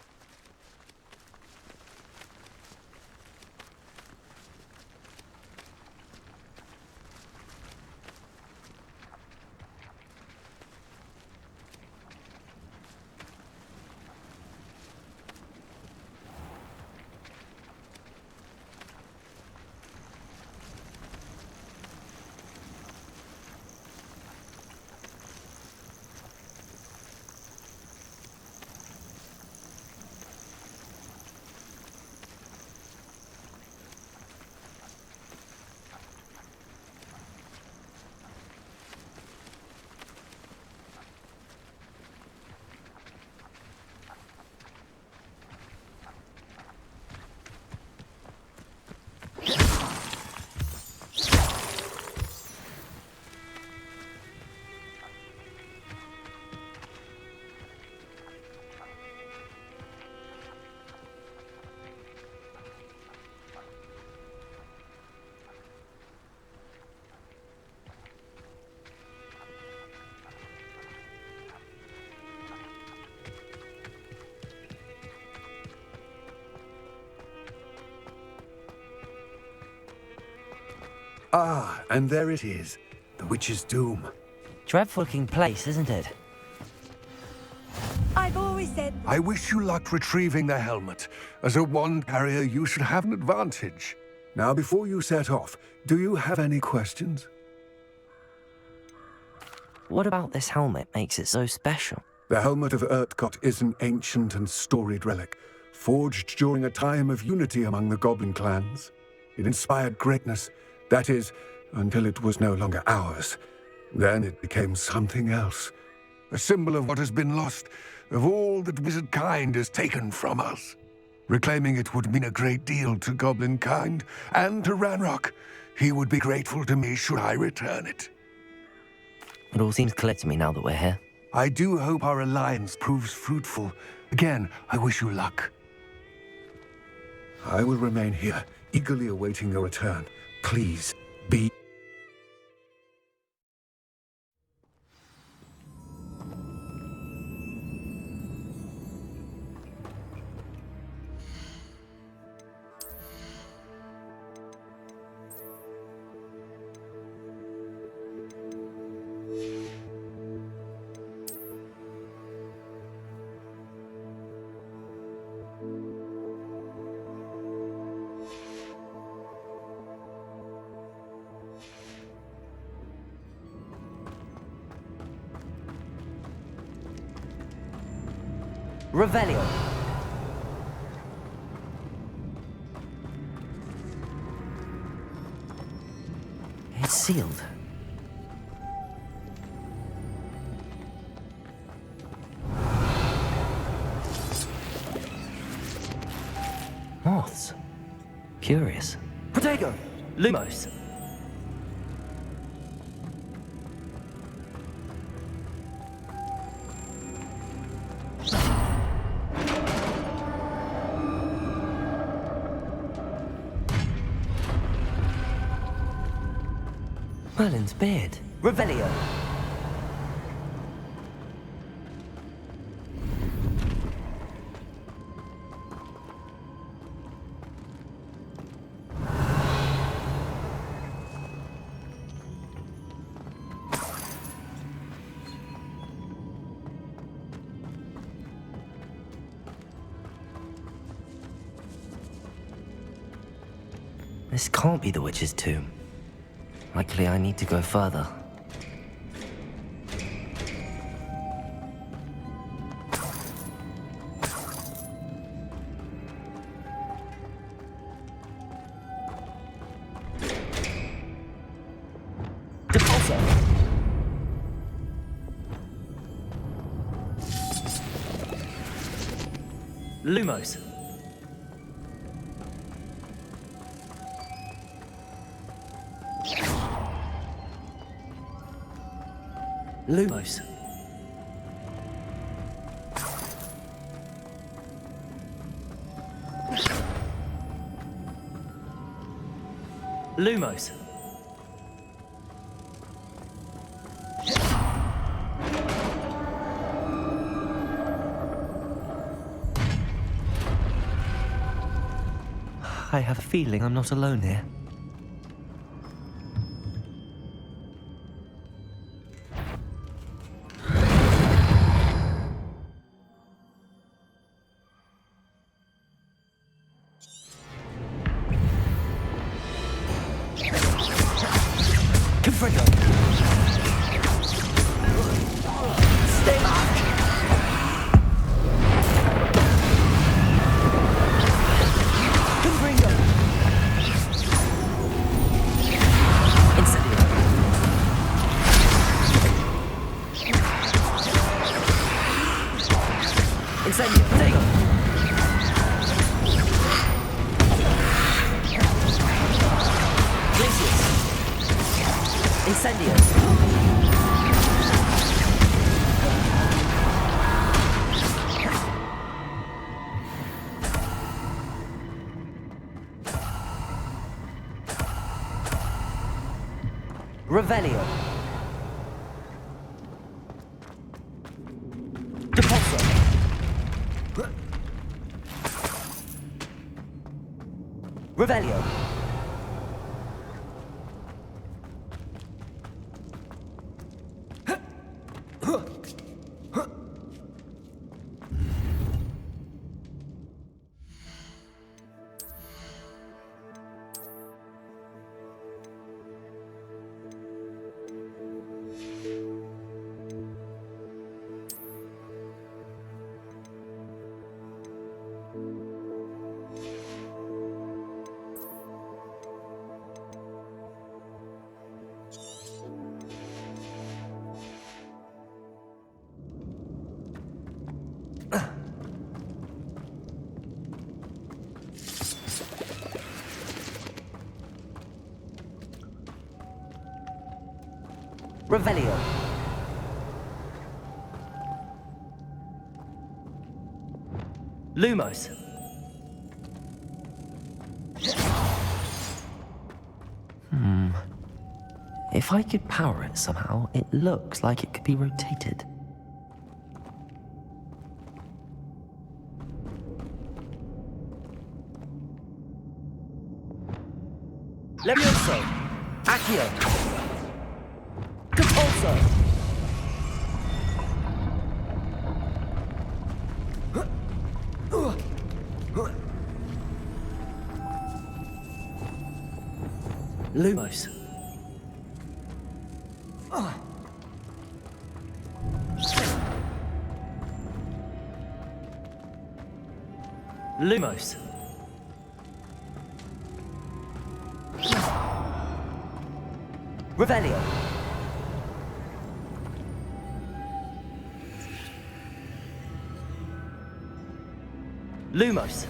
Ah, and there it is. The witch's doom. Dreadful looking place, isn't it? I've always said... I wish you luck retrieving the helmet. As a wand carrier, you should have an advantage. Now, before you set off, do you have any questions? What about this helmet makes it so special? The Helmet of Urtkot is an ancient and storied relic, forged during a time of unity among the goblin clans. It inspired greatness. That is, until it was no longer ours. Then it became something else. A symbol of what has been lost, of all that wizard kind has taken from us. Reclaiming it would mean a great deal to goblin kind, and to Ranrock. He would be grateful to me should I return it. It all seems clear to me now that we're here. I do hope our alliance proves fruitful. Again, I wish you luck. I will remain here, eagerly awaiting your return. Please, be... Revelio. It's sealed. Moths. Curious. Protego! Lumos. Merlin's beard. Revelio. This can't be the witch's tomb. Likely I need to go further. Default Lumos. Lumos. Lumos. I have a feeling I'm not alone here. Revelio. Depulso. Revelio. Revelio. Lumos. If I could power it somehow, it looks like it could be rotated. Levioso. Accio. Depulso. Lumos. Lumos. Revelio. Lumos.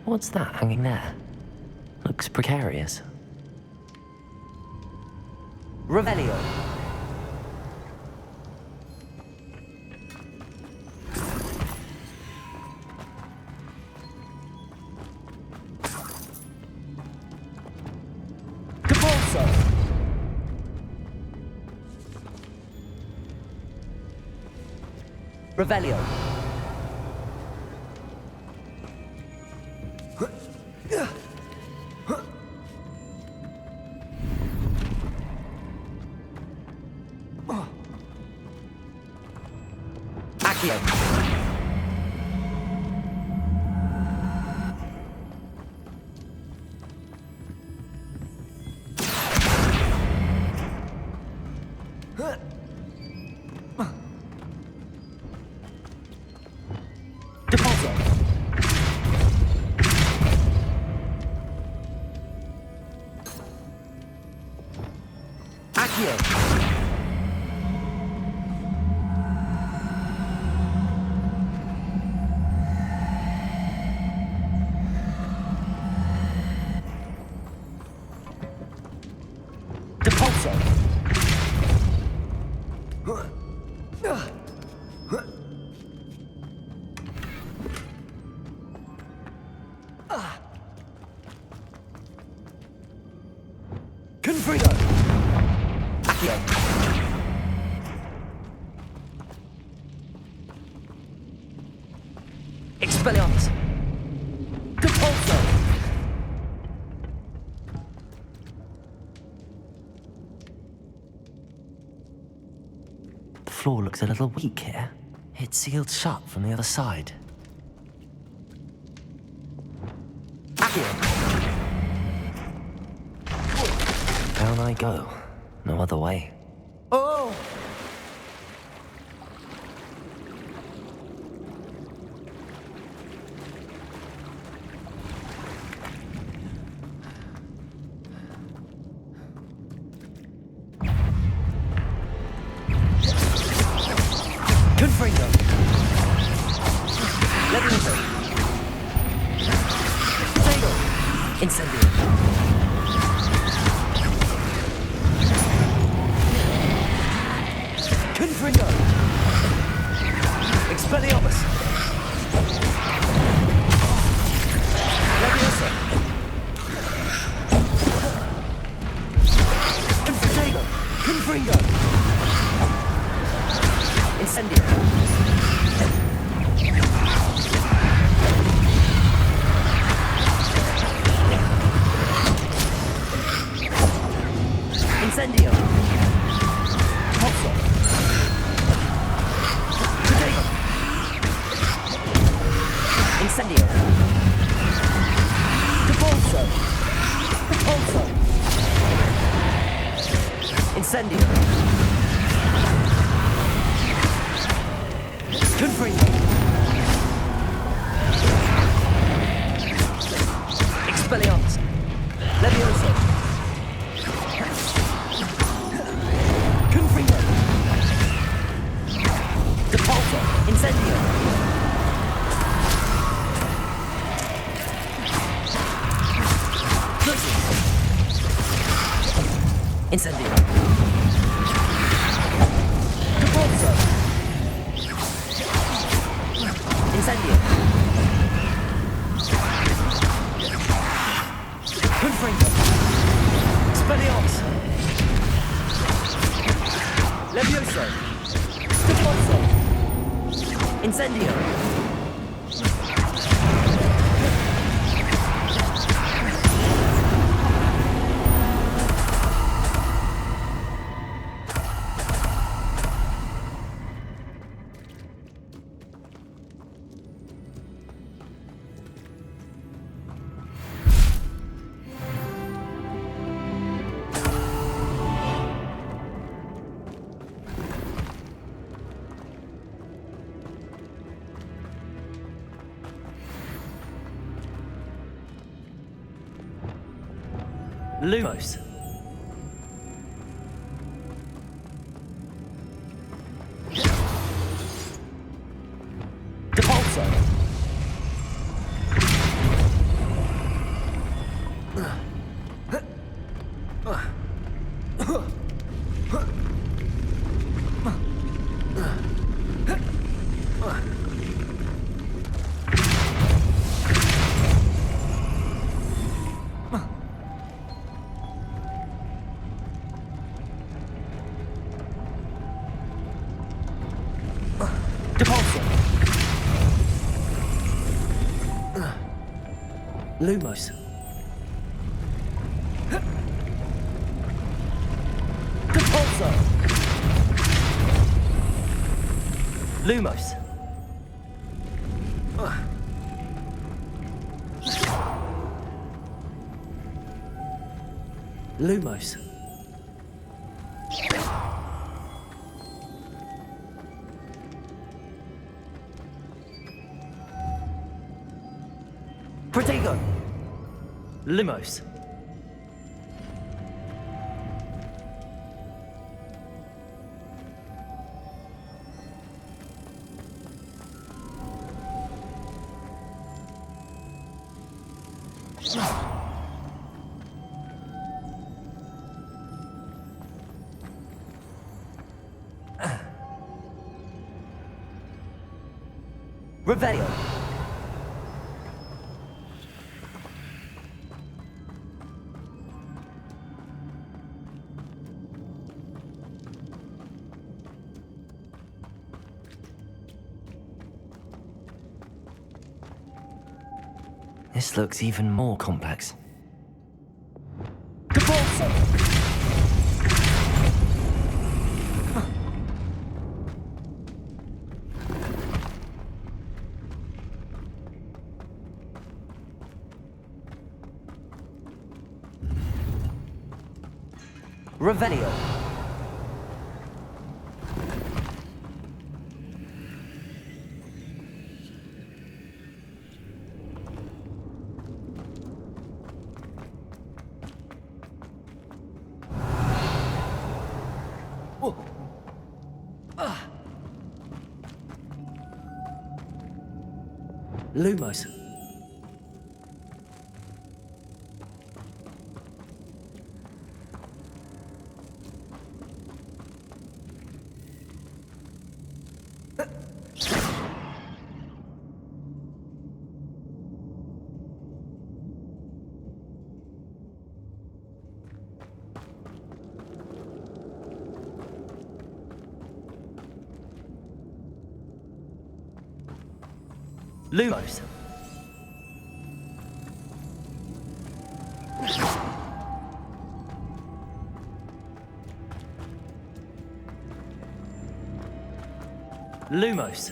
What's that hanging there? Looks precarious. Revelio. Depulso. Revelio. Deposit. Accio. Confrido! Accio! Expelliarmus! Depulso! The floor looks a little weak here. It's sealed shut from the other side. Down I go. No other way. Oh! Confringo! Leviathan! Potato! Incendio! Confringo! Expelliarmus! Leviosa! Confringo! Confringo! Incendio! Incendio! Hopso! Potato! Incendio! Depulso! Depulso! Incendio! Confringo! Expelliarmus! Levioso! Confringo! Depulso! Incendio! Incendio! Depulso! Incendio! Confringo! Expelliarmus! Levioso! Depulso! Incendio! Lumos. Depulso. Lumos. Depulso. Lumos. Lumos. Protego! Lumos. Revelio. This looks even more complex. Revelio. Lumos. Lumos. Lumos.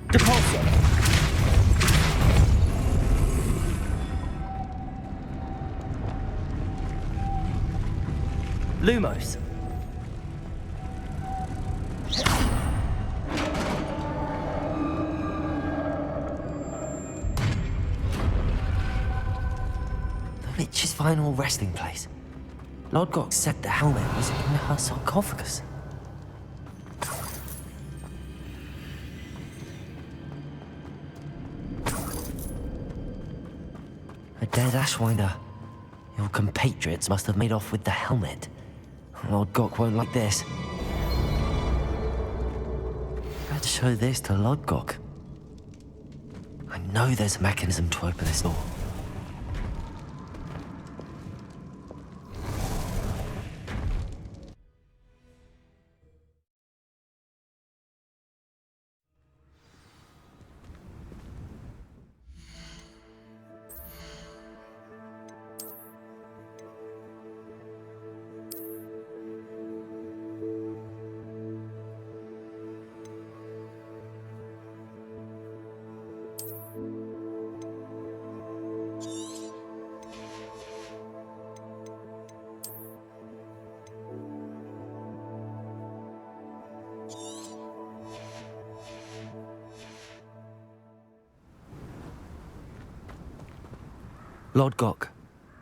Depulso. Lumos. The witch's final resting place. Lodgok said the helmet was in her sarcophagus. A dead Ashwinder. Your compatriots must have made off with the helmet. Lodgok won't like this. Let's show this to Lodgok. I know there's a mechanism to open this door. Lodgok,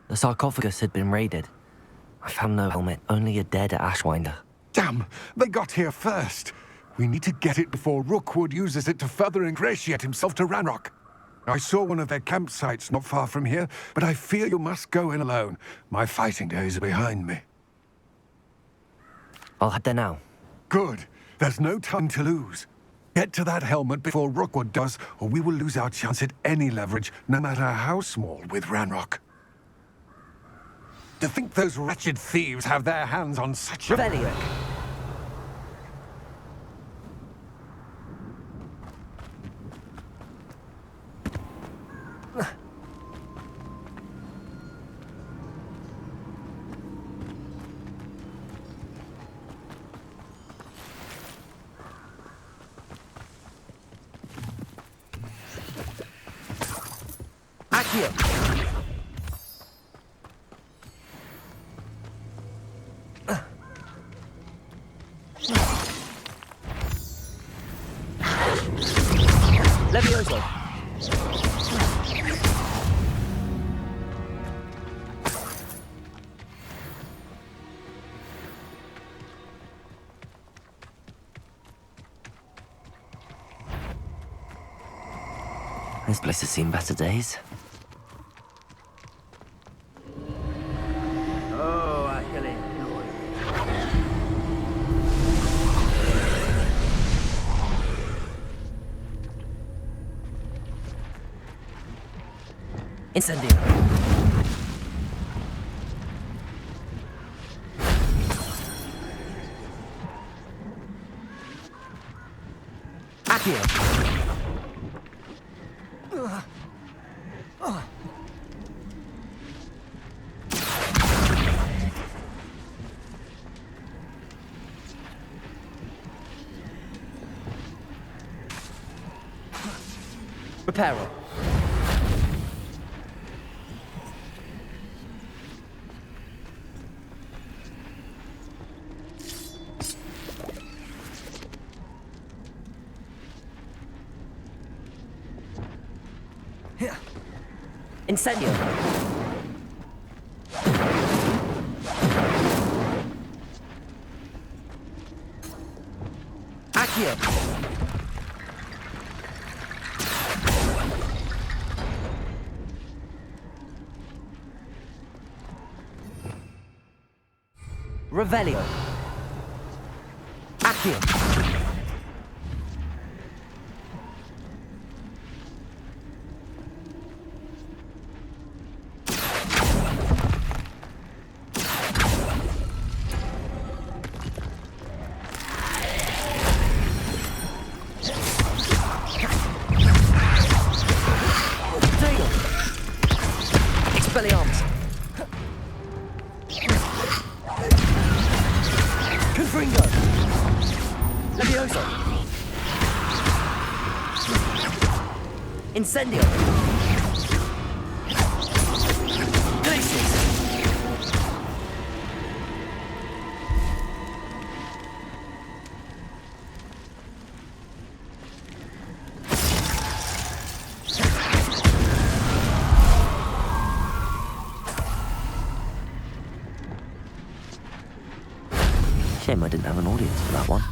the sarcophagus had been raided. I found no helmet, only a dead Ashwinder. Damn! They got here first! We need to get it before Rookwood uses it to further ingratiate himself to Ranrock. I saw one of their campsites not far from here, but I fear you must go in alone. My fighting days are behind me. I'll head there now. Good. There's no time to lose. Get to that helmet before Rookwood does, or we will lose our chance at any leverage, no matter how small, with Ranrock. To think those wretched thieves have their hands on such a... Revelio. Accio. Levioso! This place has seen better days. Oh, I shall enjoy Incendio! Accio! Reparo. Incendio. Accio. Revelio. Accio. Expelliarmus. Confringo. Levioso. Incendio. Glacius. Shame I didn't have an audience for that one.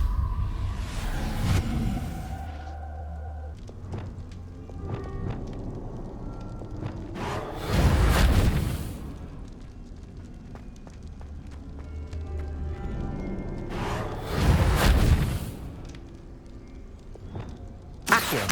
Accio.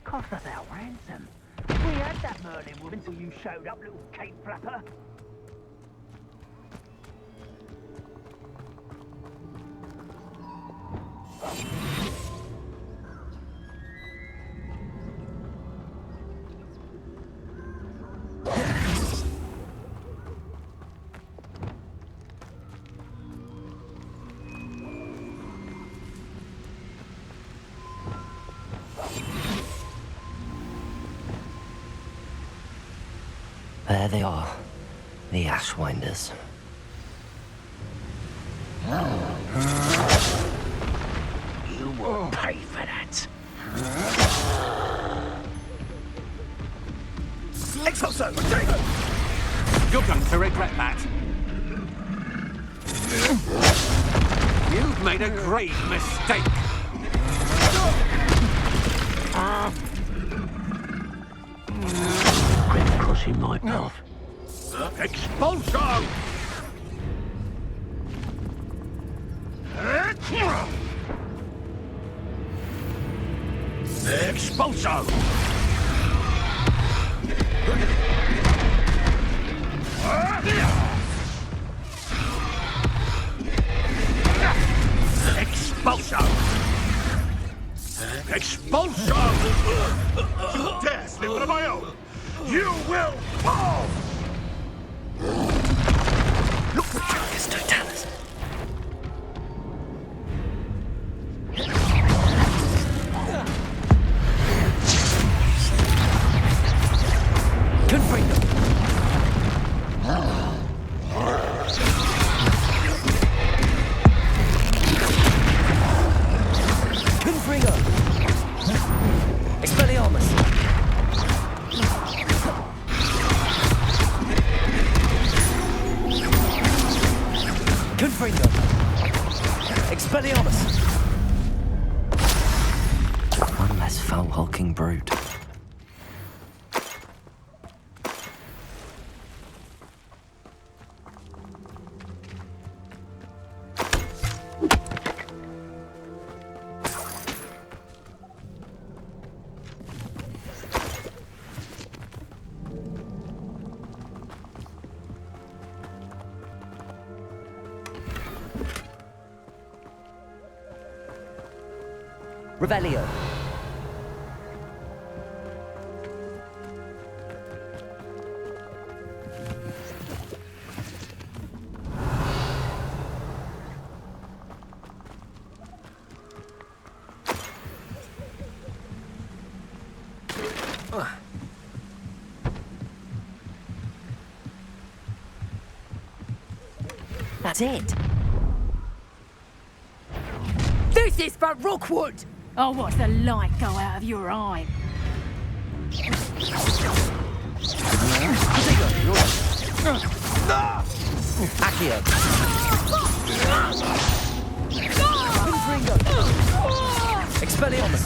Cost us our ransom. We had that Merlin woman until you showed up, little cape flapper. There they are, the Ashwinders. You will pay for that. Exoso! You're going to regret that. You've made a grave mistake. Crisscrossing my path. Expulso! Expulso! Expulsion! Expulsion! You dare slip one of my own! You will fall! Look, it's Totalis. Confringo! Confringo! Expelliarmus! Confringo! Expelliarmus! One less foul-hulking brute. Revelio. That's it. This is for Rookwood! Oh, watch the light go out of your eye. Accio. Confringo. Expelliarmus.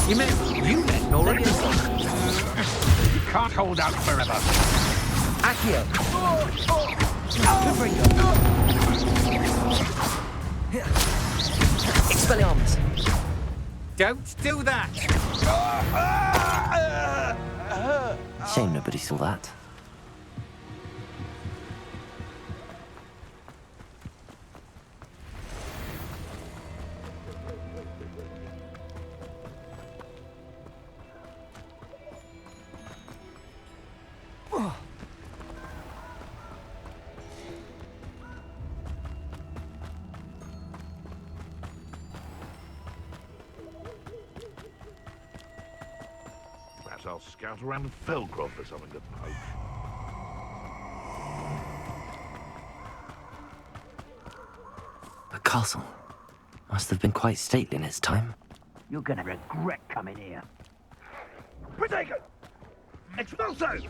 You meant already. You can't hold out forever. Accio. Confringo. Expelliarmus. Don't do that! Shame nobody saw that. I'll scout around Felgrove for something to poke. The castle must have been quite stately in its time. You're gonna regret coming here. Protego! Expulso!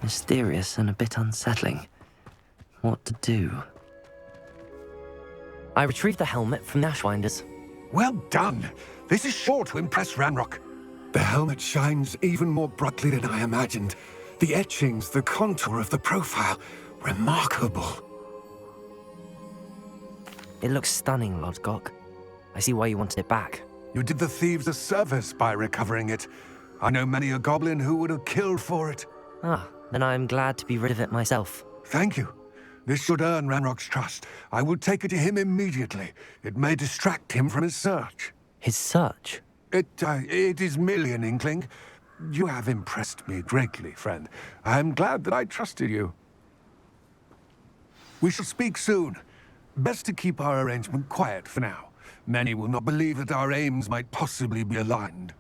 Mysterious and a bit unsettling. What to do? I retrieved the helmet from the Ashwinders. Well done. This is sure to impress Ranrock. The helmet shines even more brightly than I imagined. The etchings, the contour of the profile, remarkable. It looks stunning, Lodgok. I see why you wanted it back. You did the thieves a service by recovering it. I know many a goblin who would have killed for it. Ah, then I am glad to be rid of it myself. Thank you. This should earn Ranrock's trust. I will take it to him immediately. It may distract him from his search. His search? It is merely an inkling. You have impressed me greatly, friend. I am glad that I trusted you. We shall speak soon. Best to keep our arrangement quiet for now. Many will not believe that our aims might possibly be aligned.